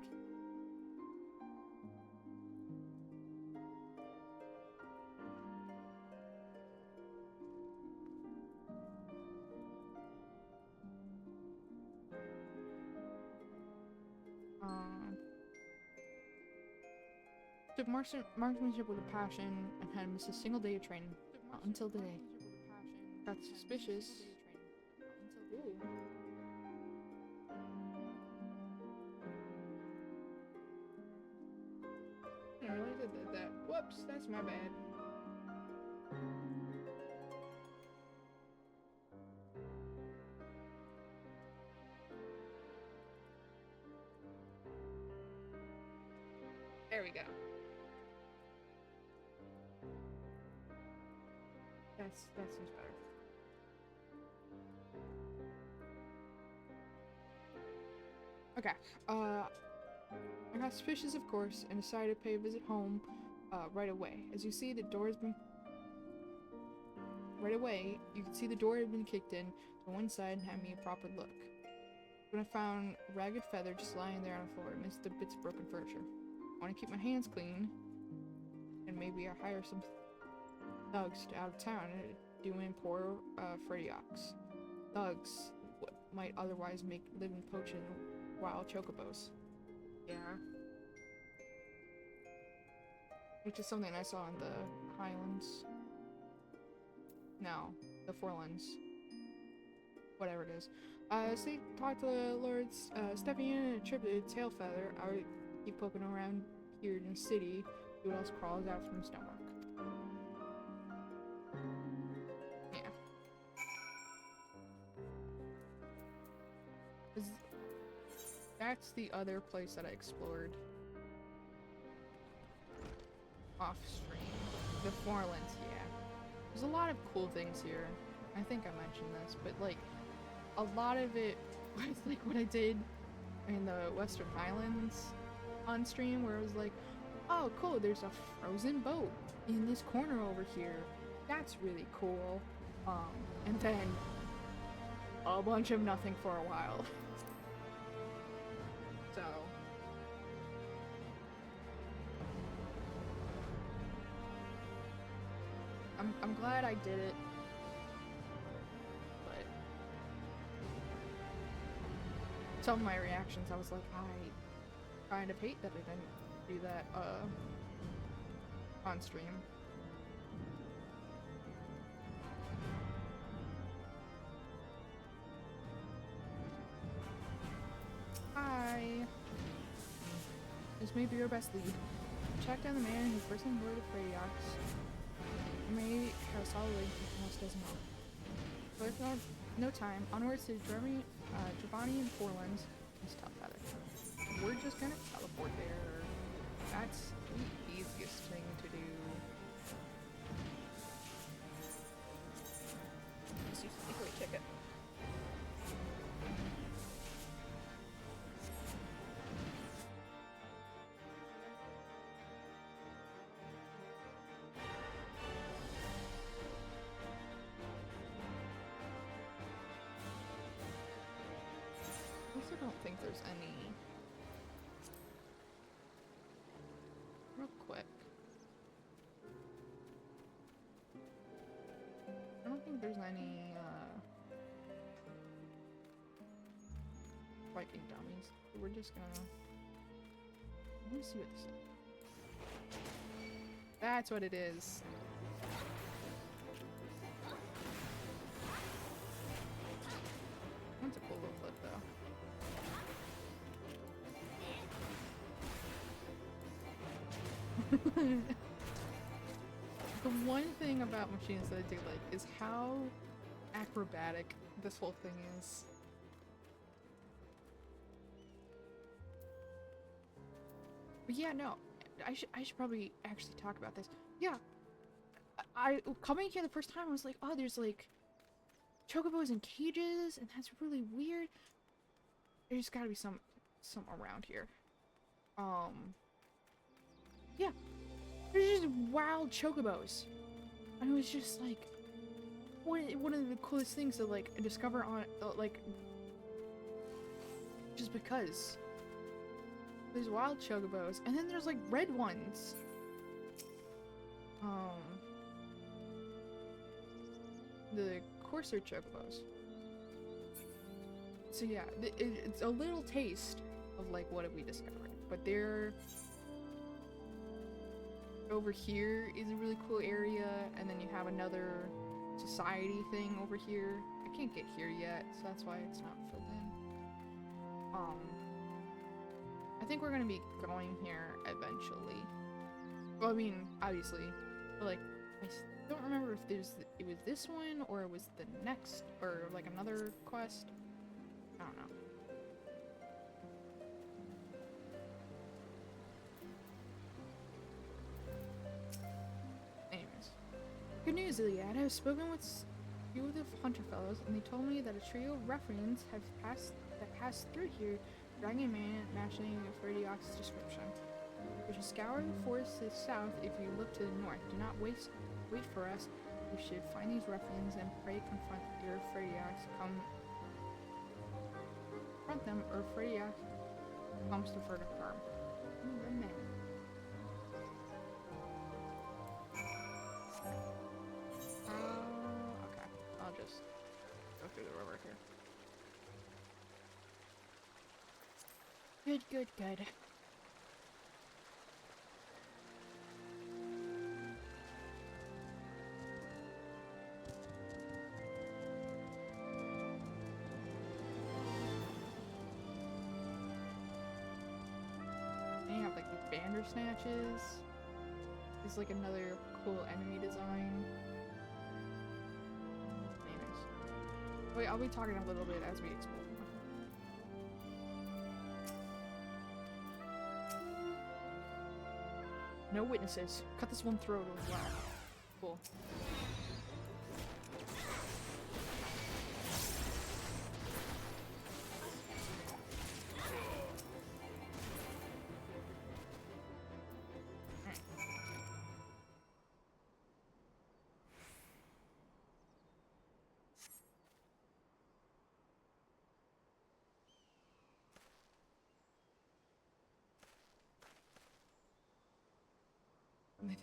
Took marksmanship with a passion and hadn't missed a single day of training. Not until today. Got suspicious. Ooh. I didn't realize I did that. Whoops, that's my bad. There we go. That seems better. Okay, I got suspicious, of course, and decided to pay a visit home, right away. As you see, the door has been... Right away, you can see the door had been kicked in to one side and had me a proper look. When I found a ragged feather just lying there on the floor amidst the bits of broken furniture. I want to keep my hands clean, and maybe I'll hire some thugs out of town and do in poor, Freddy Ox. Thugs, what might otherwise make living poaching wild chocobos. Yeah. Which is something I saw in the Highlands. No, the Forelands. Whatever it is. So you talk to the lords, stepping in and a trip to tail feather. I would keep poking around here in the city, see what else crawls out from the stonework. Yeah. That's the other place that I explored. Off stream. The Forelands, yeah. There's a lot of cool things here. I think I mentioned this, but like, a lot of it was like what I did in the Western Highlands on stream, where it was like, oh cool, there's a frozen boat in this corner over here. That's really cool. And then a bunch of nothing for a while. So I'm glad I did it. But some of my reactions, I was like, I kind of hate that I didn't do that on stream. Hi. This may be your best lead. Track down the man who first onboarded Freddy Ox. You may have a solid link if the house doesn't know. But if no time, onwards to Giovanni and Forelands and Tough Feather. We're just gonna teleport there. That's the easiest thing to do. Let's use the takeaway ticket. I don't think there's any. Real quick. I don't think there's any Viking dummies. We're just gonna. Let me see what this is. That's what it is. That's a cool little flip though. The one thing about Machinist that I do like is how acrobatic this whole thing is. But yeah, no, I should probably actually talk about this. Yeah, I coming here the first time I was like, oh, there's like chocobos in cages, and that's really weird. There's gotta be some around here. Yeah. There's just wild chocobos. And it was just like one of the coolest things to like discover on like just because there's wild chocobos, and then there's like red ones. The coarser chocobos. So yeah, it's a little taste of like what we discovered, but they're over here is a really cool area, and then you have another society thing over here. I can't get here yet, so that's why it's not filled in. I think we're gonna be going here eventually. Well, I mean, obviously, but like, I don't remember if it was this one or it was the next, or like another quest. I don't know. Anyways. Good news, Iliad. I've spoken with a few of the hunter fellows, and they told me that a trio of ruffians have passed through here, dragging a man matching Ferdiox's description. We shall scour the forest to the south if you look to the north. Do not wait for us. We should find these ruffians and pray confront your Ferdiox. Confront them, or Ferdiox comes to further harm. Ooh, men. Okay. I'll just go through the river here. Good, good, good. They have like these Bandersnatches. It's like another cool enemy design. Anyways. Wait, I'll be talking a little bit as we explore. No witnesses. Cut this one throat as well. Cool.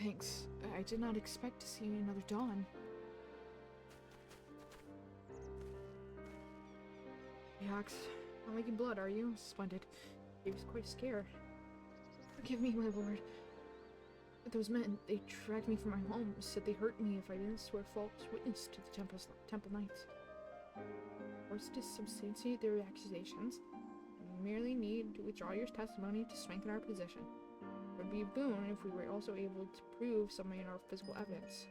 Thanks. I did not expect to see another dawn. Yax, not making blood, are you? Splendid. He was quite scared. Forgive me, my lord. But those men, they dragged me from my home, said they hurt me if I didn't swear false witness to the temple knights. Forced to substantiate their accusations. We merely need to withdraw your testimony to strengthen our position. It would be a boon if we were also able to prove some manner of physical evidence.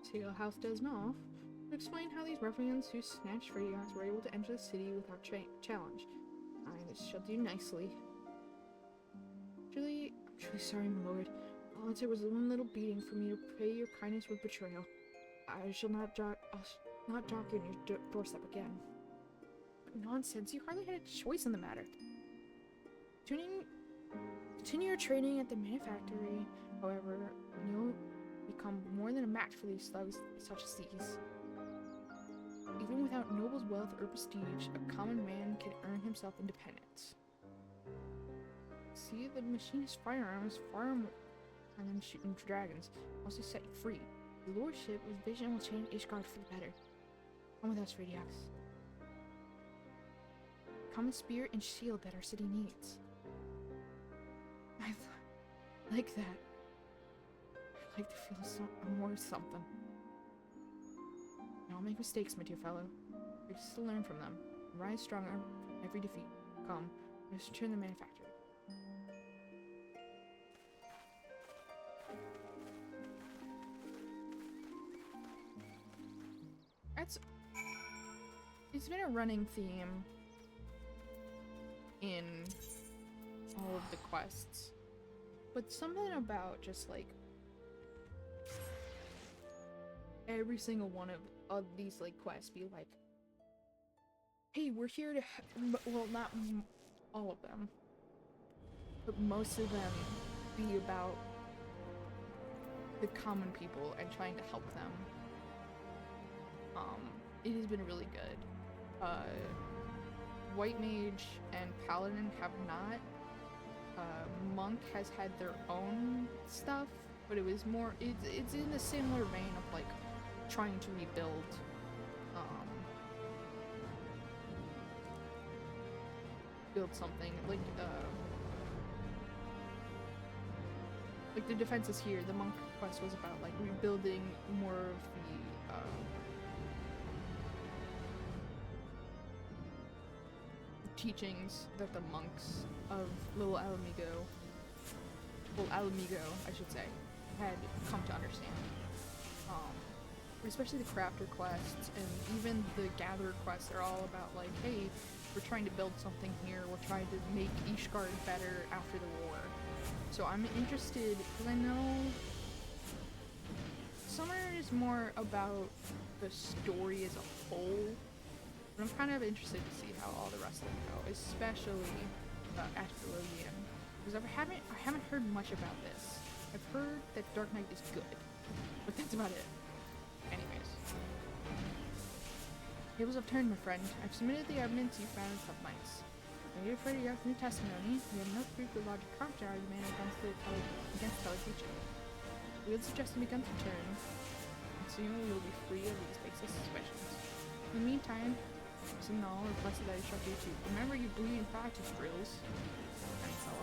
Seal House does not explain how these ruffians who snatched Ferdiox were able to enter the city without challenge. This shall do nicely. I'm truly sorry, my lord. All it was one little beating for me to pay your kindness with betrayal. I shall not knock on your doorstep again. Nonsense, you hardly had a choice in the matter. Continue your training at the manufactory, however, and you'll become more than a match for these thugs such as these. Even without noble's wealth or prestige, a common man can earn himself independence. See, the machinist firearms far more than shooting dragons also set you free. Your lordship with vision will change Ishgard for the better. Come with us, Ferdiox. Common spear and shield that our city needs. I like that. I'd like to feel more something. Don't make mistakes, my dear fellow. We're just to learn from them. Rise stronger from every defeat. Come, let's return to the manufactory. It's been a running theme in all of the quests, but something about just like every single one of these like quests be like, hey, we're here to well, not all of them, but most of them be about the common people and trying to help them. It has been really good. White Mage and Paladin have not. Monk has had their own stuff, but it was more, it's in a similar vein of like trying to rebuild. Build something like the defenses here. The monk quest was about like rebuilding more of the teachings that the monks of Little Alamigo, I should say, had come to understand. Especially the crafter quests and even the gatherer quests are all about like, hey, we're trying to build something here, we're trying to make Ishgard better after the war. So I'm interested, because I know Summer is more about the story as a whole, but I'm kind of interested to see how all the rest of them go, especially Astrologian, because I haven't heard much about this. I've heard that Dark Knight is good, but that's about it. Anyways. Tables have turned, my friend. I've submitted the evidence you found in Submites. Are you afraid of your new testimony? We have no proof of logic counter argument against teleteaching. We would suggest we begun to turn, and soon we will be free of these basic suspicions. In the meantime, Signal requested that I instruct you to remember your bleeding practice drills. Thanks, fella.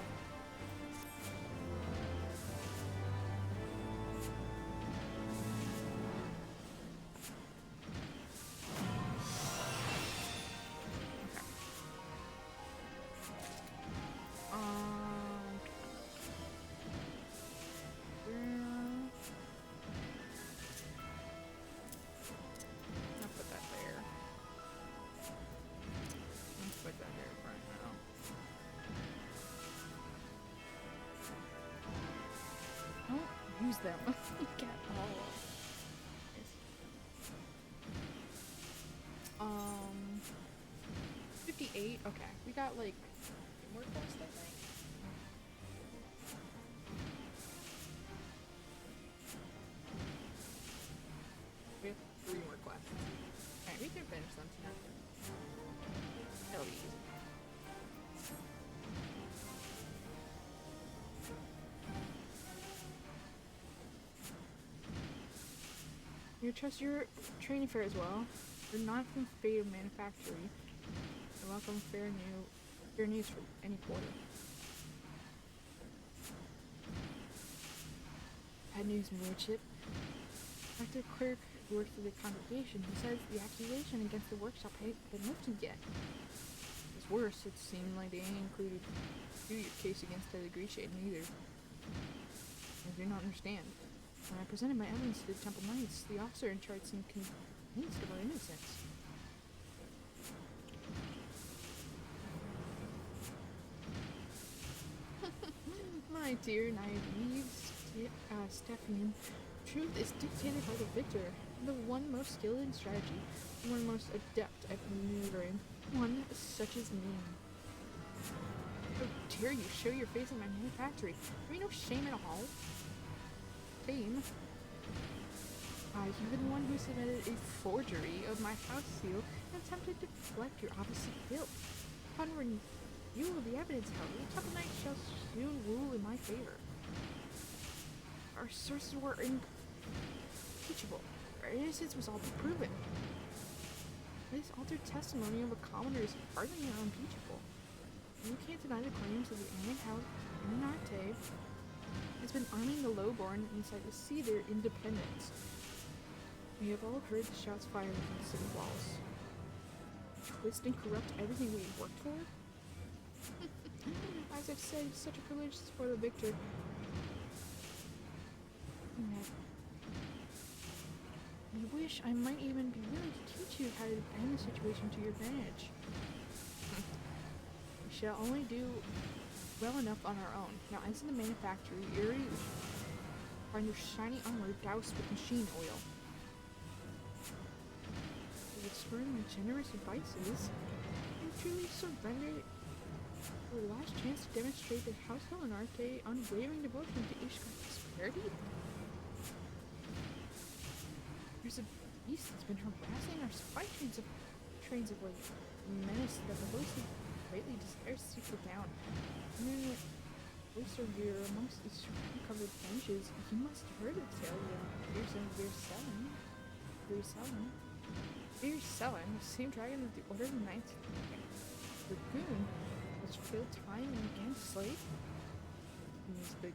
Them. Get all 58. Okay, we got like more quests, I think. We have 3 more quests. Alright, we can finish them tonight. That'll be easy. You trust your training fair as well. You're not from Fate of Manufactory. You're welcome fair news from any quarter. Bad news, Lordship. Dr. Clerk who works for the congregation, he says the accusation against the workshop hasn't been lifted yet. It's worse, it seemed like they ain't included your case against the degree shade either. I do not understand. When I presented my evidence to the Temple Knights, the officer in charge seemed convinced of our innocence. My dear naive Stephan, truth is dictated by the victor, the one most skilled in strategy, the one most adept at maneuvering, one such as me. How dare you show your face in my manufactory? Have you no shame at all? Shame? You've been the one who submitted a forgery of my house seal and attempted to deflect your obvious guilt. Upon review of the evidence, however, the Temple Knight shall soon rule in my favor. Our sources were impeachable. Our innocence was all but proven. This altered testimony of a commoner is hardly unimpeachable. You can't deny the claims of the Eminente has been arming the lowborn inside to see their independence. We have all heard the shots fired from the city walls. Twist and corrupt everything we worked for? As I've said, such a privilege for the victor. I wish I might even be willing to teach you how to bend the situation to your advantage. We shall only do well enough on our own. Now enter the manufactory. Find your shiny armor doused with machine oil. would spurn my generous advices. You truly surrendered your last chance to demonstrate that House Helenarte unwavering devotion to Ishkar's prosperity? There's a beast that's been harassing our supply trains of late. A menace that the host greatly desires to put down. And then voice of your amongst these covered benches, you must have heard of the tale of fearsome Veerselin, the same dragon of the Order of the Ninth Dragoon, was killed time and again slave. And this big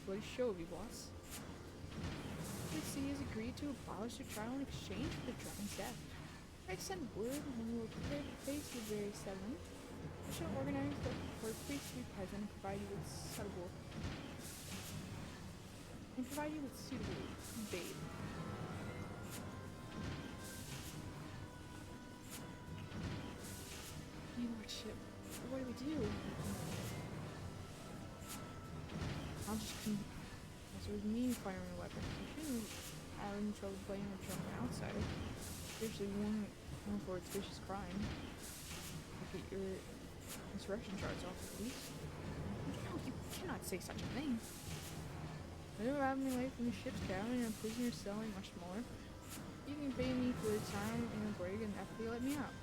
bloody show of you, boss. The sea has agreed to abolish the trial in exchange for the dragon's death. I send word when we will prepare to face the very seven. I shall organize the court priest to be present and provide you with suitable bait. Your lordship, what do we do? I'll just as with me firing a weapon. You shouldn't have any trouble playing with some outsider. Especially one for its vicious crime. Get your insurrection charts off at least. No, you cannot say such a thing. I never have me away from the ship's cabin and a prisoner selling much more. You can pay me for the time in a brig and after you let me out.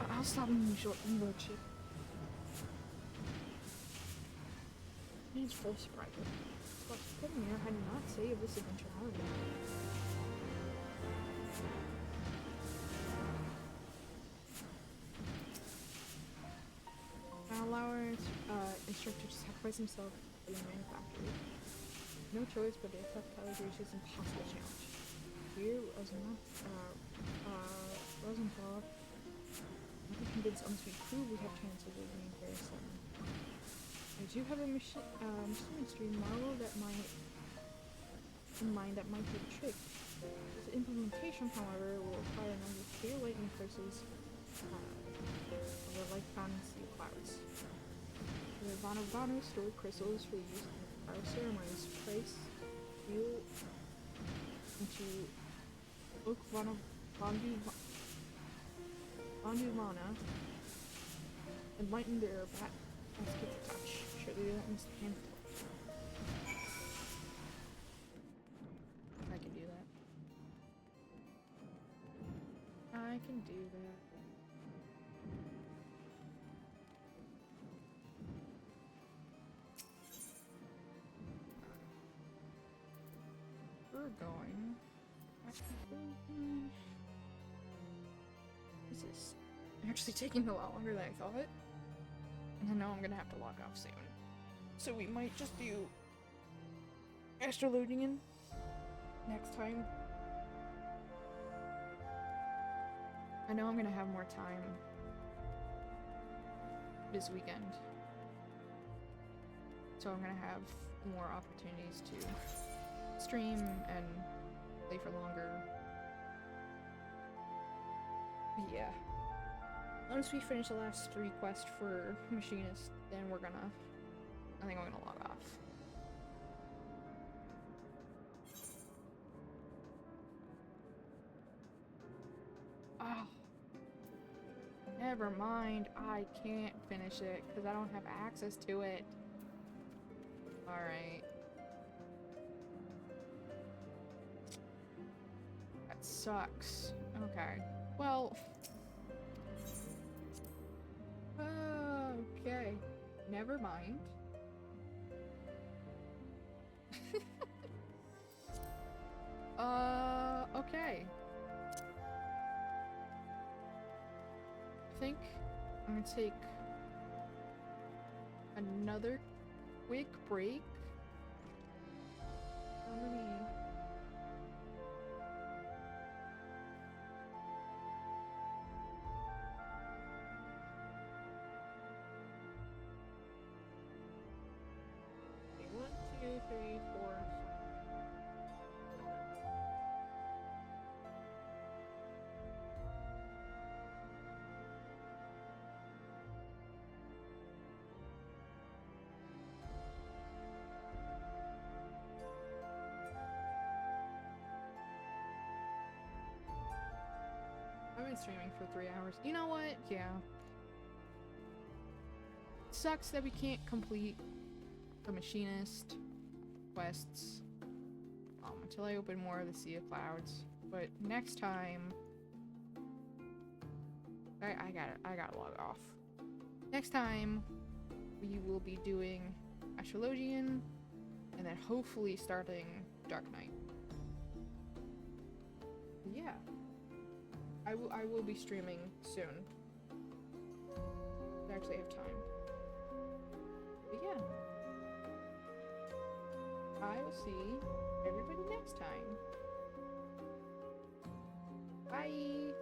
I'll stop him short, lordship. Man's full surprise. But Pedimir had not say of this eventuality. Now allow our instructor to sacrifice himself for the manufactory. No choice but to accept Caligracious impossible challenge. Here, Rosenthal, not be convinced on this crew we have chances of being very sudden. I do have a mystery model that might do the trick. Its implementation, however, will require a number of clear lightning courses of the light found in sea clouds. The Vano stored crystals for the use in our ceremonies. Price fuel into Oak Vanduvana enlighten their basket to touch. Surely that must be handful. I can do that. I can do that. We're going. This is actually taking a lot longer than I thought. And I know I'm gonna have to log off soon. So we might just do extra loading in next time. I know I'm gonna have more time this weekend. So I'm gonna have more opportunities to stream and play for longer. But yeah. Once we finish the last 3 quests for Machinist, then I think I'm gonna log off. Oh. Never mind, I can't finish it because I don't have access to it. Alright. That sucks. Okay. Well. Okay. Never mind. Okay. I think I'm gonna take another quick break. Let me okay, 1, 2, 3, 4. streaming for 3 hours. You know what? Yeah. Sucks that we can't complete the Machinist quests until I open more of the Sea of Clouds. But next time, I gotta log off. Next time, we will be doing Astrologian, and then hopefully starting Dark Knight. Yeah, I will be streaming soon. I actually have time. But yeah, I will see everybody next time. Bye!